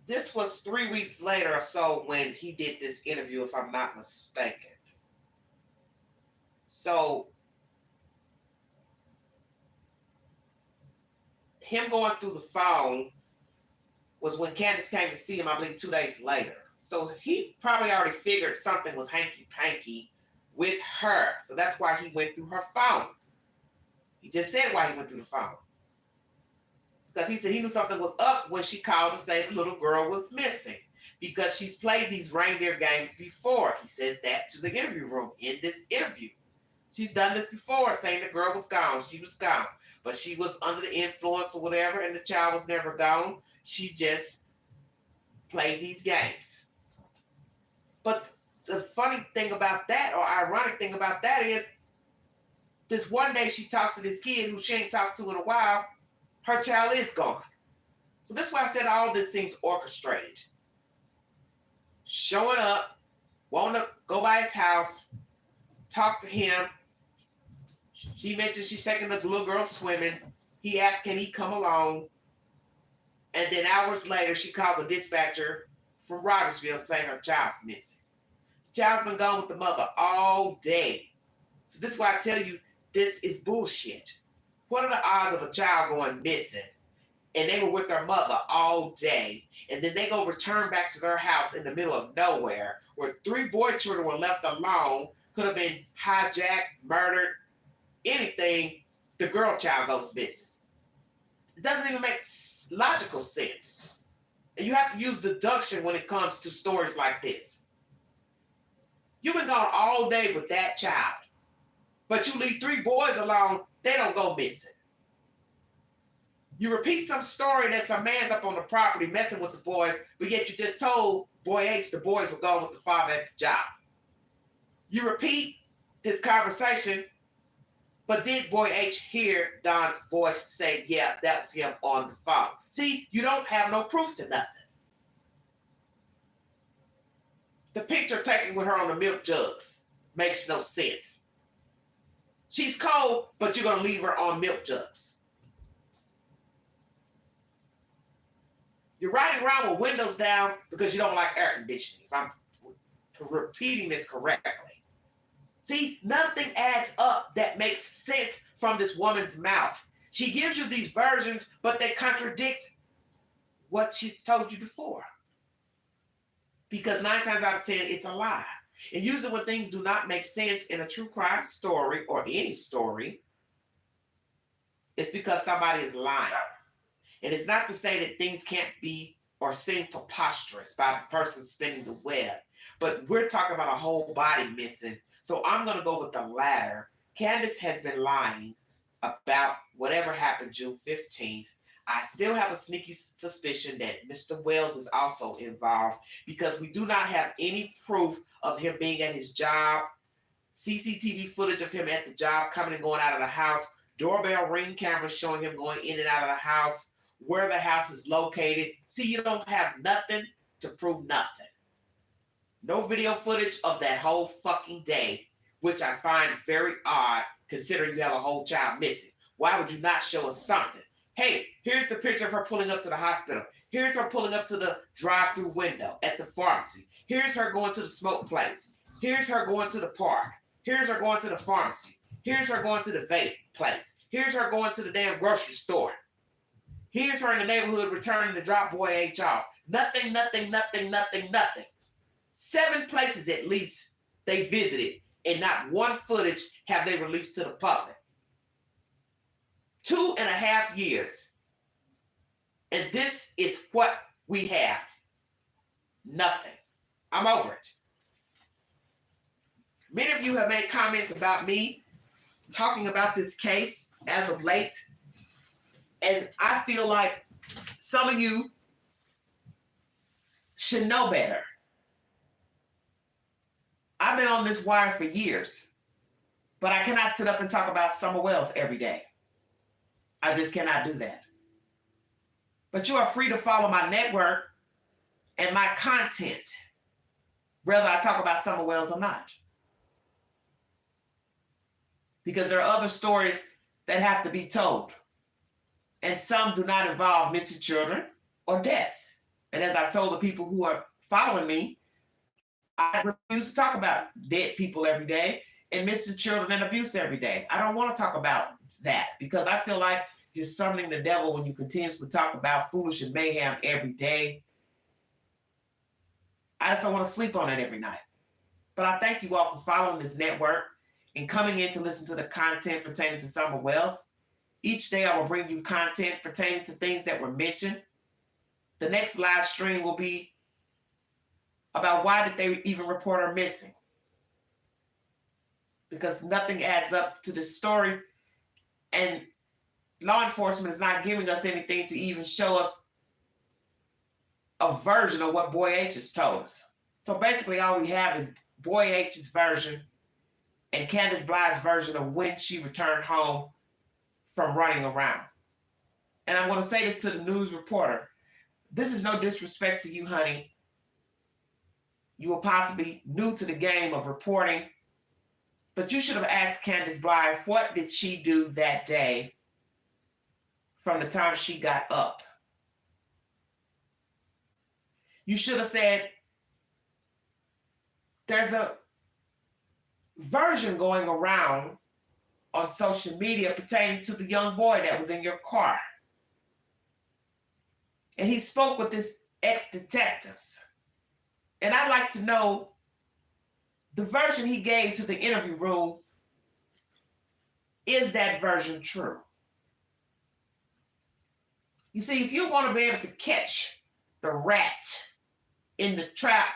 This was 3 weeks later or so when he did this interview, if I'm not mistaken. So him going through the phone was when Candus came to see him, I believe, 2 days later. So he probably already figured something was hanky-panky with her. So that's why he went through her phone. He just said why he went through the phone. Because he said he knew something was up when she called to say the little girl was missing. Because she's played these reindeer games before. He says that to the interview room in this interview. She's done this before, saying the girl was gone. She was gone. But she was under the influence or whatever, and the child was never gone. She just played these games. But the funny thing about that, or ironic thing about that, is this one day she talks to this kid who she ain't talked to in a while. Her child is gone. So that's why I said all this seems orchestrated. Showing up, wanting to go by his house, talk to him. She mentioned she's taking the little girl swimming. He asked, can he come along? And then hours later, she calls a dispatcher from Rogersville saying her child's missing. The child's been gone with the mother all day. So this is why I tell you, this is bullshit. What are the odds of a child going missing and they were with their mother all day, and then they go return back to their house in the middle of nowhere where 3 boy children were left alone, could have been hijacked, murdered, anything, the girl child goes missing? It doesn't even make logical sense. And you have to use deduction when it comes to stories like this. You've been gone all day with that child, but you leave 3 boys alone, they don't go missing. You repeat some story that some man's up on the property messing with the boys, but yet you just told Boy H the boys were gone with the father at the job. You repeat this conversation, but did Boy H hear Don's voice say, yeah, that was him on the phone? See, you don't have no proof to nothing. The picture taken with her on the milk jugs makes no sense. She's cold, but you're going to leave her on milk jugs. You're riding around with windows down because you don't like air conditioning, if I'm repeating this correctly. See, nothing adds up that makes sense from this woman's mouth. She gives you these versions, but they contradict what she's told you before. Because 9 times out of 10, it's a lie. And usually when things do not make sense in a true crime story or any story, it's because somebody is lying. And it's not to say that things can't be or seem preposterous by the person spinning the web, but we're talking about a whole body missing. So I'm going to go with the latter. Candus has been lying about whatever happened June 15th. I still have a sneaky suspicion that Mr. Wells is also involved because we do not have any proof of him being at his job, CCTV footage of him at the job coming and going out of the house, doorbell ring cameras showing him going in and out of the house, where the house is located. See, you don't have nothing to prove nothing. No video footage of that whole fucking day, which I find very odd considering you have a whole child missing. Why would you not show us something? Hey, here's the picture of her pulling up to the hospital. Here's her pulling up to the drive-through window at the pharmacy. Here's her going to the smoke place. Here's her going to the park. Here's her going to the pharmacy. Here's her going to the vape place. Here's her going to the damn grocery store. Here's her in the neighborhood returning to drop boy H off. Nothing, nothing, nothing, nothing, nothing. 7 places at least they visited, and not one footage have they released to the public. 2.5 years. And this is what we have. Nothing. I'm over it. Many of you have made comments about me talking about this case as of late. And I feel like some of you should know better. I've been on this wire for years, but I cannot sit up and talk about Summer Wells every day. I just cannot do that. But you are free to follow my network and my content, whether I talk about Summer Wells or not. Because there are other stories that have to be told. And some do not involve missing children or death. And as I've told the people who are following me, I refuse to talk about dead people every day and missing children and abuse every day. I don't want to talk about that because I feel like you're summoning the devil when you continuously talk about foolish and mayhem every day. I just don't want to sleep on it every night. But I thank you all for following this network and coming in to listen to the content pertaining to Summer Wells. Each day I will bring you content pertaining to things that were mentioned. The next live stream will be about why did they even report her missing? Because nothing adds up to this story, and law enforcement is not giving us anything to even show us a version of what Boy H has told us. So basically all we have is Boy H's version and Candace Blythe's version of when she returned home from running around. And I'm going to say this to the news reporter. This is no disrespect to you, honey. You were possibly new to the game of reporting, but you should have asked Candace Blythe, what did she do that day from the time she got up? You should have said, there's a version going around on social media pertaining to the young boy that was in your car. And he spoke with this ex-detective. And I'd like to know the version he gave to the interview room. Is that version true? You see, if you want to be able to catch the rat in the trap,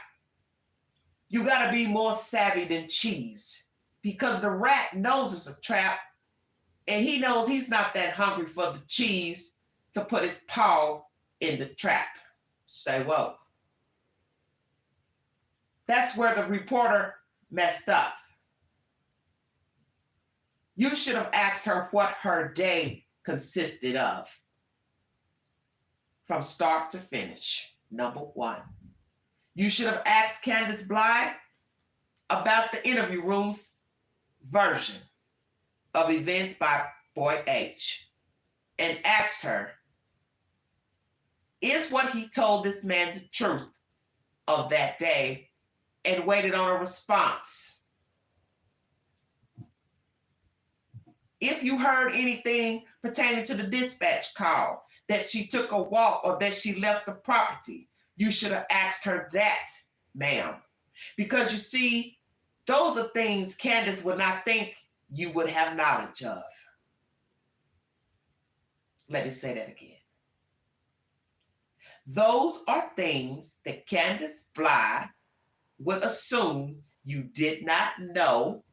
you got to be more savvy than cheese. Because the rat knows it's a trap, and he knows he's not that hungry for the cheese to put his paw in the trap. Stay woke. That's where the reporter messed up. You should have asked her what her day consisted of. From start to finish, number one. You should have asked Candace Blythe about the interview room's version of events by Boy H and asked her, is what he told this man the truth of that day, and waited on a response. If you heard anything pertaining to the dispatch call, that she took a walk or that she left the property, you should have asked her that, ma'am. Because you see, those are things Candace would not think you would have knowledge of. Let me say that again. Those are things that Candace Blythe would assume you did not know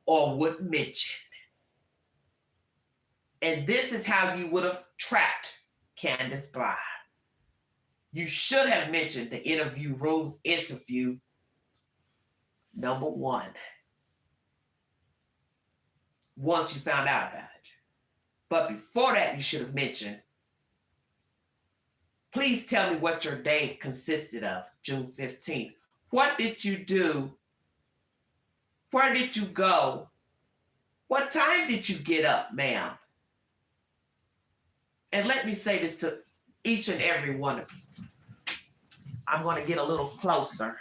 or would mention. And this is how you would have trapped Candace Blythe. You should have mentioned the interview room's interview number one once you found out about it. But before that, you should have mentioned, please tell me what your day consisted of, June 15th. What did you do? Where did you go? What time did you get up, ma'am? And let me say this to each and every one of you. I'm going to get a little closer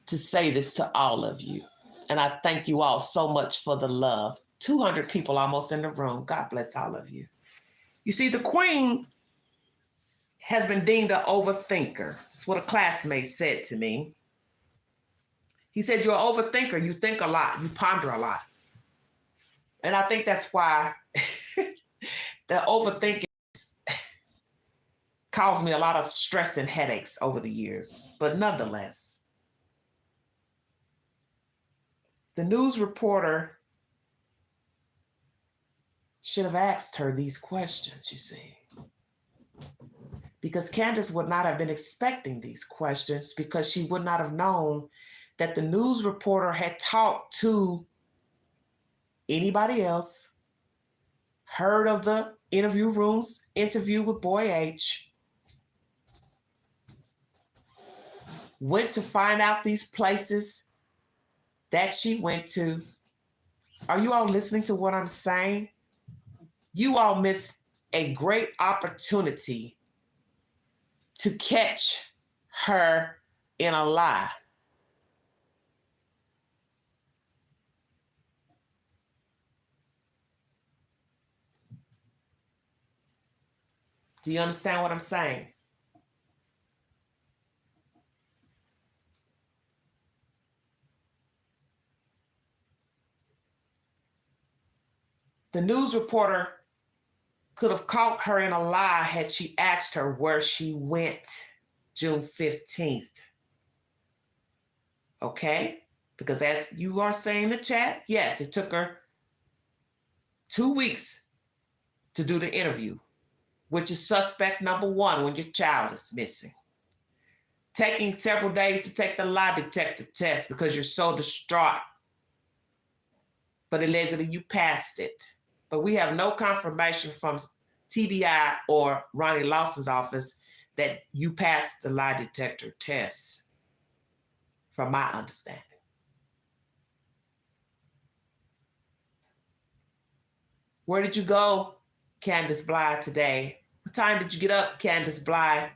to say this to all of you. And I thank you all so much for the love. 200 people almost in the room. God bless all of you. You see, the Queen has been deemed an overthinker. That's what a classmate said to me. He said, you're an overthinker. You think a lot. You ponder a lot. And I think that's why the overthinking caused me a lot of stress and headaches over the years. But nonetheless, the news reporter should have asked her these questions, you see. Because Candus would not have been expecting these questions, because she would not have known that the news reporter had talked to anybody else, heard of the interview room's interview with Boy H, went to find out these places that she went to. Are you all listening to what I'm saying? You all missed a great opportunity to catch her in a lie. Do you understand what I'm saying? The news reporter could have caught her in a lie had she asked her where she went June 15th. Okay? Because as you are saying in the chat, yes, it took her 2 weeks to do the interview, which is suspect number one when your child is missing. Taking several days to take the lie detector test because you're so distraught. But allegedly you passed it. But we have no confirmation from TBI or Ronnie Lawson's office that you passed the lie detector test, from my understanding. Where did you go, Candus Bly, today? What time did you get up, Candus Bly?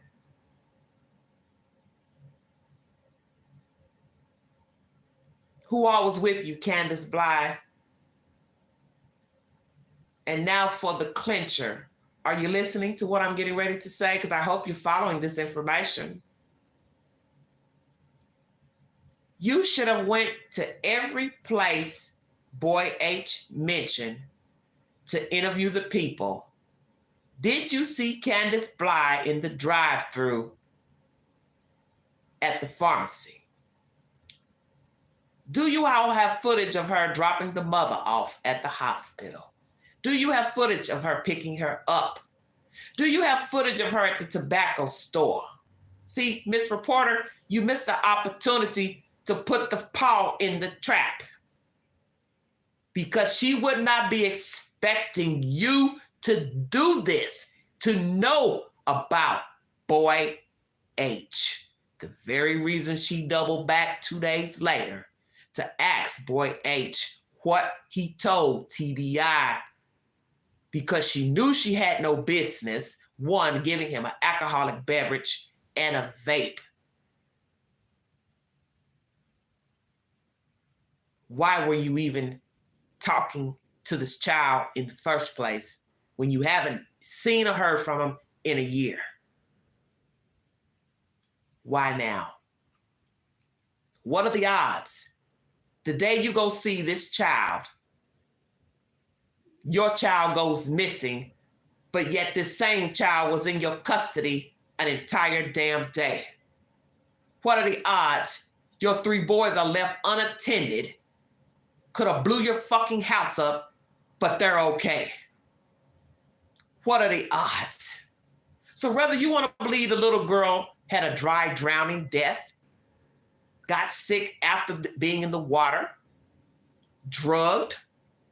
Who all was with you, Candus Bly? And now for the clincher. Are you listening to what I'm getting ready to say? Because I hope you're following this information. You should have went to every place Boy H mentioned to interview the people. Did you see Candus Bly in the drive-thru at the pharmacy? Do you all have footage of her dropping the mother off at the hospital? Do you have footage of her picking her up? Do you have footage of her at the tobacco store? See, Miss Reporter, you missed the opportunity to put the paw in the trap, because she would not be expecting you to do this, to know about Boy H. The very reason she doubled back 2 days later to ask Boy H what he told TBI, because she knew she had no business, one, giving him an alcoholic beverage and a vape. Why were you even talking to this child in the first place when you haven't seen or heard from him in a year? Why now? What are the odds? The day you go see this child, your child goes missing, but yet this same child was in your custody an entire damn day. What are the odds your 3 boys are left unattended, could have blew your fucking house up, but they're okay? What are the odds? So whether you want to believe the little girl had a dry drowning death, got sick after being in the water, drugged,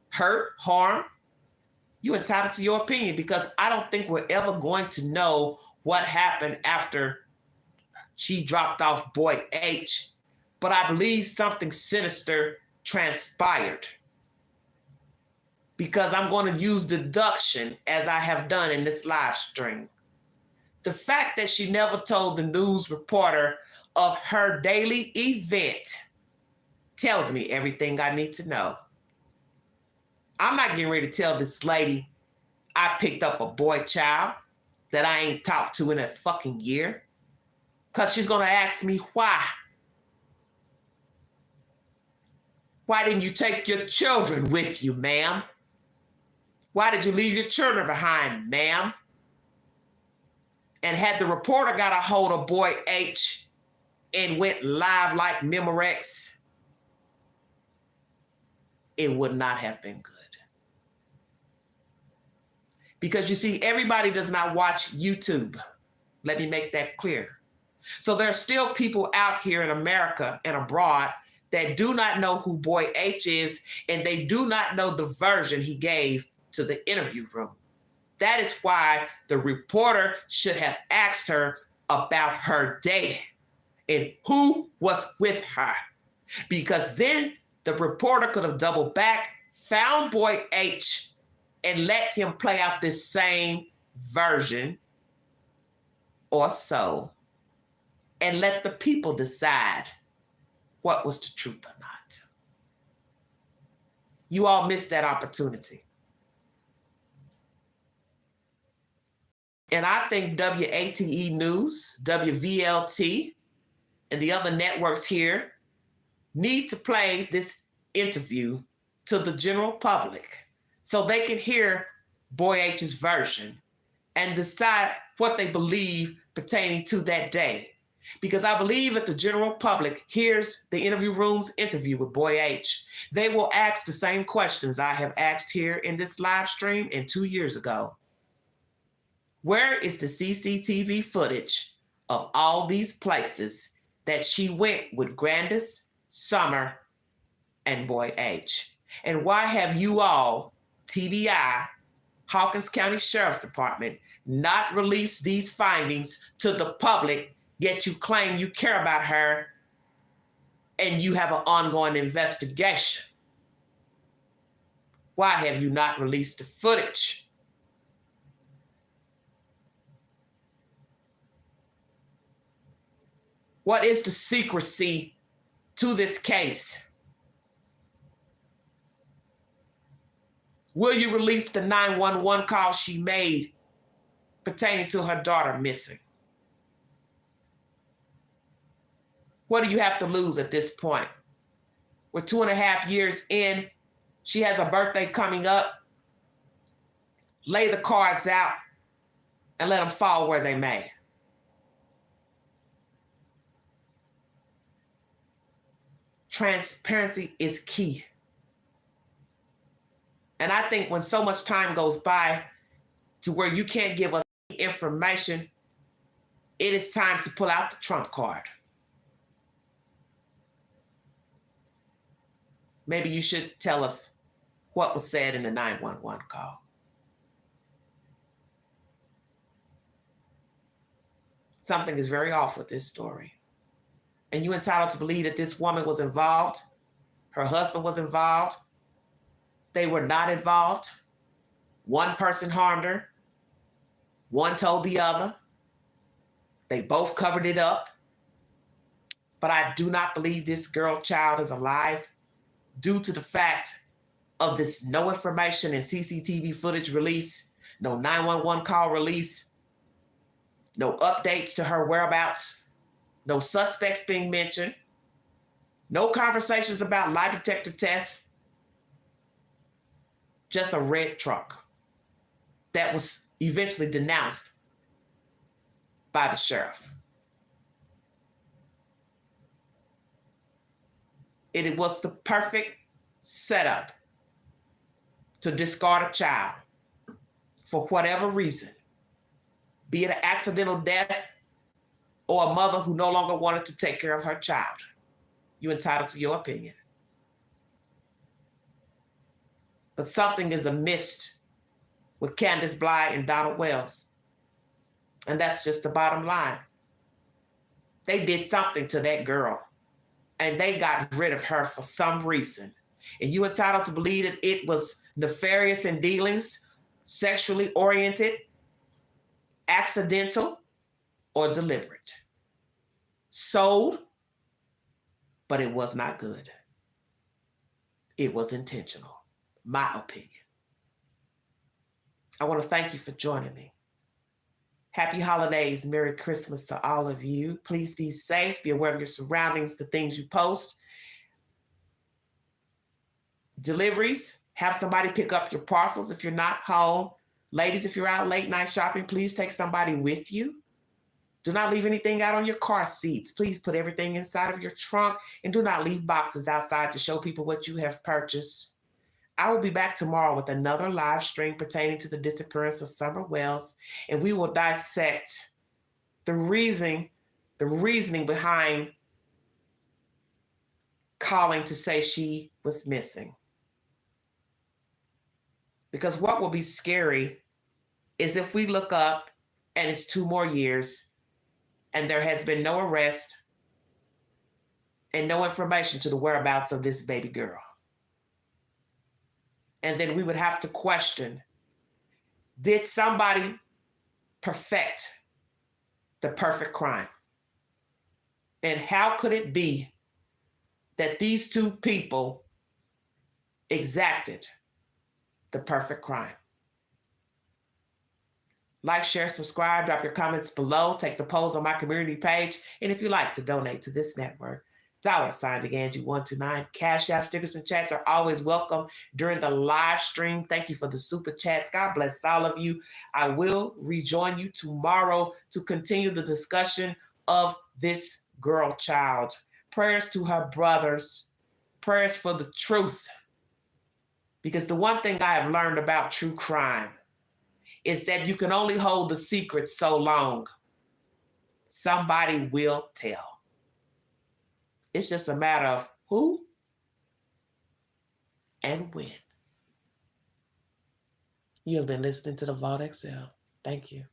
hurt, harmed, you're entitled to your opinion, because I don't think we're ever going to know what happened after she dropped off Boy H. But I believe something sinister transpired. because I'm going to use deduction as I have done in this live stream. The fact that she never told the news reporter of her daily event tells me everything I need to know. I'm not getting ready to tell this lady I picked up a boy child that I ain't talked to in a fucking year, because she's going to ask me why. Why didn't you take your children with you, ma'am? Why did you leave your children behind, ma'am? And had the reporter got a hold of boy H and went live like Memorex, it would not have been good. Because you see, everybody does not watch YouTube. Let me make that clear. So there are still people out here in America and abroad that do not know who boy H is, and they do not know the version he gave to the interview room. That is why the reporter should have asked her about her day and who was with her. Because then the reporter could have doubled back, found boy H, and let him play out this same version or so, and let the people decide what was the truth or not. You all missed that opportunity. And I think WATE News, WVLT, and the other networks here need to play this interview to the general public so they can hear boy H's version and decide what they believe pertaining to that day. Because I believe if the general public hears the interview room's interview with boy H, they will ask the same questions I have asked here in this live stream and 2 years ago. Where is the CCTV footage of all these places that she went with Grandus, Summer, and boy H? And why have you all, TBI, Hawkins County Sheriff's Department, not released these findings to the public, yet you claim you care about her and you have an ongoing investigation? Why have you not released the footage? What is the secrecy to this case? Will you release the 911 call she made pertaining to her daughter missing? What do you have to lose at this point? We're 2.5 years in. She has a birthday coming up. Lay the cards out and let them fall where they may. Transparency is key. And I think when so much time goes by to where you can't give us information, it is time to pull out the trump card. Maybe you should tell us what was said in the 911 call. Something is very off with this story. And you're entitled to believe that this woman was involved. Her husband was involved. They were not involved. One person harmed her. One told the other. They both covered it up. But I do not believe this girl child is alive due to the fact of this no information and CCTV footage release, no 911 call release, no updates to her whereabouts, no suspects being mentioned, no conversations about lie detector tests, just a red truck that was eventually denounced by the sheriff. It was the perfect setup to discard a child for whatever reason, be it an accidental death or a mother who no longer wanted to take care of her child. You're entitled to your opinion. But something is amiss with Candus Bly and Donald Wells. And that's just the bottom line. They did something to that girl, and they got rid of her for some reason. And you entitled to believe that it was nefarious in dealings, sexually oriented, accidental, or deliberate. Sold, but it was not good. It was intentional, my opinion. I want to thank you for joining me. Happy holidays, Merry Christmas to all of you. Please be safe, be aware of your surroundings, the things you post. Deliveries, have somebody pick up your parcels if you're not home. Ladies, if you're out late night shopping, please take somebody with you. Do not leave anything out on your car seats. Please put everything inside of your trunk, and do not leave boxes outside to show people what you have purchased. I will be back tomorrow with another live stream pertaining to the disappearance of Summer Wells, and we will dissect the reasoning behind calling to say she was missing. Because what will be scary is if we look up and it's 2 more years and there has been no arrest and no information to the whereabouts of this baby girl. And then we would have to question, did somebody perfect the perfect crime? And how could it be that these 2 people exacted the perfect crime? Like, share, subscribe, drop your comments below, take the polls on my community page, and if you'd like to donate to this network, $Angie129, Cash App, stickers, and chats are always welcome during the live stream. Thank you for the super chats. God bless all of you. I will rejoin you tomorrow to continue the discussion of this girl child. Prayers to her brothers, prayers for the truth. Because the one thing I have learned about true crime is that you can only hold the secret so long. Somebody will tell. It's just a matter of who and when. You have been listening to the Vault XL. Thank you.